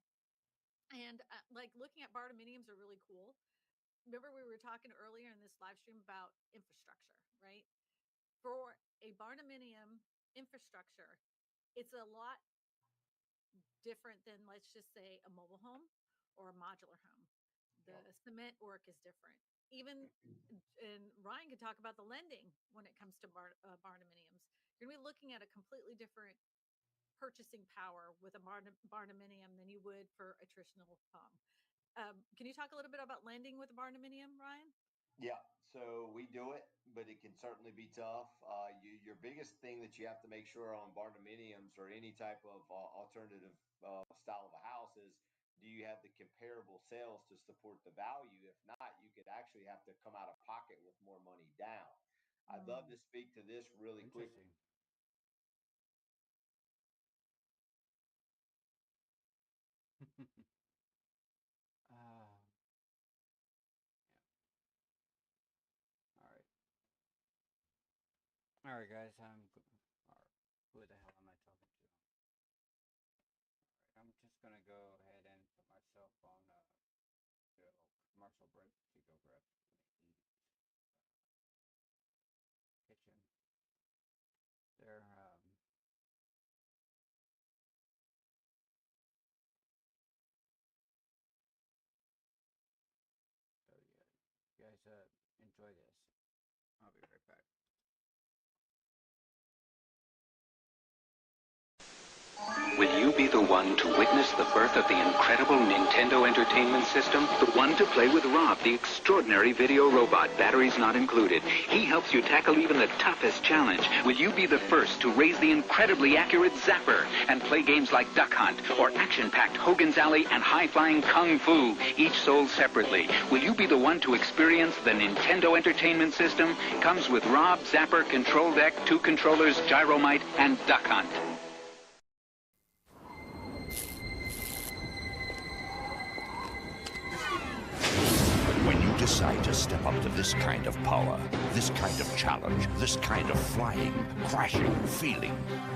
And like looking at barndominiums are really cool. Remember we were talking earlier in this live stream about infrastructure, right? For a barndominium infrastructure, it's a lot different than, let's just say, a mobile home or a modular home. The cement work is different. Even, and Ryan could talk about the lending when it comes to barndominiums. You're going to be looking at a completely different purchasing power with a barndominium than you would for a traditional home. Can you talk a little bit about lending with a barndominium, Ryan? Yeah, so we do it, but it can certainly be tough. Your biggest thing that you have to make sure on barndominiums or any type of alternative style of a house is, do you have the comparable sales to support the value? If not, you could actually have to come out of pocket with more money down. I'd love to speak to this really quick. Interesting. Yeah. All right, guys. Who the hell am I talking to? All right, I'm just gonna go ahead and put myself on a commercial break to go grab something to eat. Kitchen. There. So yeah, you guys enjoy this. I'll be right back. Will you be the one to witness the birth of the incredible Nintendo Entertainment System? The one to play with Rob, the extraordinary video robot, batteries not included. He helps you tackle even the toughest challenge. Will you be the first to raise the incredibly accurate Zapper and play games like Duck Hunt or action-packed Hogan's Alley and high-flying Kung Fu, each sold separately? Will you be the one to experience the Nintendo Entertainment System? Comes with Rob, Zapper, Control Deck, 2 controllers, Gyromite, and Duck Hunt. Decide to step up to this kind of power, this kind of challenge, this kind of flying, crashing feeling.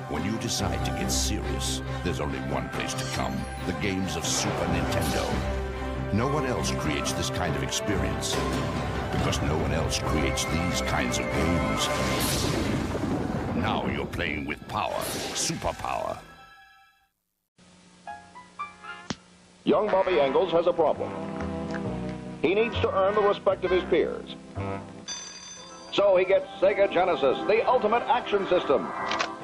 When you decide to get serious, there's only one place to come: the games of Super Nintendo. No one else creates this kind of experience, because no one else creates these kinds of games. Now you're playing with power, superpower. Young Bobby Engels has a problem. He needs to earn the respect of his peers. So he gets Sega Genesis, the ultimate action system.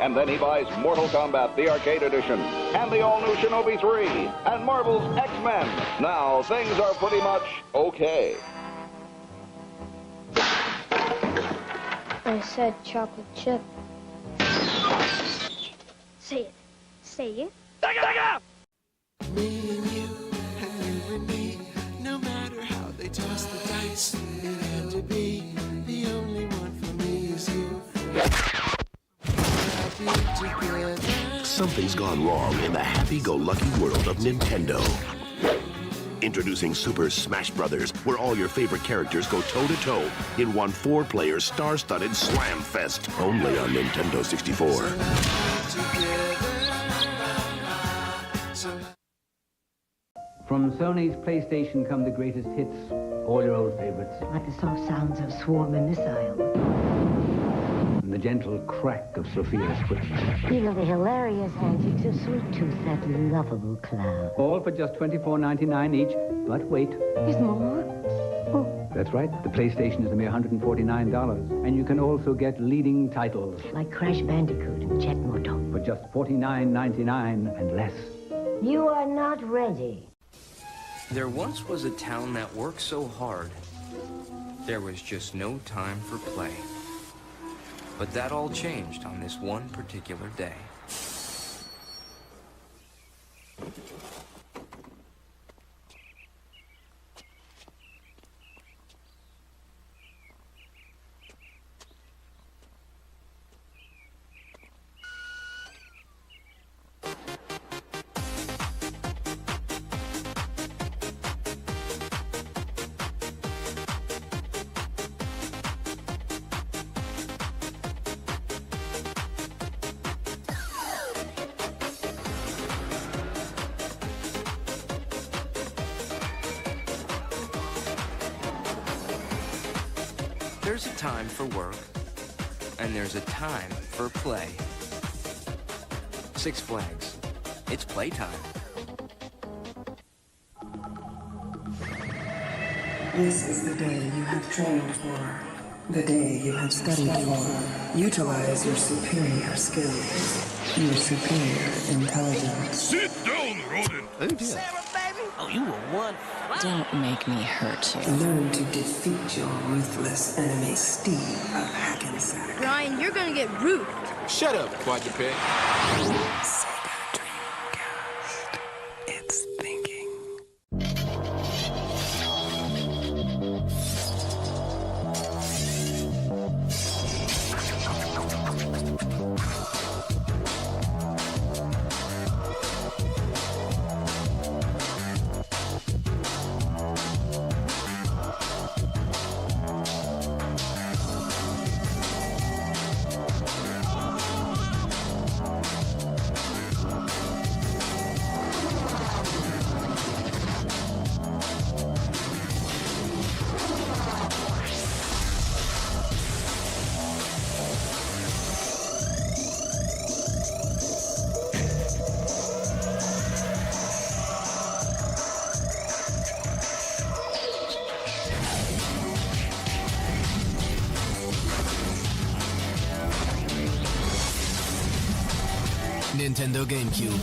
And then he buys Mortal Kombat, the arcade edition, and the all-new Shinobi 3, and Marvel's X-Men. Now, things are pretty much okay. I said chocolate chip. Say it. Say it. Me and you and me, no matter how they toss the dice, it had to be the only one for me is you. Happy together. Something's gone wrong in the happy-go-lucky world of Nintendo. Introducing Super Smash Brothers, where all your favorite characters go toe-to-toe in one 4-player star-studded slam fest. Only on Nintendo 64. From Sony's PlayStation come the greatest hits, all your old favorites. Like the soft sounds of swarming missiles. And the gentle crack of Sophia's whip. Even the hilarious antics of Sweet Tooth, that lovable clown. All for just $24.99 each, but wait. There's more? That's right, the PlayStation is a mere $149, and you can also get leading titles. Like Crash Bandicoot and Jet Moto. For just $49.99 and less. You are not ready. There once was a town that worked so hard, there was just no time for play. But that all changed on this one particular day. There's a time for work, and there's a time for play. Six Flags. It's playtime. This is the day you have trained for. The day you have studied for. Utilize your superior skills. Your superior intelligence. Sit down, rodent. Oh dear. Sarah, baby. Oh, you were one. Don't make me hurt you. Learn to defeat your ruthless enemy, Steve of Hackensack. Brian, you're gonna get roofed. Shut up, quadruped. Sega Dreamcast. It's thinking. Nintendo GameCube.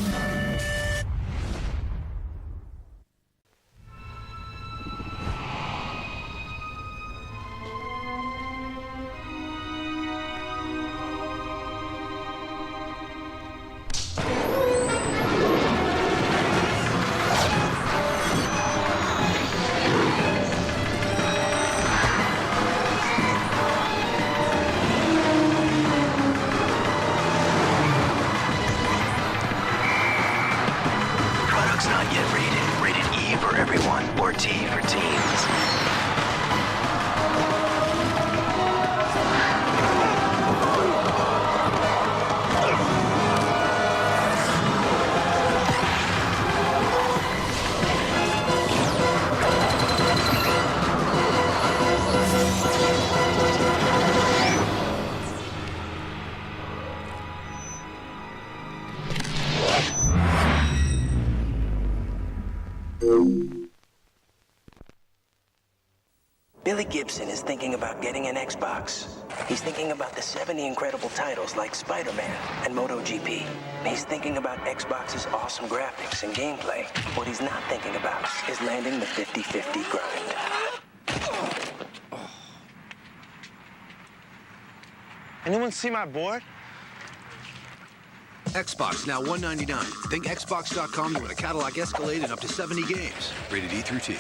Billy Gibson is thinking about getting an Xbox. He's thinking about the 70 incredible titles like Spider-Man and MotoGP. He's thinking about Xbox's awesome graphics and gameplay. What he's not thinking about is landing the 50-50 grind. Anyone see my board? Xbox, now $199. Think Xbox.com to win a Cadillac Escalade and up to 70 games. Rated E through T.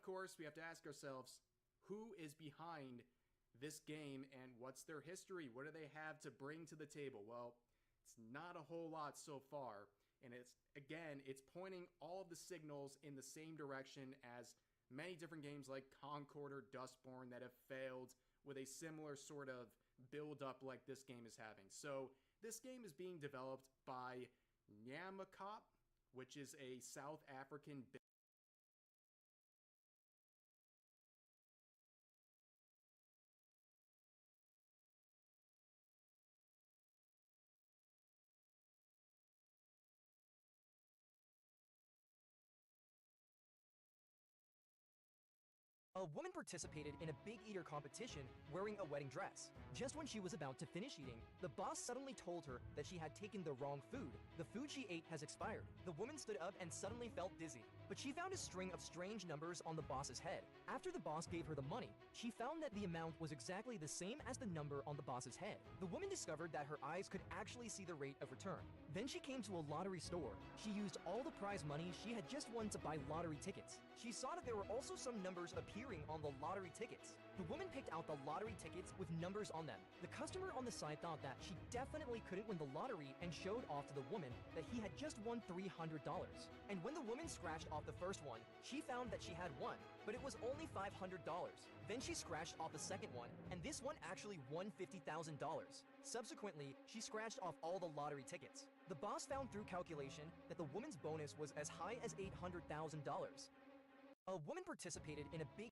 course, we have to ask ourselves, who is behind this game and what's their history? What do they have to bring to the table? Well, it's not a whole lot so far. And it's pointing all of the signals in the same direction as many different games like Concord or Dustborn that have failed with a similar sort of build-up like this game is having. So this game is being developed by Nyamakop, which is a South African A woman participated in a big eater competition wearing a wedding dress. Just when she was about to finish eating, the boss suddenly told her that she had taken the wrong food. The food she ate has expired. The woman stood up and suddenly felt dizzy, but she found a string of strange numbers on the boss's head. After the boss gave her the money, she found that the amount was exactly the same as the number on the boss's head. The woman discovered that her eyes could actually see the rate of return. Then she came to a lottery store. She used all the prize money she had just won to buy lottery tickets. She saw that there were also some numbers appearing on the lottery tickets. The woman picked out the lottery tickets with numbers on them. The customer on the side thought that she definitely couldn't win the lottery and showed off to the woman that he had just won $300. And when the woman scratched off the first one, she found that she had won, but it was only $500. Then she scratched off the second one, and this one actually won $50,000. Subsequently, she scratched off all the lottery tickets. The boss found through calculation that the woman's bonus was as high as $800,000. A woman participated in a big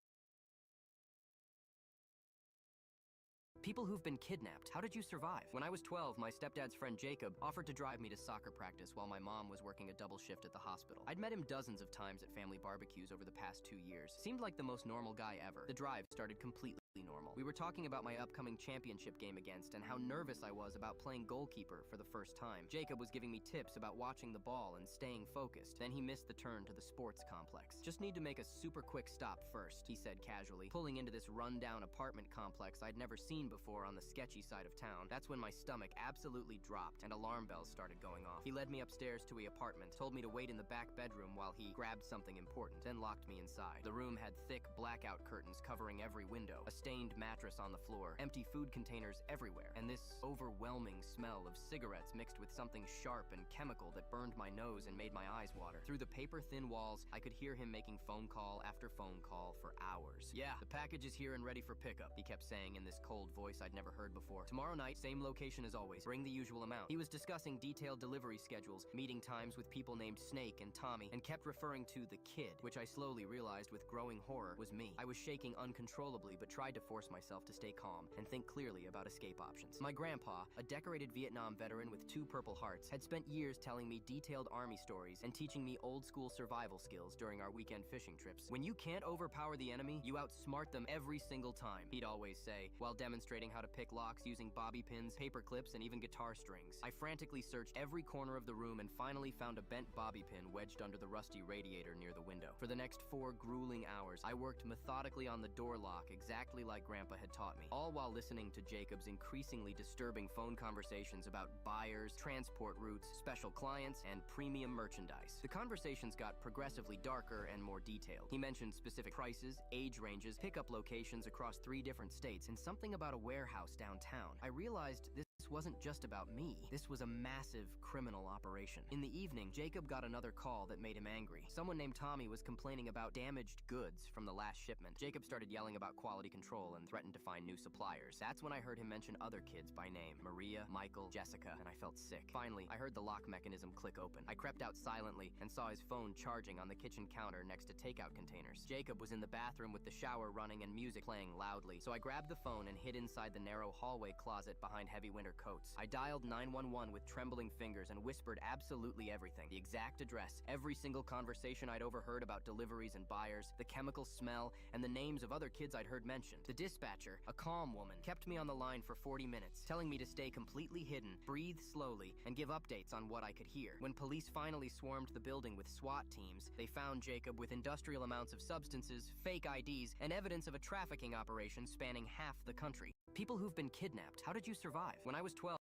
People who've been kidnapped, how did you survive? When I was 12, my stepdad's friend Jacob offered to drive me to soccer practice while my mom was working a double shift at the hospital. I'd met him dozens of times at family barbecues over the past 2 years. Seemed like the most normal guy ever. The drive started completely normal. We were talking about my upcoming championship game against and how nervous I was about playing goalkeeper for the first time. Jacob was giving me tips about watching the ball and staying focused. Then he missed the turn to the sports complex. Just need to make a super quick stop first, he said casually, pulling into this rundown apartment complex I'd never seen before on the sketchy side of town. That's when my stomach absolutely dropped and alarm bells started going off. He led me upstairs to the apartment, told me to wait in the back bedroom while he grabbed something important, then locked me inside. The room had thick blackout curtains covering every window, a stained mattress on the floor, empty food containers everywhere, and this overwhelming smell of cigarettes mixed with something sharp and chemical that burned my nose and made my eyes water. Through the paper-thin walls, I could hear him making phone call after phone call for hours. "Yeah, the package is here and ready for pickup," he kept saying in this cold voice I'd never heard before. "Tomorrow night, same location as always. Bring the usual amount." He was discussing detailed delivery schedules, meeting times with people named Snake and Tommy, and kept referring to the kid, which I slowly realized with growing horror was me. I was shaking uncontrollably, but tried to force myself to stay calm and think clearly about escape options. My grandpa, a decorated Vietnam veteran with 2 Purple Hearts, had spent years telling me detailed army stories and teaching me old-school survival skills during our weekend fishing trips. "When you can't overpower the enemy, you outsmart them every single time," he'd always say, while demonstrating how to pick locks using bobby pins, paper clips, and even guitar strings. I frantically searched every corner of the room and finally found a bent bobby pin wedged under the rusty radiator near the window. For the next 4 grueling hours, I worked methodically on the door lock exactly like Grandpa had taught me, all while listening to Jacob's increasingly disturbing phone conversations about buyers, transport routes, special clients, and premium merchandise. The conversations got progressively darker and more detailed. He mentioned specific prices, age ranges, pickup locations across 3 different states, and something about a warehouse downtown. I realized this wasn't just about me. This was a massive criminal operation. In the evening, Jacob got another call that made him angry. Someone named Tommy was complaining about damaged goods from the last shipment. Jacob started yelling about quality control and threatened to find new suppliers. That's when I heard him mention other kids by name: Maria, Michael, Jessica, and I felt sick. Finally, I heard the lock mechanism click open. I crept out silently and saw his phone charging on the kitchen counter next to takeout containers. Jacob was in the bathroom with the shower running and music playing loudly, so I grabbed the phone and hid inside the narrow hallway closet behind heavy winter coats. I dialed 911 with trembling fingers and whispered absolutely everything: the exact address, every single conversation I'd overheard about deliveries and buyers, the chemical smell, and the names of other kids I'd heard mentioned. The dispatcher, a calm woman, kept me on the line for 40 minutes, telling me to stay completely hidden, breathe slowly, and give updates on what I could hear. When police finally swarmed the building with SWAT teams, they found Jacob with industrial amounts of substances, fake IDs, and evidence of a trafficking operation spanning half the country. People who've been kidnapped, how did you survive? When I was 12,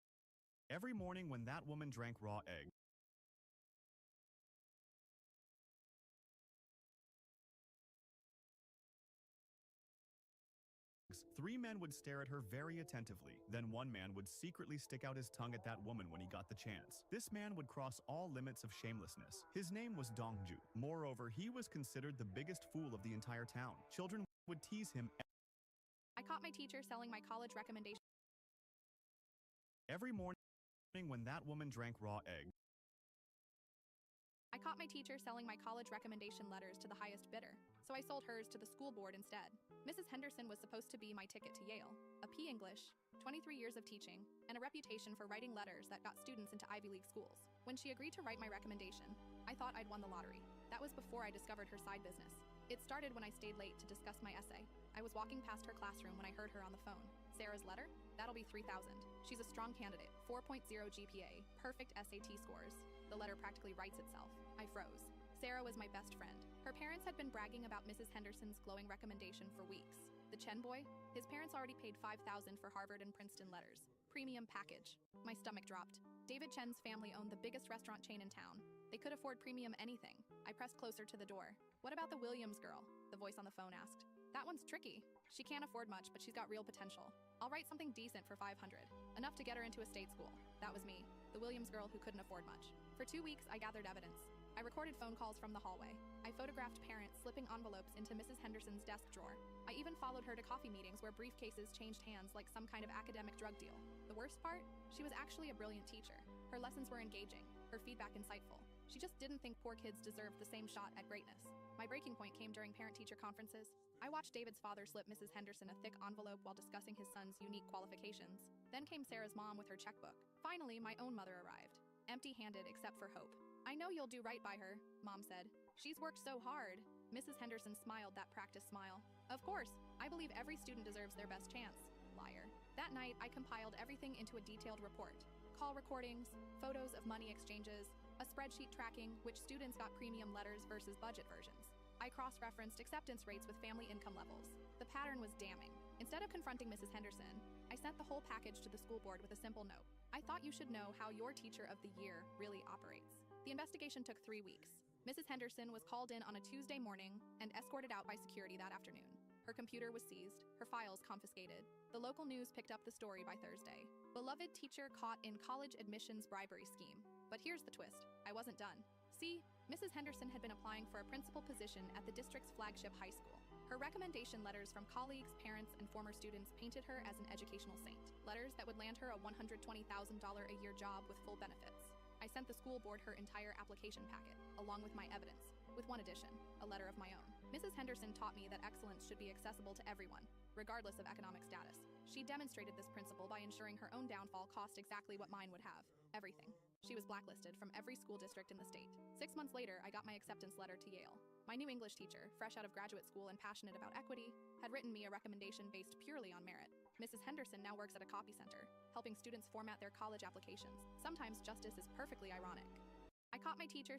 every morning when that woman drank raw egg, 3 men would stare at her very attentively. Then one man would secretly stick out his tongue at that woman when he got the chance. This man would cross all limits of shamelessness. His name was Dongju. Moreover, he was considered the biggest fool of the entire town. Children would tease him. I caught my teacher selling my college recommendation. Every morning when that woman drank raw egg. I caught my teacher selling my college recommendation letters to the highest bidder, so I sold hers to the school board instead. Mrs. Henderson was supposed to be my ticket to Yale, a P English, 23 years of teaching, and a reputation for writing letters that got students into Ivy League schools. When she agreed to write my recommendation, I thought I'd won the lottery. That was before I discovered her side business. It started when I stayed late to discuss my essay. I was walking past her classroom when I heard her on the phone. Sarah's letter? That'll be 3,000. She's a strong candidate, 4.0 GPA, perfect SAT scores. The letter practically writes itself. I froze. Sarah was my best friend. Her parents had been bragging about Mrs. Henderson's glowing recommendation for weeks. The Chen boy? His parents already paid $5,000 for Harvard and Princeton letters. Premium package. My stomach dropped. David Chen's family owned the biggest restaurant chain in town. They could afford premium anything. I pressed closer to the door. What about the Williams girl? The voice on the phone asked. That one's tricky. She can't afford much, but she's got real potential. I'll write something decent for 500. Enough to get her into a state school. That was me, the Williams girl who couldn't afford much. For 2 weeks, I gathered evidence. I recorded phone calls from the hallway. I photographed parents slipping envelopes into Mrs. Henderson's desk drawer. I even followed her to coffee meetings where briefcases changed hands like some kind of academic drug deal. The worst part? She was actually a brilliant teacher. Her lessons were engaging, her feedback insightful. She just didn't think poor kids deserved the same shot at greatness. My breaking point came during parent-teacher conferences. I watched David's father slip Mrs. Henderson a thick envelope while discussing his son's unique qualifications. Then came Sarah's mom with her checkbook. Finally, my own mother arrived, empty-handed except for hope. I know you'll do right by her, Mom said. She's worked so hard. Mrs. Henderson smiled that practice smile. Of course, I believe every student deserves their best chance. Liar. That night, I compiled everything into a detailed report. Call recordings, photos of money exchanges, a spreadsheet tracking which students got premium letters versus budget versions. I cross-referenced acceptance rates with family income levels. The pattern was damning. Instead of confronting Mrs. Henderson, I sent the whole package to the school board with a simple note. I thought you should know how your teacher of the year really operates. The investigation took 3 weeks. Mrs. Henderson was called in on a Tuesday morning and escorted out by security that afternoon. Her computer was seized, her files confiscated. The local news picked up the story by Thursday. Beloved teacher caught in college admissions bribery scheme. But here's the twist. I wasn't done. See, Mrs. Henderson had been applying for a principal position at the district's flagship high school. Her recommendation letters from colleagues, parents, and former students painted her as an educational saint. Letters that would land her a $120,000 a year job with full benefits. I sent the school board her entire application packet, along with my evidence, with one addition, a letter of my own. Mrs. Henderson taught me that excellence should be accessible to everyone, regardless of economic status. She demonstrated this principle by ensuring her own downfall cost exactly what mine would have, everything. She was blacklisted from every school district in the state. 6 months later, I got my acceptance letter to Yale. My new English teacher, fresh out of graduate school and passionate about equity, had written me a recommendation based purely on merit. Mrs. Henderson now works at a copy center, helping students format their college applications. Sometimes justice is perfectly ironic. I caught my teacher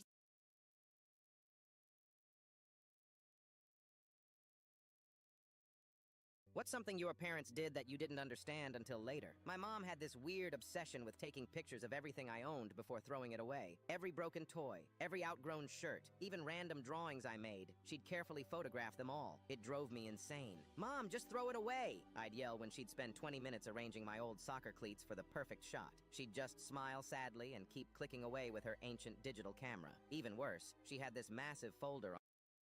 What's something your parents did that you didn't understand until later? My mom had this weird obsession with taking pictures of everything I owned before throwing it away. Every broken toy, every outgrown shirt, even random drawings I made. She'd carefully photograph them all. It drove me insane. Mom, just throw it away! I'd yell when she'd spend 20 minutes arranging my old soccer cleats for the perfect shot. She'd just smile sadly and keep clicking away with her ancient digital camera. Even worse, she had this massive folder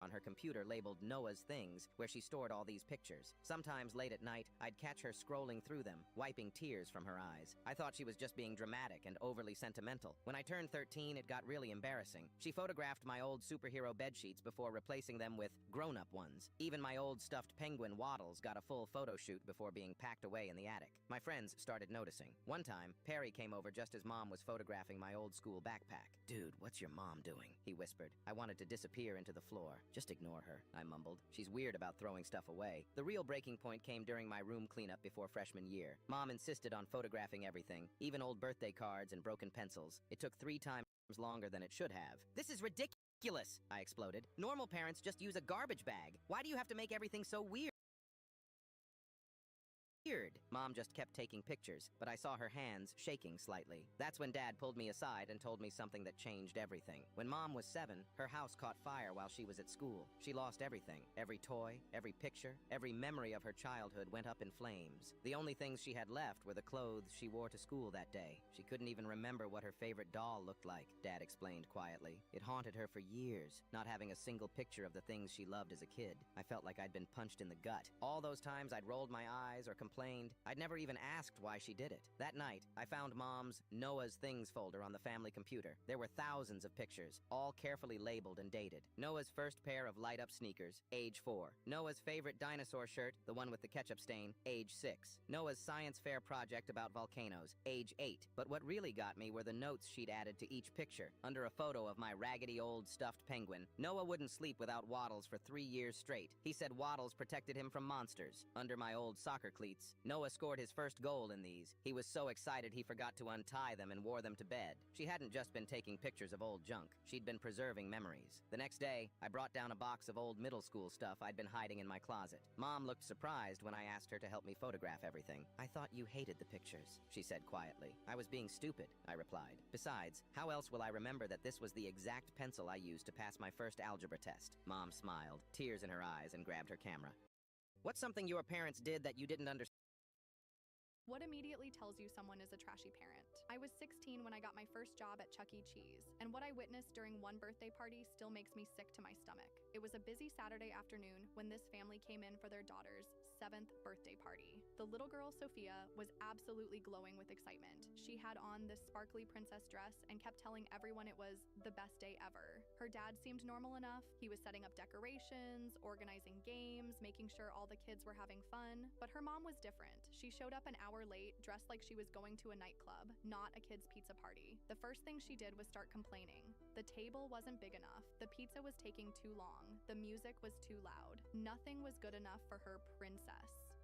on her computer labeled Noah's Things, where she stored all these pictures. Sometimes late at night, I'd catch her scrolling through them, wiping tears from her eyes. I thought she was just being dramatic and overly sentimental. When I turned 13, it got really embarrassing. She photographed my old superhero bedsheets before replacing them with grown-up ones. Even my old stuffed penguin Waddles got a full photo shoot before being packed away in the attic. My friends started noticing. One time, Perry came over just as Mom was photographing my old school backpack. "Dude, what's your mom doing?" he whispered. I wanted to disappear into the floor. "Just ignore her," I mumbled. She's weird about throwing stuff away. The real breaking point came during my room cleanup before freshman year. Mom insisted on photographing everything, even old birthday cards and broken pencils. It took 3 times longer than it should have. "This is ridiculous," I exploded. "Normal parents just use a garbage bag. Why do you have to make everything so weird?" Mom just kept taking pictures, but I saw her hands shaking slightly. That's when Dad pulled me aside and told me something that changed everything. When Mom was 7, her house caught fire while she was at school. She lost everything. Every toy, every picture, every memory of her childhood went up in flames. The only things she had left were the clothes she wore to school that day. She couldn't even remember what her favorite doll looked like, Dad explained quietly. It haunted her for years, not having a single picture of the things she loved as a kid. I felt like I'd been punched in the gut. All those times I'd rolled my eyes or complained, I'd never even asked why she did it. That night, I found Mom's Noah's Things folder on the family computer. There were thousands of pictures, all carefully labeled and dated. Noah's first pair of light-up sneakers, age 4. Noah's favorite dinosaur shirt, the one with the ketchup stain, age 6. Noah's science fair project about volcanoes, age 8. But what really got me were the notes she'd added to each picture. Under a photo of my raggedy old stuffed penguin, Noah wouldn't sleep without Waddles for 3 years straight. He said Waddles protected him from monsters. Under my old soccer cleats, Noah scored his first goal in these. He was so excited he forgot to untie them and wore them to bed. She hadn't just been taking pictures of old junk. She'd been preserving memories. The next day, I brought down a box of old middle school stuff I'd been hiding in my closet. Mom looked surprised when I asked her to help me photograph everything. I thought you hated the pictures, she said quietly. I was being stupid, I replied. Besides, how else will I remember that this was the exact pencil I used to pass my first algebra test? Mom smiled, tears in her eyes, and grabbed her camera. What's something your parents did that you didn't understand? What immediately tells you someone is a trashy parent? I was 16 when I got my first job at Chuck E. Cheese, and what I witnessed during one birthday party still makes me sick to my stomach. It was a busy Saturday afternoon when this family came in for their daughter's 7th birthday party. The little girl, Sophia, was absolutely glowing with excitement. She had on this sparkly princess dress and kept telling everyone it was the best day ever. Her dad seemed normal enough. He was setting up decorations, organizing games, making sure all the kids were having fun. But her mom was different. She showed up an hour late, dressed like she was going to a nightclub, not a kid's pizza party. The first thing she did was start complaining. The table wasn't big enough. The pizza was taking too long. The music was too loud. Nothing was good enough for her princess.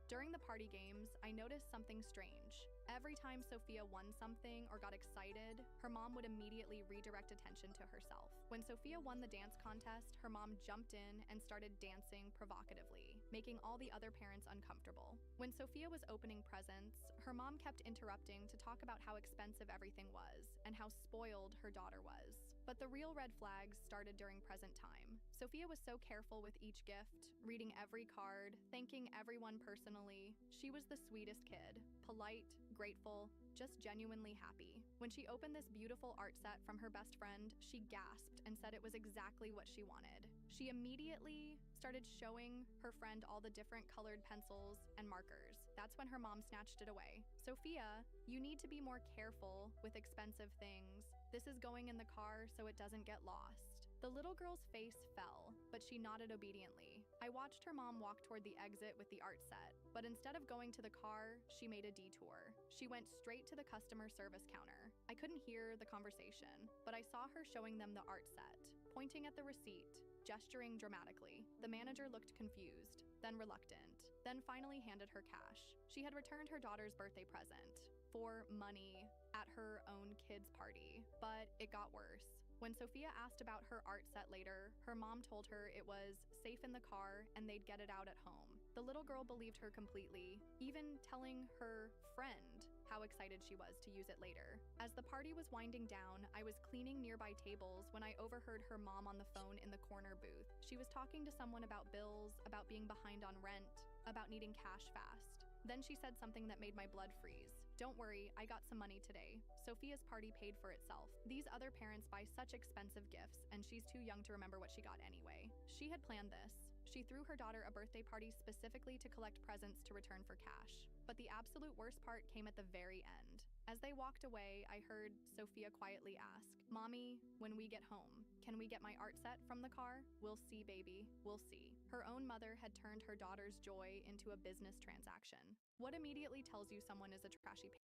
During the party games, I noticed something strange. Every time Sophia won something or got excited, her mom would immediately redirect attention to herself. When Sophia won the dance contest, her mom jumped in and started dancing provocatively, making all the other parents uncomfortable. When Sophia was opening presents, her mom kept interrupting to talk about how expensive everything was and how spoiled her daughter was. But the real red flags started during present time. Sophia was so careful with each gift, reading every card, thanking everyone personally. She was the sweetest kid, polite, grateful, just genuinely happy. When she opened this beautiful art set from her best friend, she gasped and said it was exactly what she wanted. She immediately started showing her friend all the different colored pencils and markers. That's when her mom snatched it away. Sophia, you need to be more careful with expensive things. This is going in the car so it doesn't get lost. The little girl's face fell, but she nodded obediently. I watched her mom walk toward the exit with the art set, but instead of going to the car, she made a detour. She went straight to the customer service counter. I couldn't hear the conversation, but I saw her showing them the art set, pointing at the receipt, gesturing dramatically. The manager looked confused, then reluctant, then finally handed her cash. She had returned her daughter's birthday present for money at her own kid's party, but it got worse. When Sophia asked about her art set later, her mom told her it was safe in the car and they'd get it out at home. The little girl believed her completely, even telling her friend how excited she was to use it later. As the party was winding down, I was cleaning nearby tables when I overheard her mom on the phone in the corner booth. She was talking to someone about bills, about being behind on rent, about needing cash fast. Then she said something that made my blood freeze. Don't worry, I got some money today. Sophia's party paid for itself. These other parents buy such expensive gifts, and she's too young to remember what she got anyway. She had planned this. She threw her daughter a birthday party specifically to collect presents to return for cash. But the absolute worst part came at the very end. As they walked away, I heard Sophia quietly ask, "Mommy, when we get home, can we get my art set from the car?" "We'll see, baby. We'll see." Her own mother had turned her daughter's joy into a business transaction. What immediately tells you someone is a trashy parent?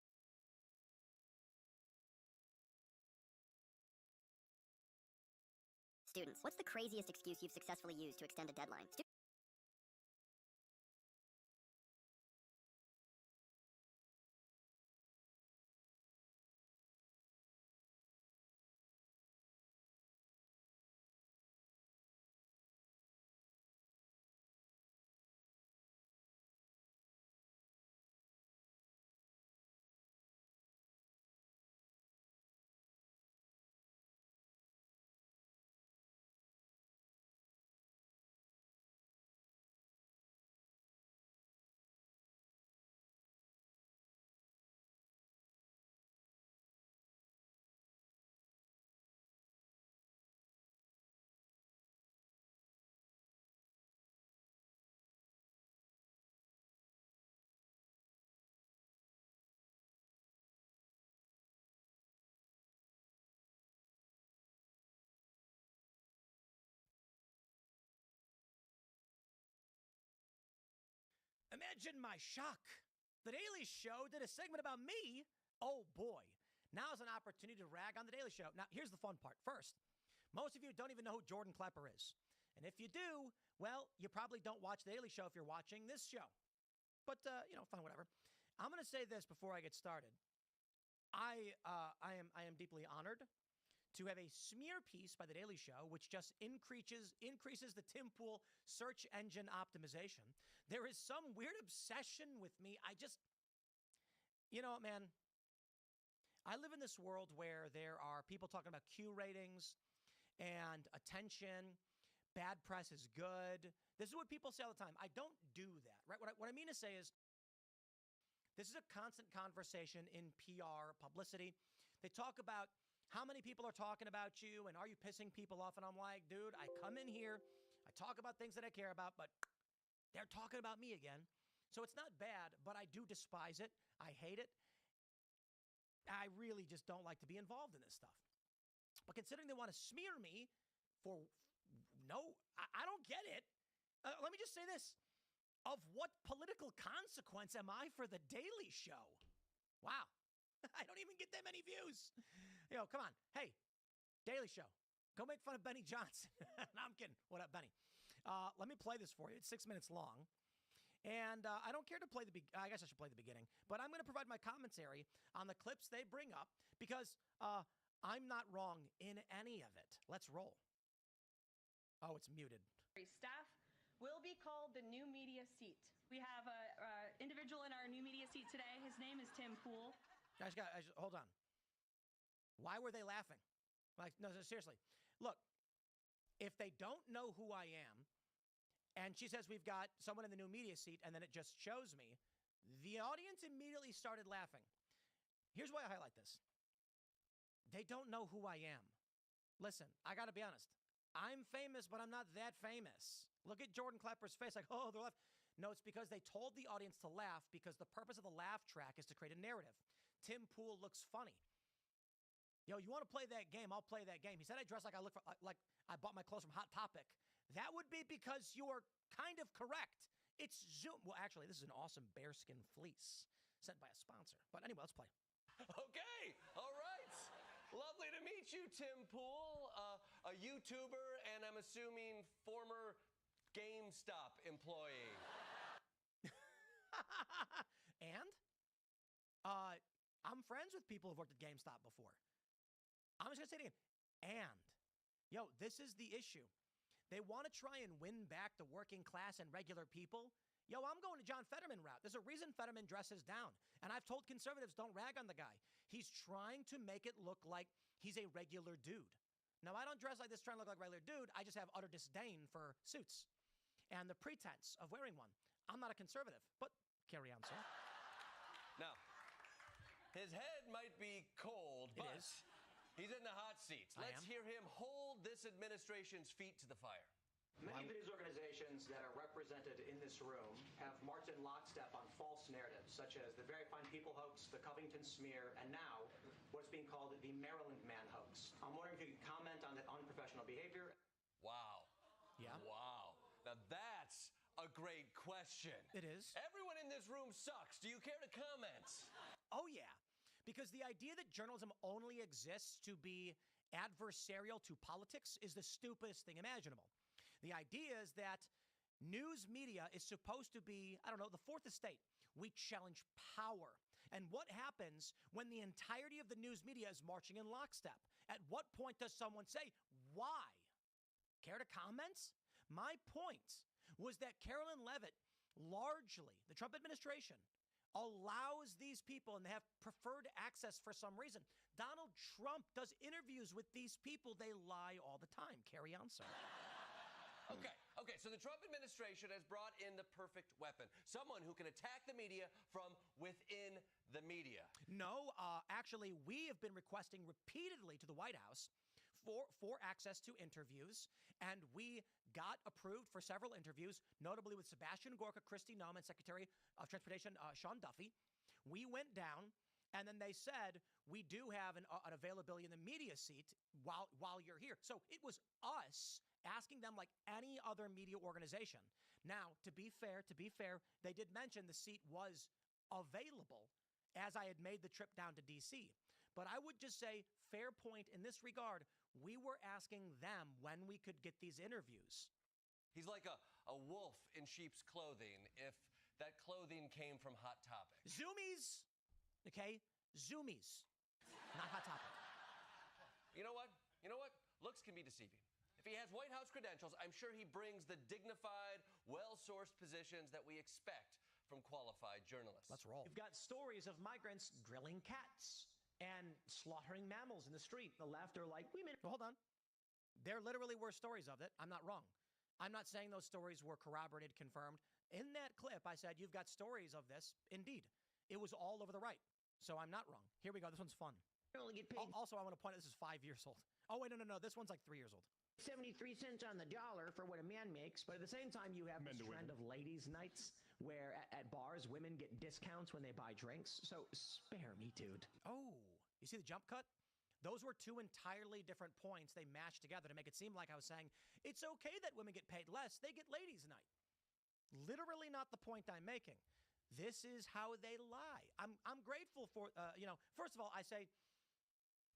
Students, what's the craziest excuse you've successfully used to extend a deadline? Imagine my shock. The Daily Show did a segment about me. Oh, boy. Now's an opportunity to rag on The Daily Show. Now, here's the fun part. First, most of you don't even know who Jordan Klepper is. And if you do, well, you probably don't watch The Daily Show if you're watching this show. But, fine, whatever. I'm going to say this before I get started. I am deeply honored to have a smear piece by The Daily Show, which just increases the Tim Pool search engine optimization. There is some weird obsession with me. Man, I live in this world where there are people talking about Q ratings and attention. Bad press is good. This is what people say all the time. I don't do that, right? What I mean to say is, this is a constant conversation in PR, publicity. They talk about how many people are talking about you and are you pissing people off? And I'm like, dude, I come in here, I talk about things that I care about, but they're talking about me again. So it's not bad, but I do despise it. I hate it. I really just don't like to be involved in this stuff. But considering they want to smear me I don't get it. Let me just say this. Of what political consequence am I for The Daily Show? Wow. I don't even get that many views. Come on. Hey, Daily Show. Go make fun of Benny Johnson. No, I'm kidding. What up, Benny? Let me play this for you. It's 6 minutes long. And I don't care to play I guess I should play the beginning. But I'm going to provide my commentary on the clips they bring up because I'm not wrong in any of it. Let's roll. Oh, it's muted. Staff will be called the new media seat. We have an individual in our new media seat today. His name is Tim Pool. Guys, hold on. Why were they laughing? No, seriously. Look, if they don't know who I am, and she says we've got someone in the new media seat, and then it just shows me, the audience immediately started laughing. Here's why I highlight this. They don't know who I am. Listen, I got to be honest. I'm famous, but I'm not that famous. Look at Jordan Klepper's face like, oh, they're laughing. No, it's because they told the audience to laugh because the purpose of the laugh track is to create a narrative. Tim Pool looks funny. You want to play that game? I'll play that game. He said I dress like like I bought my clothes from Hot Topic. That would be because you're kind of correct. It's Zoom. Well, actually, this is an awesome bearskin fleece sent by a sponsor. But anyway, let's play. Okay, all right. Lovely to meet you, Tim Pool, a YouTuber, and I'm assuming former GameStop employee. And I'm friends with people who've worked at GameStop before. I'm just going to say it again. And, this is the issue. They want to try and win back the working class and regular people. I'm going to John Fetterman route. There's a reason Fetterman dresses down. And I've told conservatives, don't rag on the guy. He's trying to make it look like he's a regular dude. Now, I don't dress like this trying to look like a regular dude. I just have utter disdain for suits and the pretense of wearing one. I'm not a conservative, but carry on, sir. Now, his head might be cold, but he's in the hot seats. Let's hear him hold this administration's feet to the fire. Many of these organizations that are represented in this room have marched in lockstep on false narratives, such as the Very Fine People hoax, the Covington smear, and now what's being called the Maryland Man hoax. I'm wondering if you could comment on that unprofessional behavior. Wow. Yeah. Wow. Now that's a great question. It is. Everyone in this room sucks. Do you care to comment? Oh, yeah. Because the idea that journalism only exists to be adversarial to politics is the stupidest thing imaginable. The idea is that news media is supposed to be, the fourth estate. We challenge power. And what happens when the entirety of the news media is marching in lockstep? At what point does someone say, why? Care to comment? My point was that Carolyn Leavitt, largely, the Trump administration, allows these people, and they have preferred access for some reason. Donald Trump does interviews with these people. They lie all the time. Carry on, sir. Okay, so the Trump administration has brought in the perfect weapon. Someone who can attack the media from within the media. No, actually, we have been requesting repeatedly to the White House for access to interviews, and we got approved for several interviews, notably with Sebastian Gorka, Kristi Noem, and Secretary of Transportation Sean Duffy. We went down And then they said, we do have an availability in the media seat while you're here. So it was us asking them like any other media organization. Now, to be fair, they did mention the seat was available as I had made the trip down to D.C. But I would just say, fair point in this regard, we were asking them when we could get these interviews. He's like a wolf in sheep's clothing if that clothing came from Hot Topic. Zoomies! Okay? Zoomies. Not Hot Topic. You know what? Looks can be deceiving. If he has White House credentials, I'm sure he brings the dignified, well-sourced positions that we expect from qualified journalists. Let's roll. You've got stories of migrants grilling cats and slaughtering mammals in the street. The left are like, Hold on. There literally were stories of it. I'm not wrong. I'm not saying those stories were corroborated, confirmed. In that clip, I said, you've got stories of this. Indeed. It was all over the right. So I'm not wrong. Here we go. This one's fun. Only get paid. Also, I want to point out this is 5 years old. Oh, wait, no. This one's like 3 years old. 73 cents on the dollar for what a man makes, but at the same time, you have this trend of ladies' nights where at bars, women get discounts when they buy drinks. So spare me, dude. Oh, you see the jump cut? Those were two entirely different points they mashed together to make it seem like I was saying, it's okay that women get paid less. They get ladies' night. Literally not the point I'm making. This is how they lie. I'm grateful for, first of all, I say,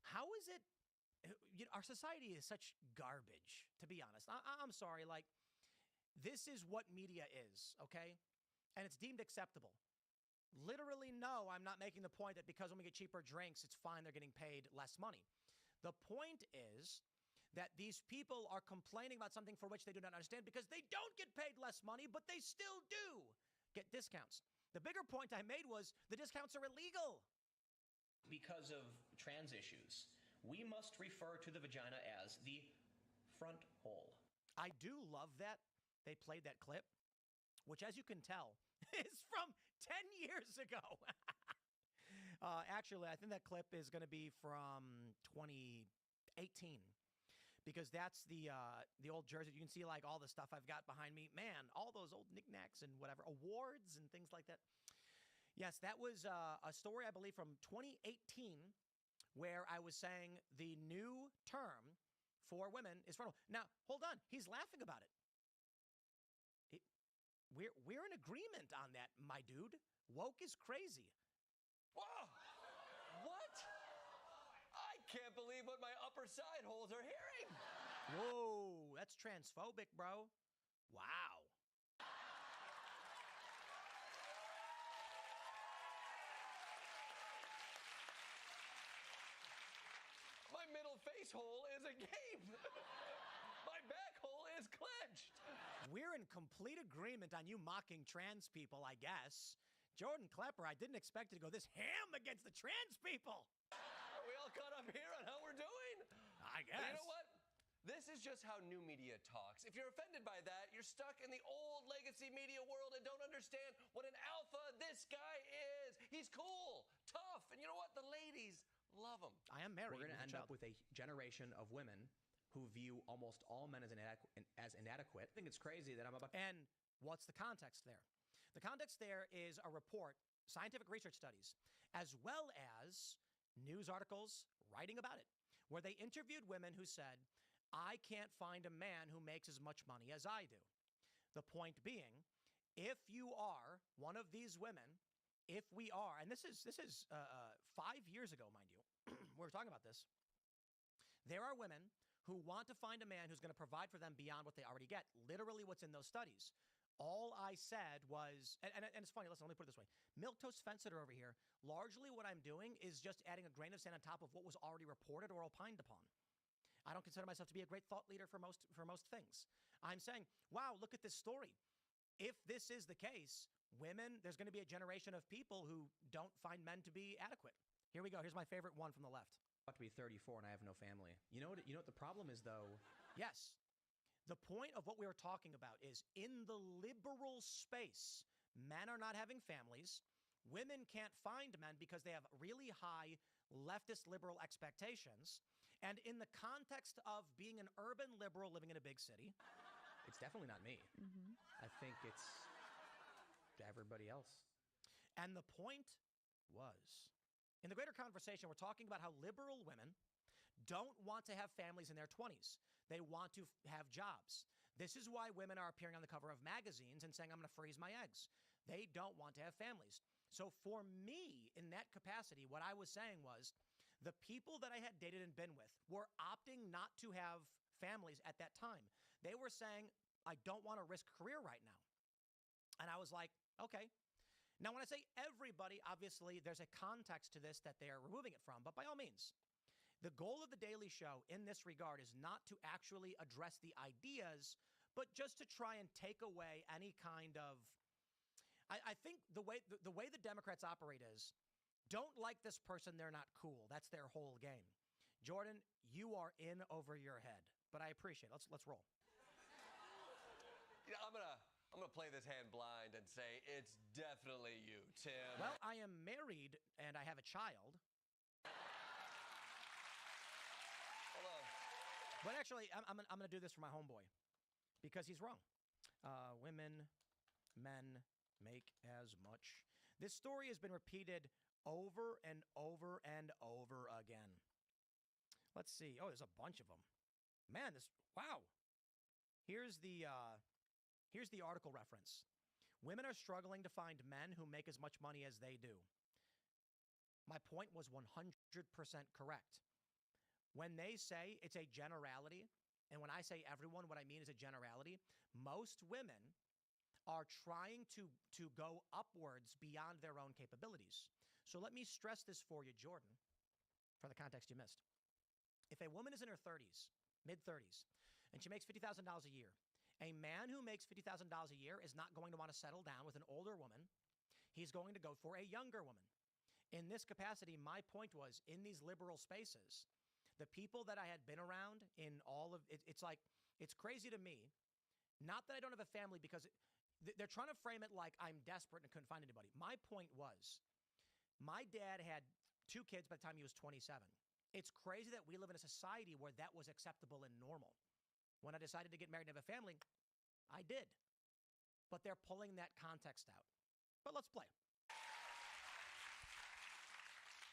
how is it, our society is such garbage, to be honest. I'm sorry, like, this is what media is, okay? And it's deemed acceptable. Literally, no, I'm not making the point that because when we get cheaper drinks, it's fine, they're getting paid less money. The point is that these people are complaining about something for which they do not understand because they don't get paid less money, but they still do get discounts. The bigger point I made was the discounts are illegal. because of trans issues, we must refer to the vagina as the front hole. I do love that they played that clip, which, as you can tell, is from 10 years ago. Actually, I think that clip is going to be from 2018, because that's the old jersey. You can see like all the stuff I've got behind me. Man, all those old knickknacks and whatever, awards and things like that. Yes, that was a story, I believe, from 2018, where I was saying the new term for women is frontal. Now, hold on. He's laughing about it. We're in agreement on that, my dude. Woke is crazy. Whoa! What? I can't believe what my upper side holes are hearing. Whoa, that's transphobic, bro. Wow. My middle face hole is a game. My back hole is clenched. We're in complete agreement on you mocking trans people, I guess. Jordan Klepper, I didn't expect you to go this ham against the trans people. Are we all caught up here on how we're doing? I guess. But you know what? This is just how new media talks. If you're offended by that, you're stuck in the old legacy media world and don't understand what an alpha this guy is. He's cool, tough, and you know what? The ladies love him. I am married. We're going to end up with a generation of women who view almost all men as inadequate. I think it's crazy that I'm about... And what's the context there? The context there is a report, scientific research studies, as well as news articles writing about it, where they interviewed women who said, I can't find a man who makes as much money as I do. The point being, if you are one of these women, if we are, and this is 5 years ago, mind you, we were talking about this, there are women who want to find a man who's going to provide for them beyond what they already get, literally what's in those studies. All I said was, and it's funny, listen, let me put it this way. Milquetoast fence sitter over here, largely what I'm doing is just adding a grain of sand on top of what was already reported or opined upon. I don't consider myself to be a great thought leader for most things. I'm saying, wow, look at this story. If this is the case, women, there's going to be a generation of people who don't find men to be adequate. Here we go. Here's my favorite one from the left. I'm about to be 34 and I have no family. You know what the problem is, though? Yes. The point of what we were talking about is in the liberal space, men are not having families. Women can't find men because they have really high leftist liberal expectations. And in the context of being an urban liberal living in a big city, it's definitely not me. Mm-hmm. I think it's everybody else. And the point was, In the greater conversation, we're talking about how liberal women don't want to have families in their 20s. They want to have jobs. This is why women are appearing on the cover of magazines and saying, I'm going to freeze my eggs. They don't want to have families. So for me, in that capacity, what I was saying was the people that I had dated and been with were opting not to have families at that time. They were saying, I don't want to risk career right now. And I was like, okay. Now, when I say everybody, obviously there's a context to this that they are removing it from, but by all means. The goal of The Daily Show in this regard is not to actually address the ideas, but just to try and take away any kind of, I think the way the Democrats operate is, don't like this person, they're not cool. That's their whole game. Jordan, you are in over your head, but I appreciate it. Let's roll. I'm gonna play this hand blind and say it's definitely you, Tim. Well, I am married and I have a child. But actually, I'm going to do this for my homeboy because he's wrong. Women, men make as much. This story has been repeated over and over and over again. Let's see. Oh, there's a bunch of them. Man, wow. Here's the article reference. Women are struggling to find men who make as much money as they do. My point was 100% correct. When they say it's a generality, and when I say everyone, what I mean is a generality, most women are trying to go upwards beyond their own capabilities. So let me stress this for you, Jordan, for the context you missed. If a woman is in her 30s, mid-30s, and she makes $50,000 a year, a man who makes $50,000 a year is not going to want to settle down with an older woman. He's going to go for a younger woman. In this capacity, my point was, in these liberal spaces, the people that I had been around in all of it, it's like, it's crazy to me. Not that I don't have a family, because they're trying to frame it like I'm desperate and couldn't find anybody. My point was, my dad had 2 kids by the time he was 27. It's crazy that we live in a society where that was acceptable and normal. When I decided to get married and have a family, I did. But they're pulling that context out. But let's play.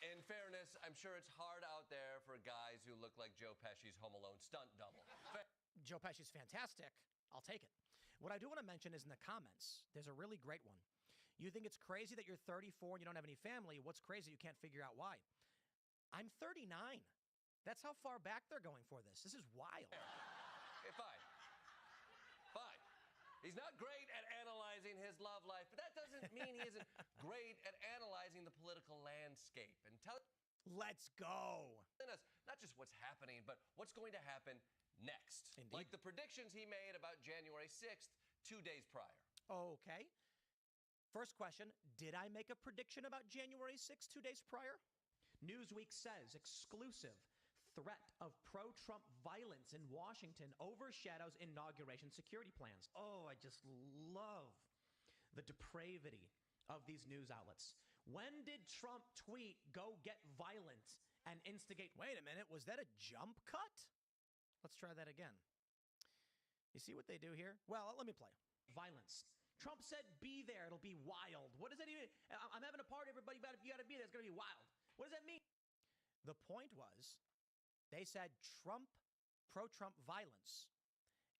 In fairness, I'm sure it's hard out there for guys who look like Joe Pesci's Home Alone stunt double. Joe Pesci's fantastic. I'll take it. What I do want to mention is in the comments, there's a really great one. You think it's crazy that you're 34 and you don't have any family. What's crazy? You can't figure out why. I'm 39. That's how far back they're going for this. This is wild. Okay, fine. Fine. He's not great at analyzing his love life, but that doesn't mean he isn't great at analyzing the political landscape and telling Let's go. us not just what's happening, but what's going to happen next. Indeed. Like the predictions he made about January 6th, 2 days prior. Okay. First question, did I make a prediction about January 6th, 2 days prior? Newsweek says, exclusive, threat of pro-Trump violence in Washington overshadows inauguration security plans. Oh, I just love the depravity of these news outlets. When did Trump tweet, go get violent and instigate? Wait a minute, was that a jump cut? Let's try that again. You see what they do here? Well, let me play. Violence. Trump said, be there, it'll be wild. What does that even, I'm having a party, everybody, you gotta be there, it's gonna be wild. What does that mean? The point was, they said pro-Trump violence.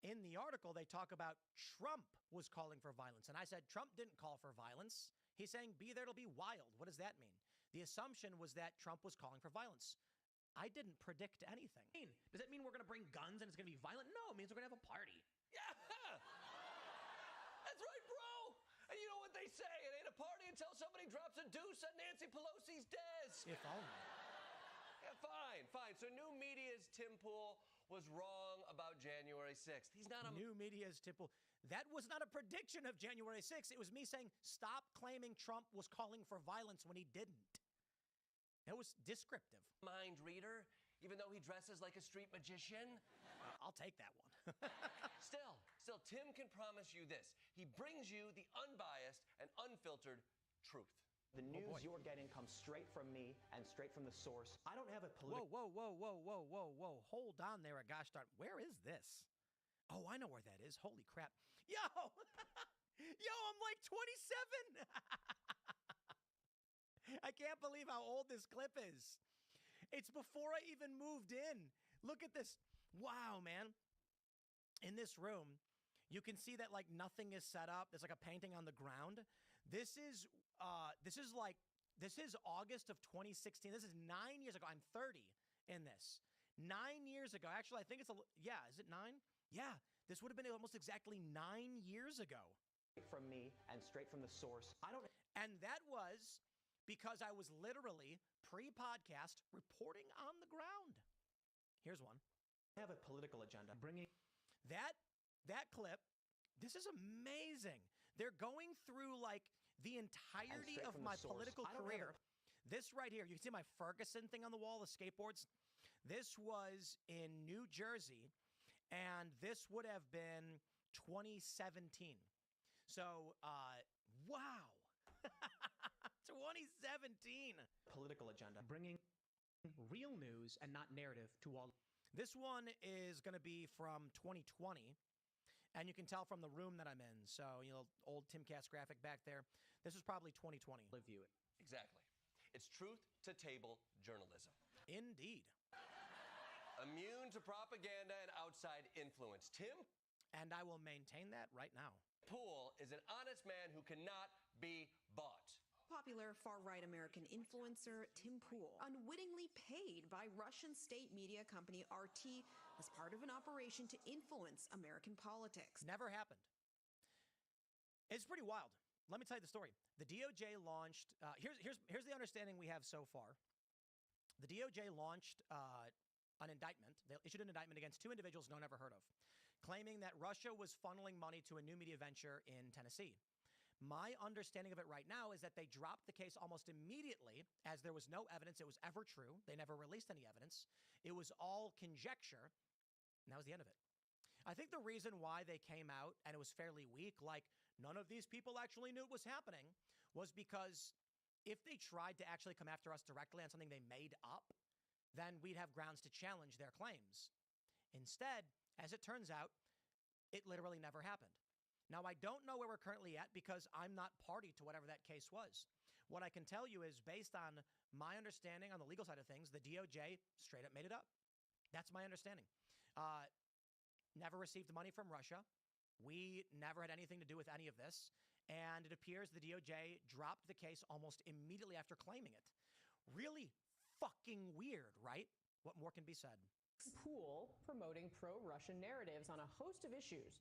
In the article, they talk about Trump was calling for violence. And I said, Trump didn't call for violence. He's saying, be there, it'll be wild. What does that mean? The assumption was that Trump was calling for violence. I didn't predict anything. Does that mean we're going to bring guns and it's going to be violent? No, it means we're going to have a party. Yeah! That's right, bro! And you know what they say, it ain't a party until somebody drops a deuce on Nancy Pelosi's desk. If only. Yeah, fine. So New Media's Tim Pool was wrong about January 6th. He's not a... New Media's Tim Pool. That was not a prediction of January 6th. It was me saying, stop claiming Trump was calling for violence when he didn't. That was descriptive. Mind reader, even though he dresses like a street magician. I'll take that one. Still, Tim can promise you this. He brings you the unbiased and unfiltered truth. The news you're getting comes straight from me and straight from the source. I don't have a political... Whoa. Hold on there, a gosh darn. Where is this? Oh, I know where that is. Holy crap. Yo! Yo, I'm like 27! I can't believe how old this clip is. It's before I even moved in. Look at this. Wow, man. In this room, you can see that like nothing is set up. There's like a painting on the ground. This is August of 2016. This is 9 years ago. I'm 30 in this. 9 years ago. Actually, I think it's is it 9? Yeah. This would have been almost exactly 9 years ago. From me and straight from the source. And that was because I was literally pre-podcast reporting on the ground. Here's one. I have a political agenda. Bringing that clip. This is amazing. They're going through like the entirety of my political career. This right here, you can see my Ferguson thing on the wall, the skateboards. This was in New Jersey, and this would have been 2017. So, wow. 2017. Political agenda. Bringing real news and not narrative to all. This one is going to be from 2020. And you can tell from the room that I'm in. So, old Timcast graphic back there. This is probably 2020. View it. Exactly. It's truth to table journalism. Indeed. Immune to propaganda and outside influence. Tim? And I will maintain that right now. Poole is an honest man who cannot be bought. Popular far-right American influencer Tim Poole unwittingly paid by Russian state media company RT as part of an operation to influence American politics. Never happened. It's pretty wild. Let me tell you the story. The DOJ launched, here's the understanding we have so far. The DOJ launched an indictment. They issued an indictment against two individuals no one ever heard of, claiming that Russia was funneling money to a new media venture in Tennessee. My understanding of it right now is that they dropped the case almost immediately, as there was no evidence it was ever true. They never released any evidence. It was all conjecture, and that was the end of it. I think the reason why they came out and it was fairly weak, like none of these people actually knew it was happening, was because if they tried to actually come after us directly on something they made up, then we'd have grounds to challenge their claims. Instead, as it turns out, it literally never happened. Now, I don't know where we're currently at because I'm not party to whatever that case was. What I can tell you is based on my understanding on the legal side of things, the DOJ straight up made it up. That's my understanding. Never received money from Russia. We never had anything to do with any of this. And it appears the DOJ dropped the case almost immediately after claiming it. Really fucking weird, right? What more can be said? Poole promoting pro-Russian narratives on a host of issues.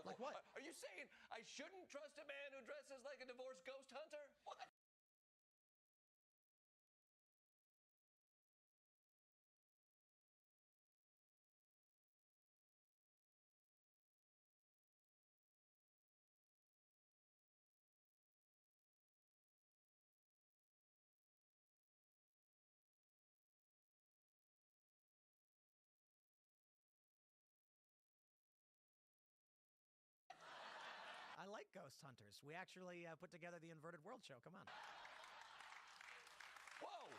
Like what? Are you saying I shouldn't trust a man who dresses like a divorced ghost hunter? What? I like ghost hunters. We actually put together the Inverted World show. Come on. Whoa!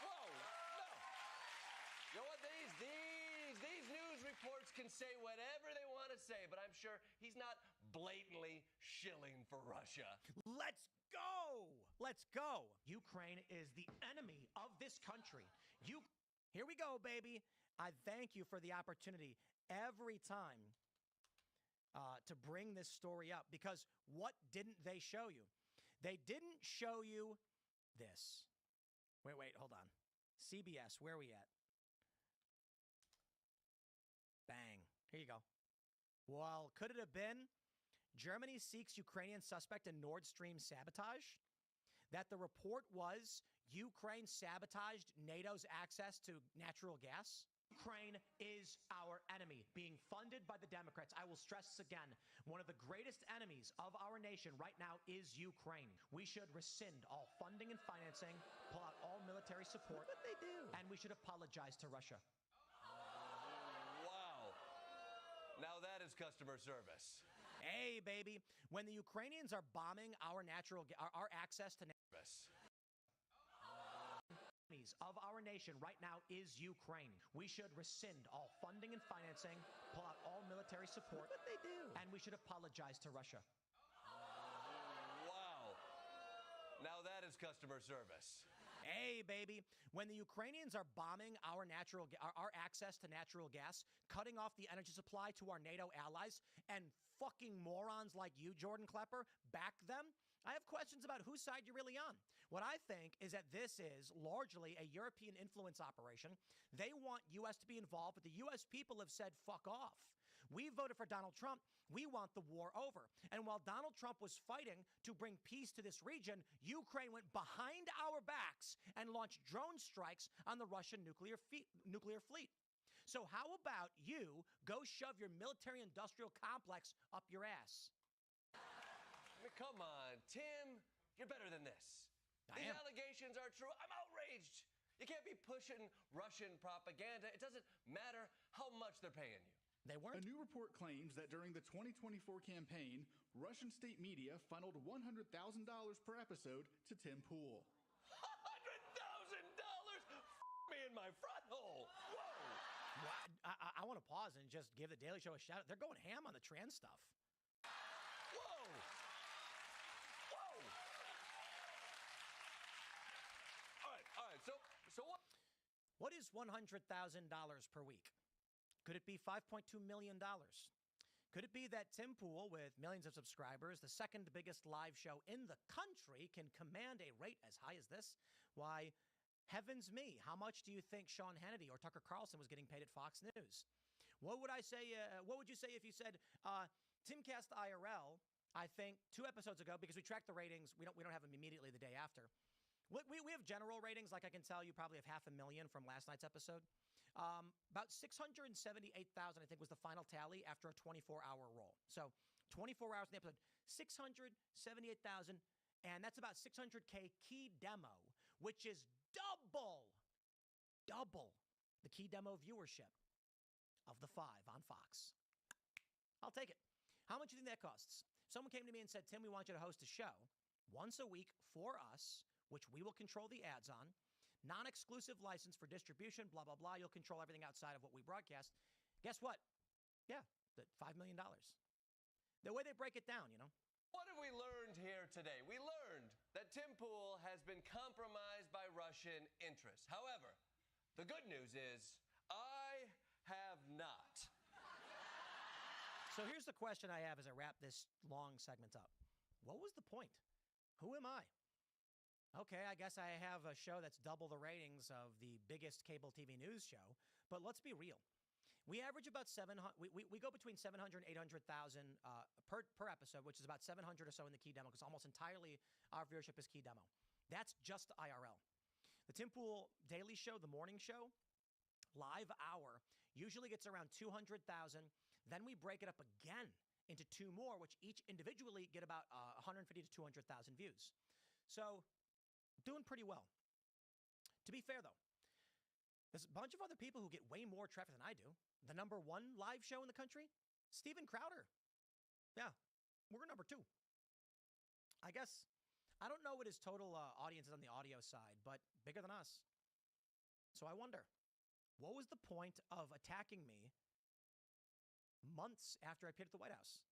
Whoa! No! You know what? These news reports can say whatever they want to say, but I'm sure he's not blatantly shilling for Russia. Let's go! Let's go! Ukraine is the enemy of this country. Here we go, baby. I thank you for the opportunity every time to bring this story up, because what didn't they show you? They didn't show you this. Wait, hold on. CBS, where are we at? Bang. Here you go. Well, could it have been Germany seeks Ukrainian suspect in Nord Stream sabotage? That the report was Ukraine sabotaged NATO's access to natural gas? Ukraine is our enemy, being funded by the Democrats. I will stress this again. One of the greatest enemies of our nation right now is Ukraine. We should rescind all funding and financing, pull out all military support. What they do. And we should apologize to Russia. Wow. Now that is customer service. Hey, baby. When the Ukrainians are bombing our our access to of our nation right now is Ukraine. We should rescind all funding and financing, pull out all military support. What they do. And we should apologize to Russia. Wow. Now customer service. Hey, baby. When the Ukrainians are bombing our access to natural gas, cutting off the energy supply to our NATO allies, and fucking morons like you, Jordan Klepper, back them, I have questions about whose side you're really on. What I think is that this is largely a European influence operation. They want U.S. to be involved, but the U.S. people have said, fuck off. We voted for Donald Trump. We want the war over. And while Donald Trump was fighting to bring peace to this region, Ukraine went behind our backs and launched drone strikes on the Russian nuclear fleet. So how about you go shove your military-industrial complex up your ass? I mean, come on, Tim. You're better than this. These allegations are true. I'm outraged. You can't be pushing Russian propaganda. It doesn't matter how much they're paying you. They weren't. A new report claims that during the 2024 campaign, Russian state media funneled $100,000 per episode to Tim Pool. $100,000? Me in my front hole. Whoa. Well, I want to pause and just give the Daily Show a shout out. They're going ham on the trans stuff. Whoa. Whoa. All right. So what? What is $100,000 per week? Could it be $5.2 million? Could it be that Tim Pool, with millions of subscribers, the second biggest live show in the country, can command a rate as high as this? Why, heavens me, how much do you think Sean Hannity or Tucker Carlson was getting paid at Fox News? What would I say? What would you say if you said Timcast IRL? I think 2 episodes ago, because we track the ratings, we don't have them immediately the day after. We have general ratings, like I can tell you probably have 500,000 from last night's episode. About 678,000, I think, was the final tally after a 24-hour roll. So 24 hours in the episode, 678,000, and that's about 600K key demo, which is double the key demo viewership of the 5 on Fox. I'll take it. How much do you think that costs? Someone came to me and said, Tim, we want you to host a show once a week for us, which we will control the ads on. Non-exclusive license for distribution, blah, blah, blah. You'll control everything outside of what we broadcast. Guess what? Yeah, the $5 million. The way they break it down, you know. What have we learned here today? We learned that Tim Pool has been compromised by Russian interests. However, the good news is I have not. So here's the question I have as I wrap this long segment up. What was the point? Who am I? Okay, I guess I have a show that's double the ratings of the biggest cable TV news show, but let's be real. We average about 700. We go between 700 and 800,000 per episode, which is about 700 or so in the key demo, because almost entirely our viewership is key demo. That's just IRL. The Tim Pool Daily Show, the morning show, live hour, usually gets around 200,000. Then we break it up again into 2 more, which each individually get about 150 to 200,000 views. So doing pretty well. To be fair, though, there's a bunch of other people who get way more traffic than I do. The #1 live show in the country, Steven Crowder. Yeah, we're #2. I guess, I don't know what his total audience is on the audio side, but bigger than us. So I wonder, what was the point of attacking me months after I appeared at the White House?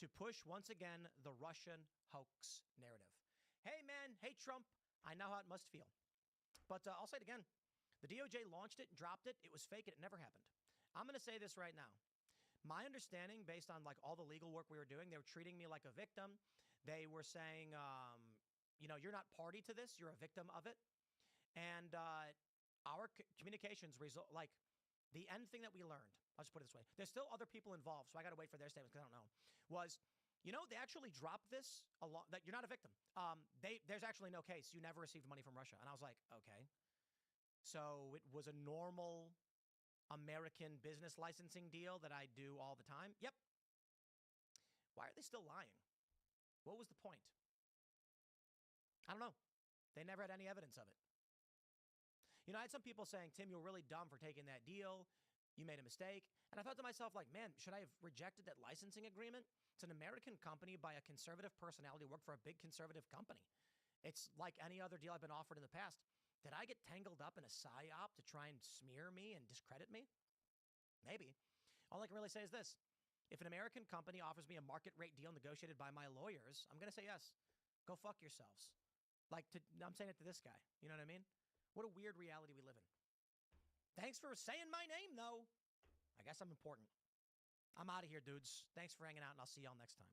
To push, once again, the Russian hoax narrative. Hey, man, hey, Trump, I know how it must feel. But I'll say it again. The DOJ launched it, dropped it. It was fake. It never happened. I'm going to say this right now. My understanding, based on like all the legal work we were doing, they were treating me like a victim. They were saying, you're not party to this. You're a victim of it. And our communications result, like the end thing that we learned, I'll just put it this way. There's still other people involved, so I got to wait for their statements because I don't know, was, they actually dropped this that you're not a victim. There's actually no case. You never received money from Russia. And I was like, okay. So it was a normal American business licensing deal that I do all the time? Yep. Why are they still lying? What was the point? I don't know. They never had any evidence of it. I had some people saying, Tim, you're really dumb for taking that deal. You made a mistake. And I thought to myself, like, man, should I have rejected that licensing agreement? It's an American company by a conservative personality who worked for a big conservative company. It's like any other deal I've been offered in the past. Did I get tangled up in a psyop to try and smear me and discredit me? Maybe. All I can really say is this. If an American company offers me a market rate deal negotiated by my lawyers, I'm going to say yes. Go fuck yourselves. I'm saying it to this guy. You know what I mean? What a weird reality we live in. Thanks for saying my name, though. I guess I'm important. I'm out of here, dudes. Thanks for hanging out, and I'll see y'all next time.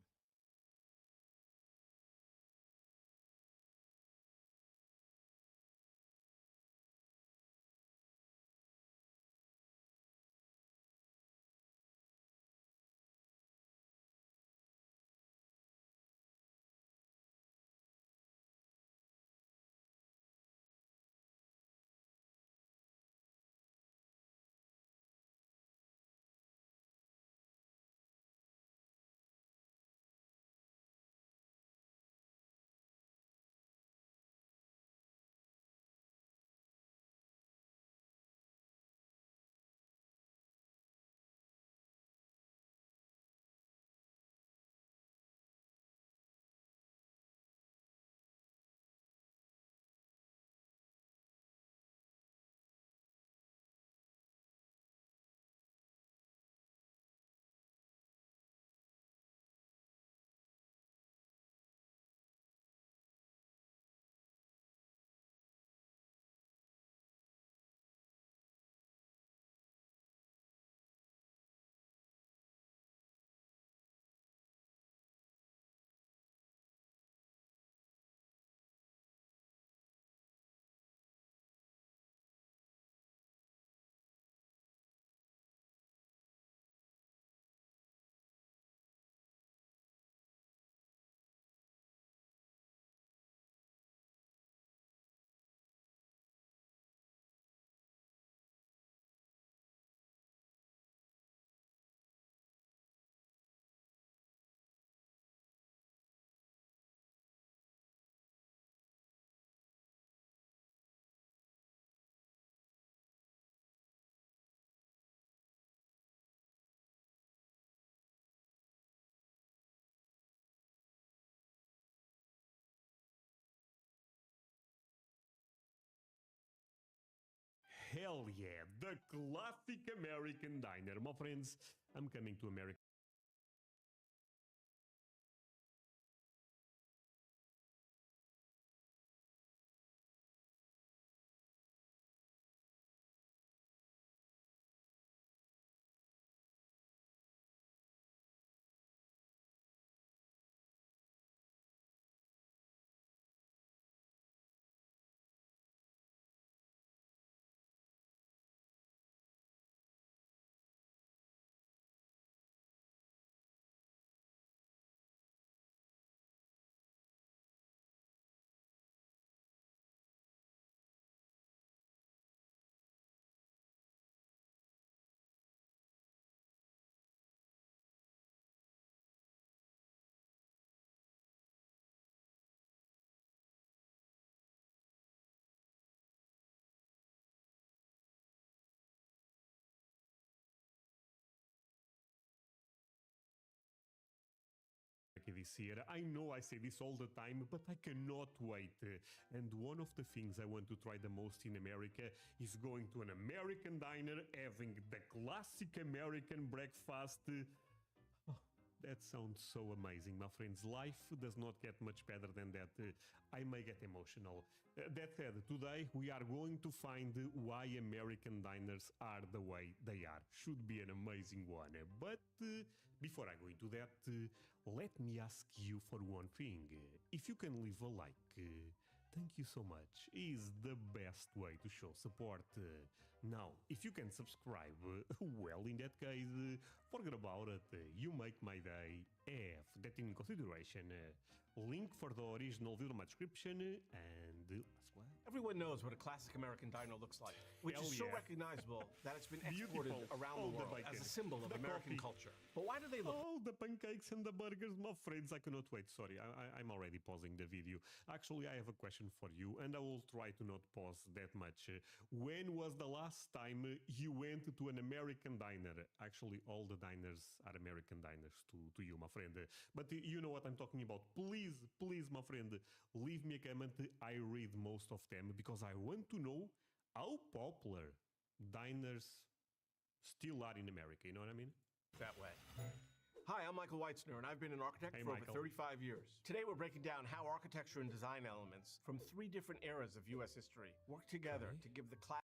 Hell yeah, the classic American diner. My friends, I'm coming to America. This year. I know I say this all the time, but I cannot wait. And one of the things I want to try the most in America is going to an American diner, having the classic American breakfast. Oh, that sounds so amazing, my friends. Life does not get much better than that. I may get emotional. That said, today we are going to find why American diners are the way they are. Should be an amazing one. But before I go into that, let me ask you for one thing. If you can leave a like, thank you so much. Is the best way to show support. Now, if you can subscribe, well, in that case, forget about it. You make my day. Have that in consideration. Link for the original video in my description. And last one. Everyone knows what a classic American diner looks like, which is so recognizable that it's been exported around the world as a symbol of American culture. But why do they look... Oh, the pancakes and the burgers, my friends. I cannot wait. Sorry, I'm already pausing the video. Actually, I have a question for you, and I will try to not pause that much. When was the last time you went to an American diner? Actually, all the diners are American diners to you, my friend. But you know what I'm talking about. Please, please, my friend, leave me a comment. I read most of them because I want to know how popular diners still are in America. You know what I mean? That way. Hi, I'm Michael Weitzner, and I've been an architect for over 35 years. Today we're breaking down how architecture and design elements from 3 different eras of U.S. history work together to give the class